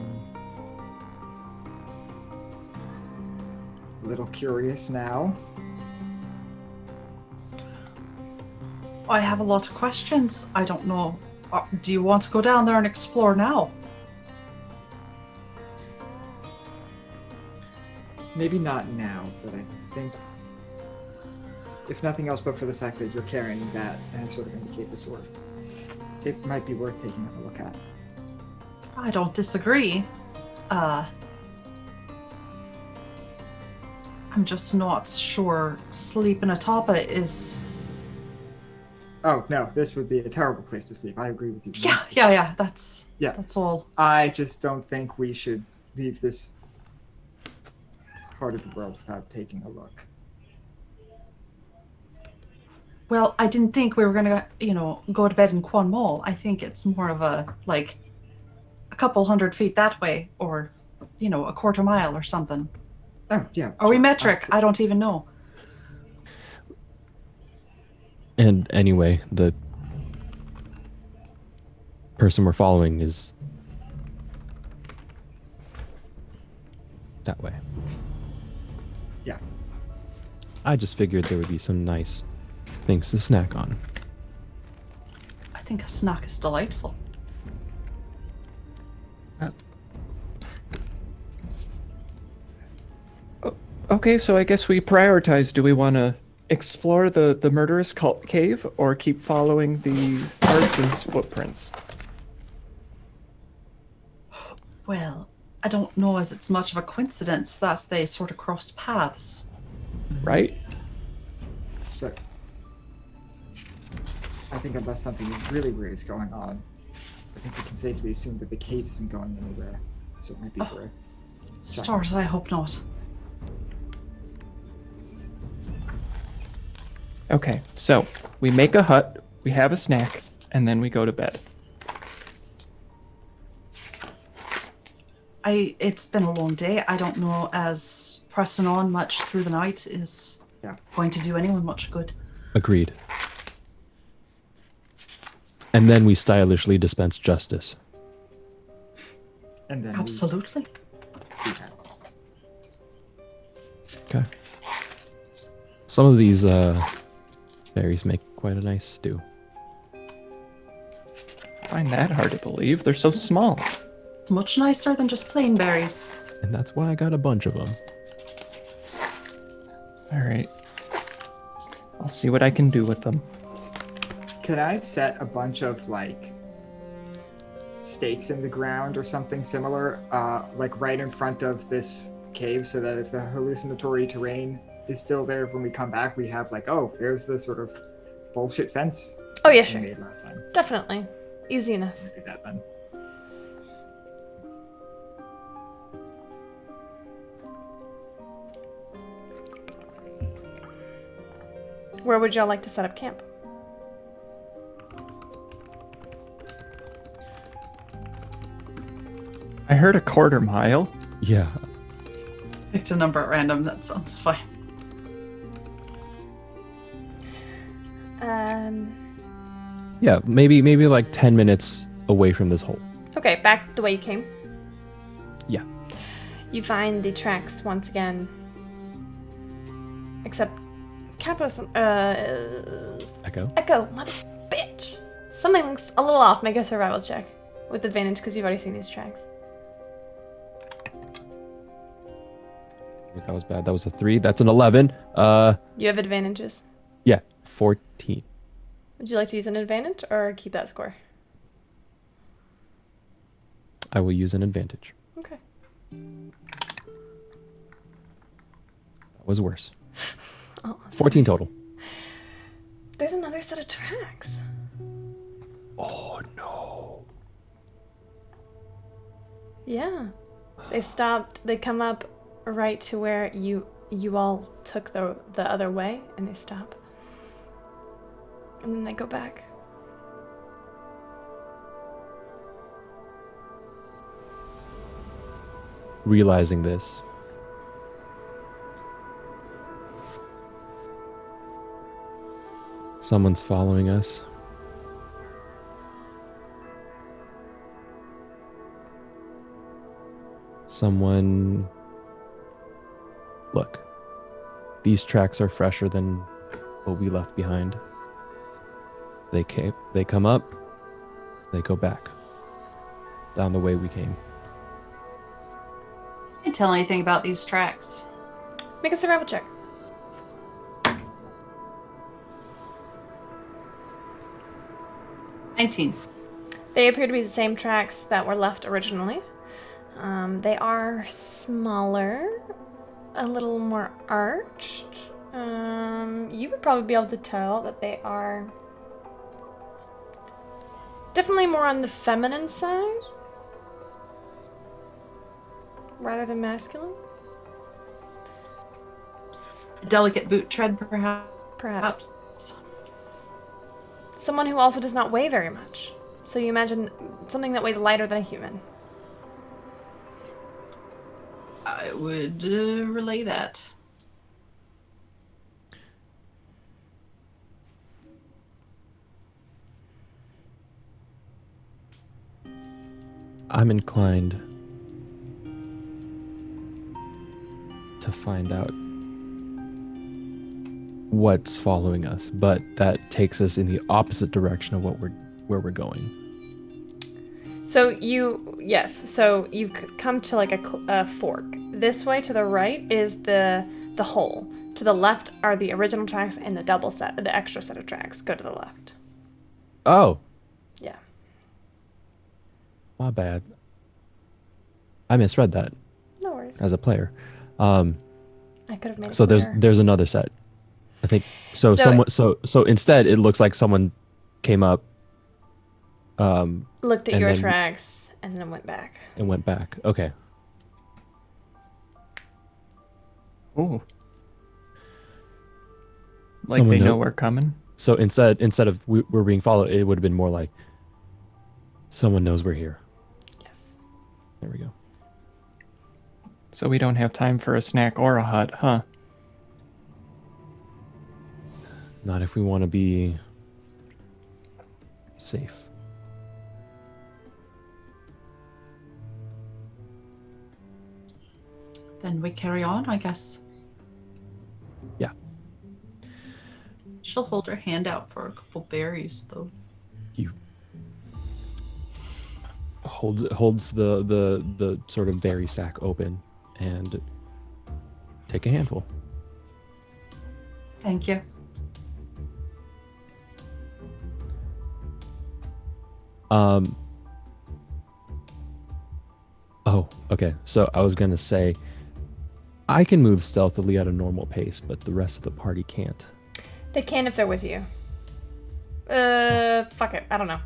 a little curious now. I have a lot of questions. I don't know. Do you want to go down there and explore now? Maybe not now, but I think, if nothing else but for the fact that you're carrying that and sort of indicate the sword, it might be worth taking a look at. I don't disagree. I'm just not sure sleeping atop it is... Oh, no, this would be a terrible place to sleep. I agree with you. Yeah, that's all. I just don't think we should leave this part of the world without taking a look. Well, I didn't think we were gonna, you know, go to bed in Quan Mall. I think it's more of a, like, a couple 100 feet that way, or, you know, a quarter mile or something. Oh, yeah. Are we sure. metric? I don't even know. And anyway, the person we're following is that way. Yeah. I just figured there would be some nice things to snack on. I think a snack is delightful. Okay, so I guess we prioritize. Do we want to explore the murderous cult cave or keep following the arson's footprints? Well, I don't know as it's much of a coincidence that they sort of cross paths. Right? So, I think unless something really weird is going on, I think we can safely assume that the cave isn't going anywhere. So it might be worth. Stars, I hope not. Okay, so we make a hut, we have a snack, and then we go to bed. It's been a long day. I don't know as pressing on much through the night is going to do anyone much good. Agreed. And then we stylishly dispense justice. And then Absolutely. Okay. Some of these berries make quite a nice stew. I find that hard to believe. They're so small. It's much nicer than just plain berries. And that's why I got a bunch of them. All right. I'll see what I can do with them. Can I set a bunch of like stakes in the ground or something similar, like right in front of this cave, so that if the hallucinatory terrain is still there when we come back, we have like, oh, there's this sort of bullshit fence. Oh, yeah, we sure. made last time. Definitely. Easy enough. Do that then. Where would y'all like to set up camp? I heard a quarter mile. Yeah. Picked a number at random. That sounds fine. Yeah, maybe like 10 minutes away from this hole. Okay, back the way you came. Yeah. You find the tracks once again. Except Kappa, Echo. Echo, mother bitch. Something's a little off. Make a survival check with advantage because you've already seen these tracks. That was bad. That was a 3. That's an 11. You have advantages. Yeah, 14. Would you like to use an advantage or keep that score? I will use an advantage. Okay. That was worse. Oh, 14 total. there's another set of tracks. Oh no. Yeah. They stopped. They come up right to where you all took the other way, and they stop. And then they go back. Realizing this, someone's following us. Someone... Look, these tracks are fresher than what we left behind. They come up, they go back, down the way we came. Can't tell anything about these tracks. Make a survival check. $19. They appear to be the same tracks that were left originally. They are smaller, a little more arched. You would probably be able to tell that they are definitely more on the feminine side rather than masculine. A delicate boot tread, perhaps. Perhaps. Someone who also does not weigh very much. So you imagine something that weighs lighter than a human. I would relay that. I'm inclined to find out what's following us, but that takes us in the opposite direction of where we're going. So you've come to like a fork. This way to the right is the hole. To the left are the original tracks, and the extra set of tracks go to the left. Oh, Yeah. my bad. I misread that No worries. as a player. I could have made it So clearer. there's another set. I think so. So instead, it looks like someone came up, Looked at and your then- tracks and then went back. and went back. Okay. Ooh. Like Someone they know know- we're coming. So instead of we're being followed, it would have been more like someone knows we're here. Yes. There we go. So we don't have time for a snack or a hut, huh? Not if we want to be safe. Then we carry on, I guess. Yeah. She'll hold her hand out for a couple berries, though. You holds the sort of berry sack open and take a handful. Thank you. Oh, okay. So I was gonna say I can move stealthily at a normal pace, but the rest of the party can't. They can if they're with you. Fuck it. I don't know.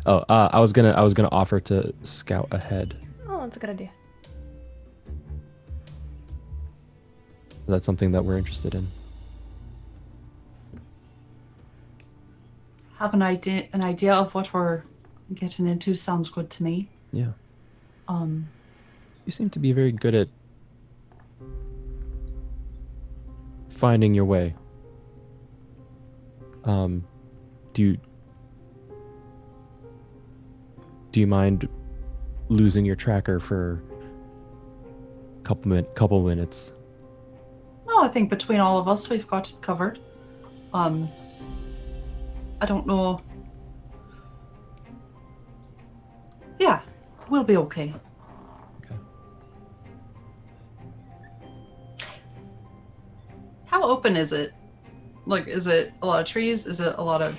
I was gonna offer to scout ahead. Oh, that's a good idea. That's something that we're interested in. Have an idea of what we're getting into sounds good to me. Yeah. You seem to be very good at finding your way. Do you mind losing your tracker for a couple minutes? No, I think between all of us, we've got it covered. I don't know. Yeah, we'll be okay. Okay. How open is it? Like, is it a lot of trees? Is it a lot of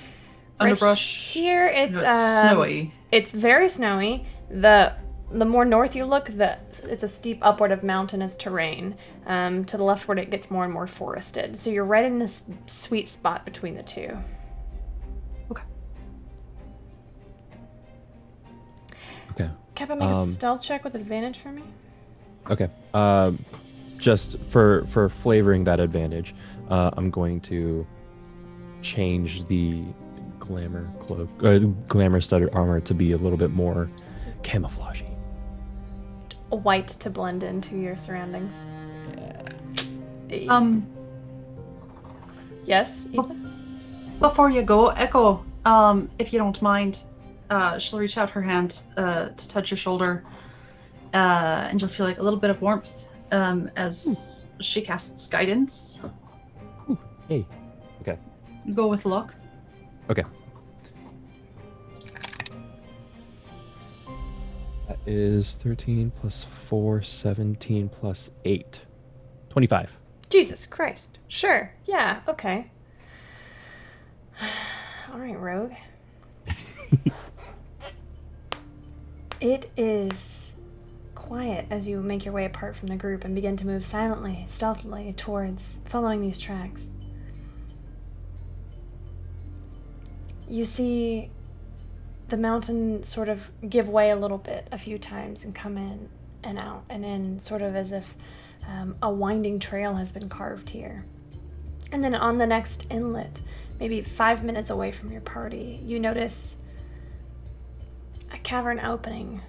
underbrush? Here it's snowy. It's very snowy. The more north you look, it's a steep upward of mountainous terrain. To the leftward, it gets more and more forested. So you're right in this sweet spot between the two. Okay. Okay. Kappa, make a stealth check with advantage for me. Okay. Just for flavoring that advantage, I'm going to change the glamour studded armor to be a little bit more camouflagey. White to blend into your surroundings. Yes, Ethan? Before you go, Echo, if you don't mind, she'll reach out her hand to touch your shoulder, and you'll feel like a little bit of warmth as she casts guidance. Hey. Okay. Go with luck. Okay. That is 13 plus 4, 17 plus 8. 25. Jesus Christ. Sure. Yeah, okay. All right, Rogue. It is quiet as you make your way apart from the group and begin to move silently, stealthily towards following these tracks. You see the mountain sort of give way a little bit a few times and come in and out and in, sort of as if a winding trail has been carved here. And then on the next inlet, maybe 5 minutes away from your party, you notice a cavern opening.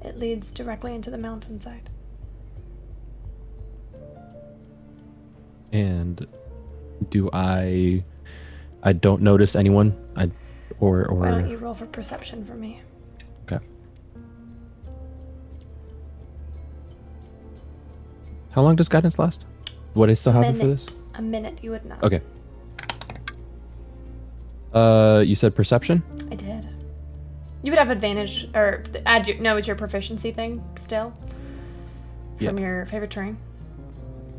It leads directly into the mountainside. And do I don't notice anyone? Or Why don't you roll for perception for me? Okay. How long does guidance last? What I still have it for this? A minute, you would know. Okay. You said perception? I did. You would have advantage, or it's your proficiency thing still? From your favorite terrain?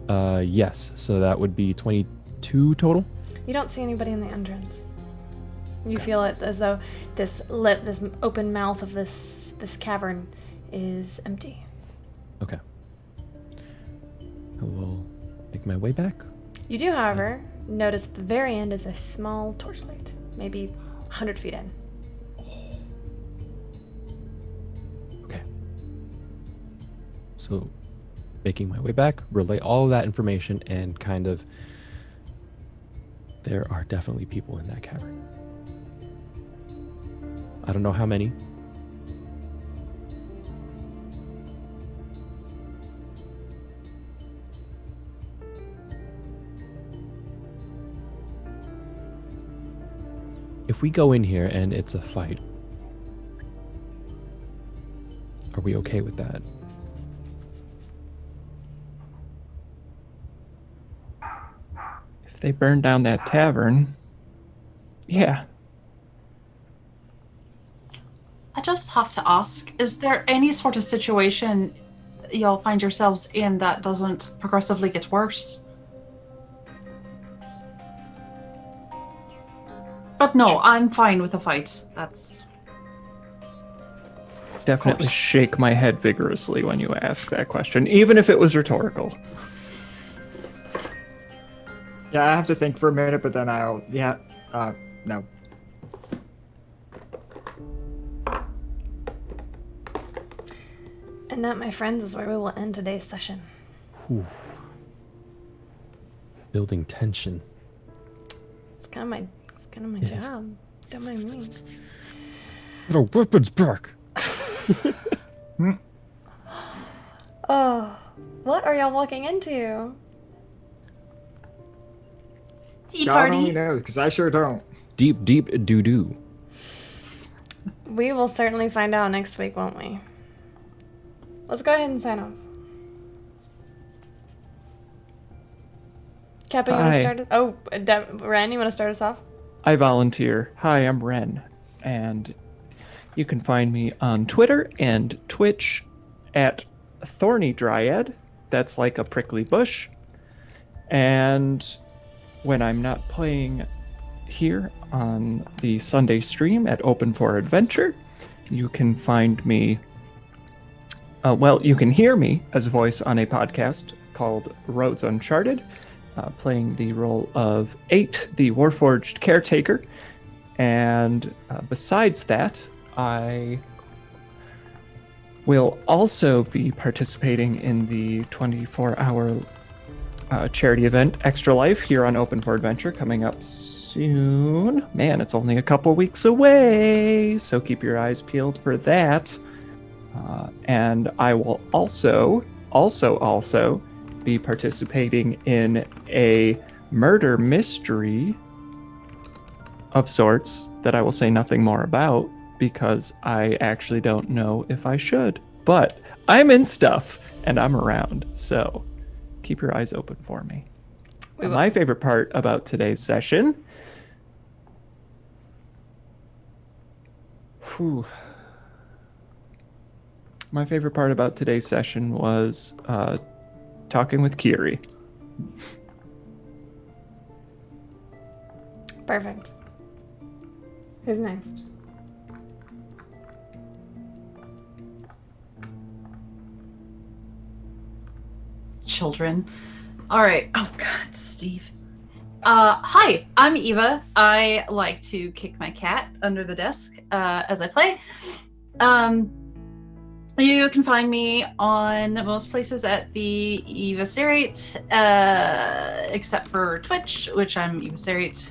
Yes. So that would be 22 total? You don't see anybody in the entrance. You feel it as though this open mouth of this cavern is empty. Okay. I will make my way back. You do, however, notice at the very end is a small torchlight, maybe 100 feet in. Okay. So, making my way back, relay all of that information, and kind of... There are definitely people in that cavern. I don't know how many. If we go in here and it's a fight, are we okay with that? If they burn down that tavern, yeah. I just have to ask, is there any sort of situation you'll find yourselves in that doesn't progressively get worse? But no, I'm fine with a fight. That's... Definitely shake my head vigorously when you ask that question, even if it was rhetorical. Yeah, I have to think for a minute, but then no. And that, my friends, is where we will end today's session. Ooh. Building tension. It's kind of my It's kind of my Yes. job. Don't mind me. Get our weapons back. Oh, what are y'all walking into? Tea God only party. knows, because I sure don't. Deep doo-doo. We will certainly find out next week, won't we? Let's go ahead and sign off. Kappa, you want to Hi. start us? Oh, Ren, you want to start us off? I volunteer. Hi, I'm Ren, and you can find me on Twitter and Twitch at Thorny Dryad. That's like a prickly bush. And when I'm not playing here on the Sunday stream at Open for Adventure, you can find me. You can hear me as a voice on a podcast called Roads Uncharted, playing the role of 8, the Warforged Caretaker. And besides that, I will also be participating in the 24-hour charity event Extra Life here on Open for Adventure, coming up soon. Man, it's only a couple weeks away, so keep your eyes peeled for that. And I will also be participating in a murder mystery of sorts that I will say nothing more about because I actually don't know if I should. But I'm in stuff and I'm around, so keep your eyes open for me. We will. My favorite part about today's session. My favorite part about today's session was talking with Kiri. Perfect. Who's next? Children. All right. Oh God, Steve. Hi, I'm Eva. I like to kick my cat under the desk as I play. You can find me on most places at the Eva Serate, except for Twitch, which I'm Eva Serate,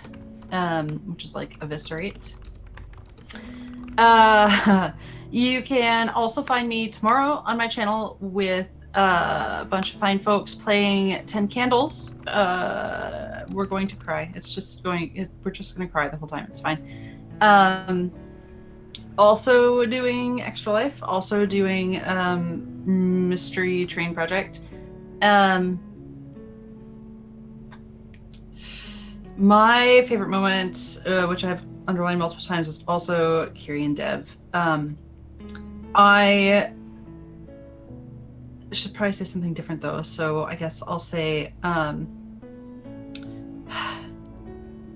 which is like eviscerate. You can also find me tomorrow on my channel with a bunch of fine folks playing 10 Candles. We're going to cry. We're just going to cry the whole time. It's fine. Also doing Extra Life, also doing Mystery Train Project. My favorite moment, which I've underlined multiple times, is also Kiri and Dev. I should probably say something different though, so I guess I'll say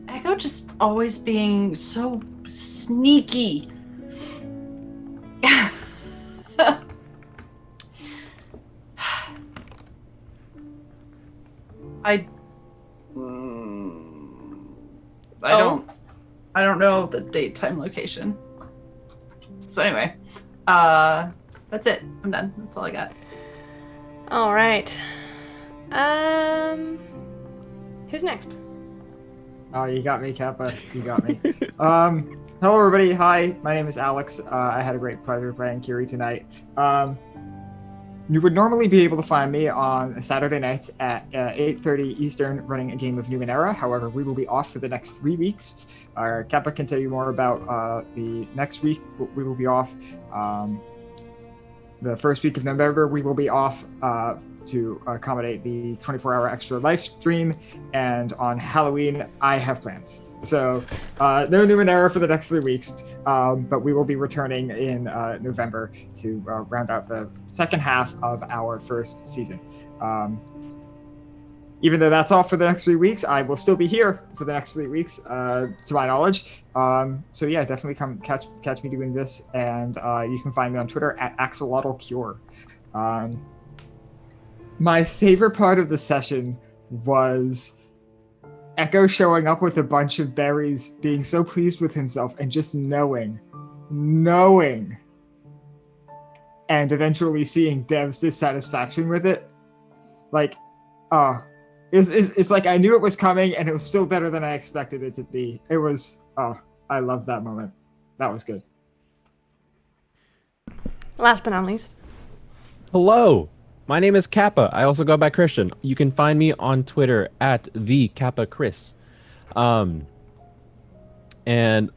Echo just always being so sneaky. I don't know the date, time, location. So anyway, that's it. I'm done. That's all I got. All right. Who's next? Oh, you got me, Kappa. You got me. Hello, everybody. Hi, my name is Alex. I had a great pleasure playing Kiri tonight. You would normally be able to find me on Saturday nights at 8:30 Eastern running a game of Numenera. However, we will be off for the next 3 weeks. Kappa can tell you more about the next week. We will be off. The first week of November, we will be off to accommodate the 24-hour Extra Life stream. And on Halloween, I have plans. So no Numenera for the next 3 weeks, but we will be returning in November to round out the second half of our first season. Even though that's off for the next 3 weeks, I will still be here for the next 3 weeks, to my knowledge. So yeah, definitely come catch me doing this, and you can find me on Twitter at AxolotlCure. My favorite part of the session was Echo showing up with a bunch of berries, being so pleased with himself, and just knowing, and eventually seeing Dev's dissatisfaction with it. Like, It's like I knew it was coming, and it was still better than I expected it to be. It was. Oh, I love that moment. That was good. Last but not least. Hello, my name is Kappa. I also go by Christian. You can find me on Twitter at the Kappa Chris. And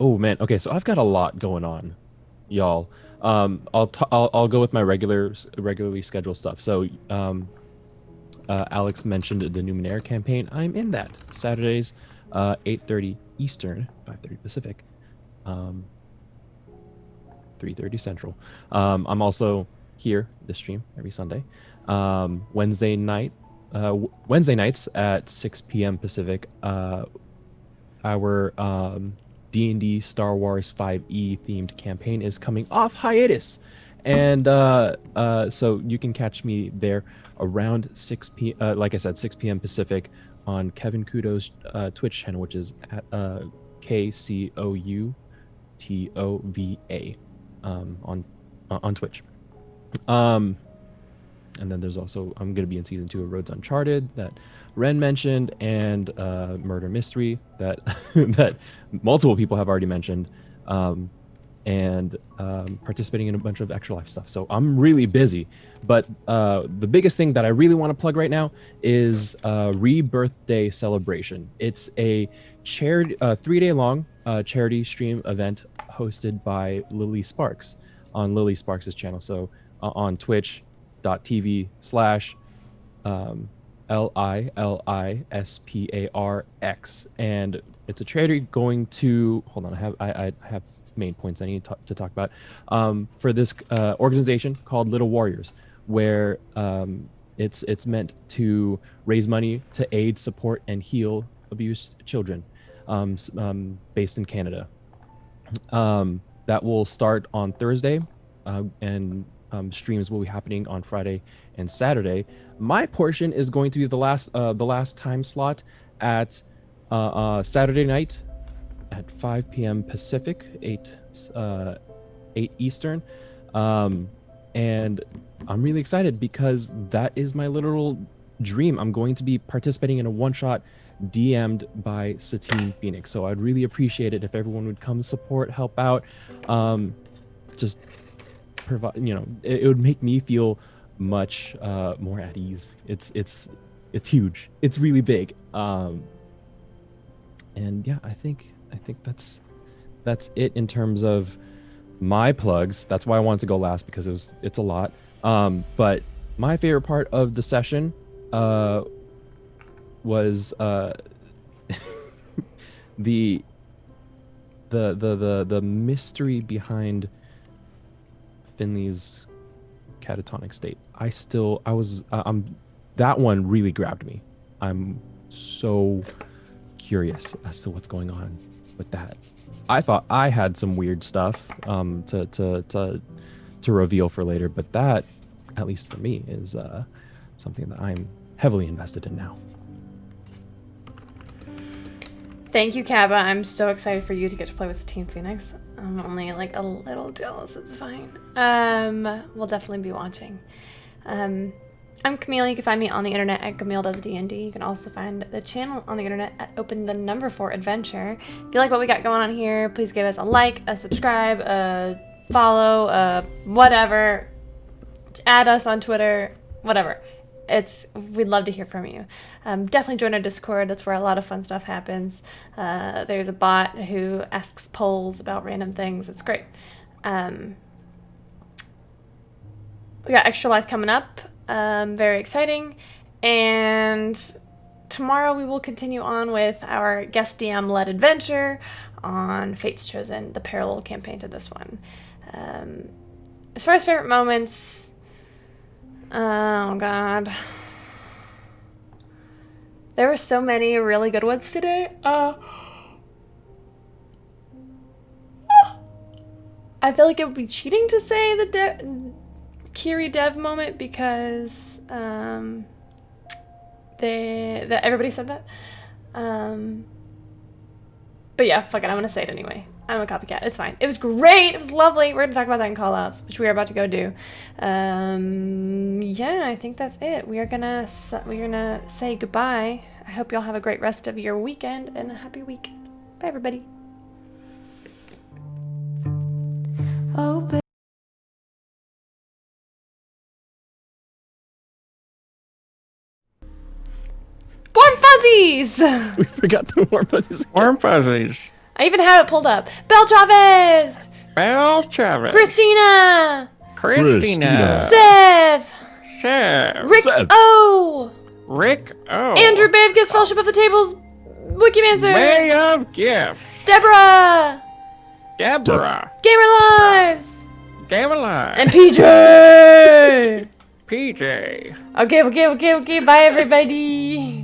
oh man, okay, so I've got a lot going on, y'all. I'll go with my regularly scheduled stuff. So Alex mentioned the Numenera campaign. I'm in that Saturdays, 8:30 Eastern, 5:30 Pacific, 3:30 Central. I'm also here this stream every Sunday. Wednesday nights at 6 p.m. Pacific. Our D&D Star Wars 5e themed campaign is coming off hiatus, and so you can catch me there around 6 p.m. Like I said, 6 p.m. Pacific on Kevin Kudo's Twitch channel, which is at KCOUTOVA on Twitch. And then there's also, I'm going to be in season 2 of Roads Uncharted that Ren mentioned, and Murder Mystery that that multiple people have already mentioned, and participating in a bunch of Extra Life stuff. So I'm really busy, but the biggest thing that I really want to plug right now is Rebirth Day Celebration. It's a charity, 3-day long charity stream event hosted by Lily Sparks on Lily Sparks' channel. So on twitch.tv/LILISPARX, and it's a charity going to, hold on, I have main points I need to talk about for this organization called Little Warriors, where it's meant to raise money to aid, support, and heal abused children, based in Canada. That will start on Thursday, and streams will be happening on Friday and Saturday. My portion is going to be the last time slot at Saturday night at 5 p.m. Pacific, 8 Eastern, and I'm really excited because that is my literal dream. I'm going to be participating in a one-shot DM'd by Satine Phoenix, so I'd really appreciate it if everyone would come support, help out, just provide. It would make me feel much more at ease. It's huge. It's really big. And yeah, I think that's it in terms of my plugs. That's why I wanted to go last, because it's a lot. But my favorite part of the session was the mystery behind Finley's catatonic state. That one really grabbed me. I'm so curious as to what's going on with that. I thought I had some weird stuff to reveal for later, but that, at least for me, is something that I'm heavily invested in now. Thank you, Kaba. I'm so excited for you to get to play with Satine Phoenix. I'm only like a little jealous. It's fine. We'll definitely be watching. I'm Camille. You can find me on the internet at Camille Does D&D. You can also find the channel on the internet at Open4Adventure. If you like what we got going on here, please give us a like, a subscribe, a follow, whatever. Add us on Twitter, whatever. We'd love to hear from you. Definitely join our Discord. That's where a lot of fun stuff happens. There's a bot who asks polls about random things. It's great. We got Extra Life coming up. Very exciting. And tomorrow we will continue on with our guest DM-led adventure on Fate's Chosen, the parallel campaign to this one. As far as favorite moments, oh god, there were so many really good ones today. I feel like it would be cheating to say the Kiri Dev moment, because everybody said that. But yeah, fuck it, I'm gonna say it anyway. I'm a copycat. It's fine. It was great. It was lovely. We're gonna talk about that in callouts, which we are about to go do. Yeah, I think that's it. We're gonna say goodbye. I hope y'all have a great rest of your weekend and a happy week. Bye, everybody. Oh, baby. Warm fuzzies. We forgot the warm fuzzies. Warm fuzzies. I even have it pulled up. Belle Chavez, Belle Chavez. Christina, Christina. Sev, Chef. Rick Sev. O, Rick O. Andrew Bavkis, Fellowship of the Tables, Wikimancer, Way of Gifts. Deborah, Deborah. Gamer Lives, Gamelon. and PJ. PJ. Okay. Bye, everybody.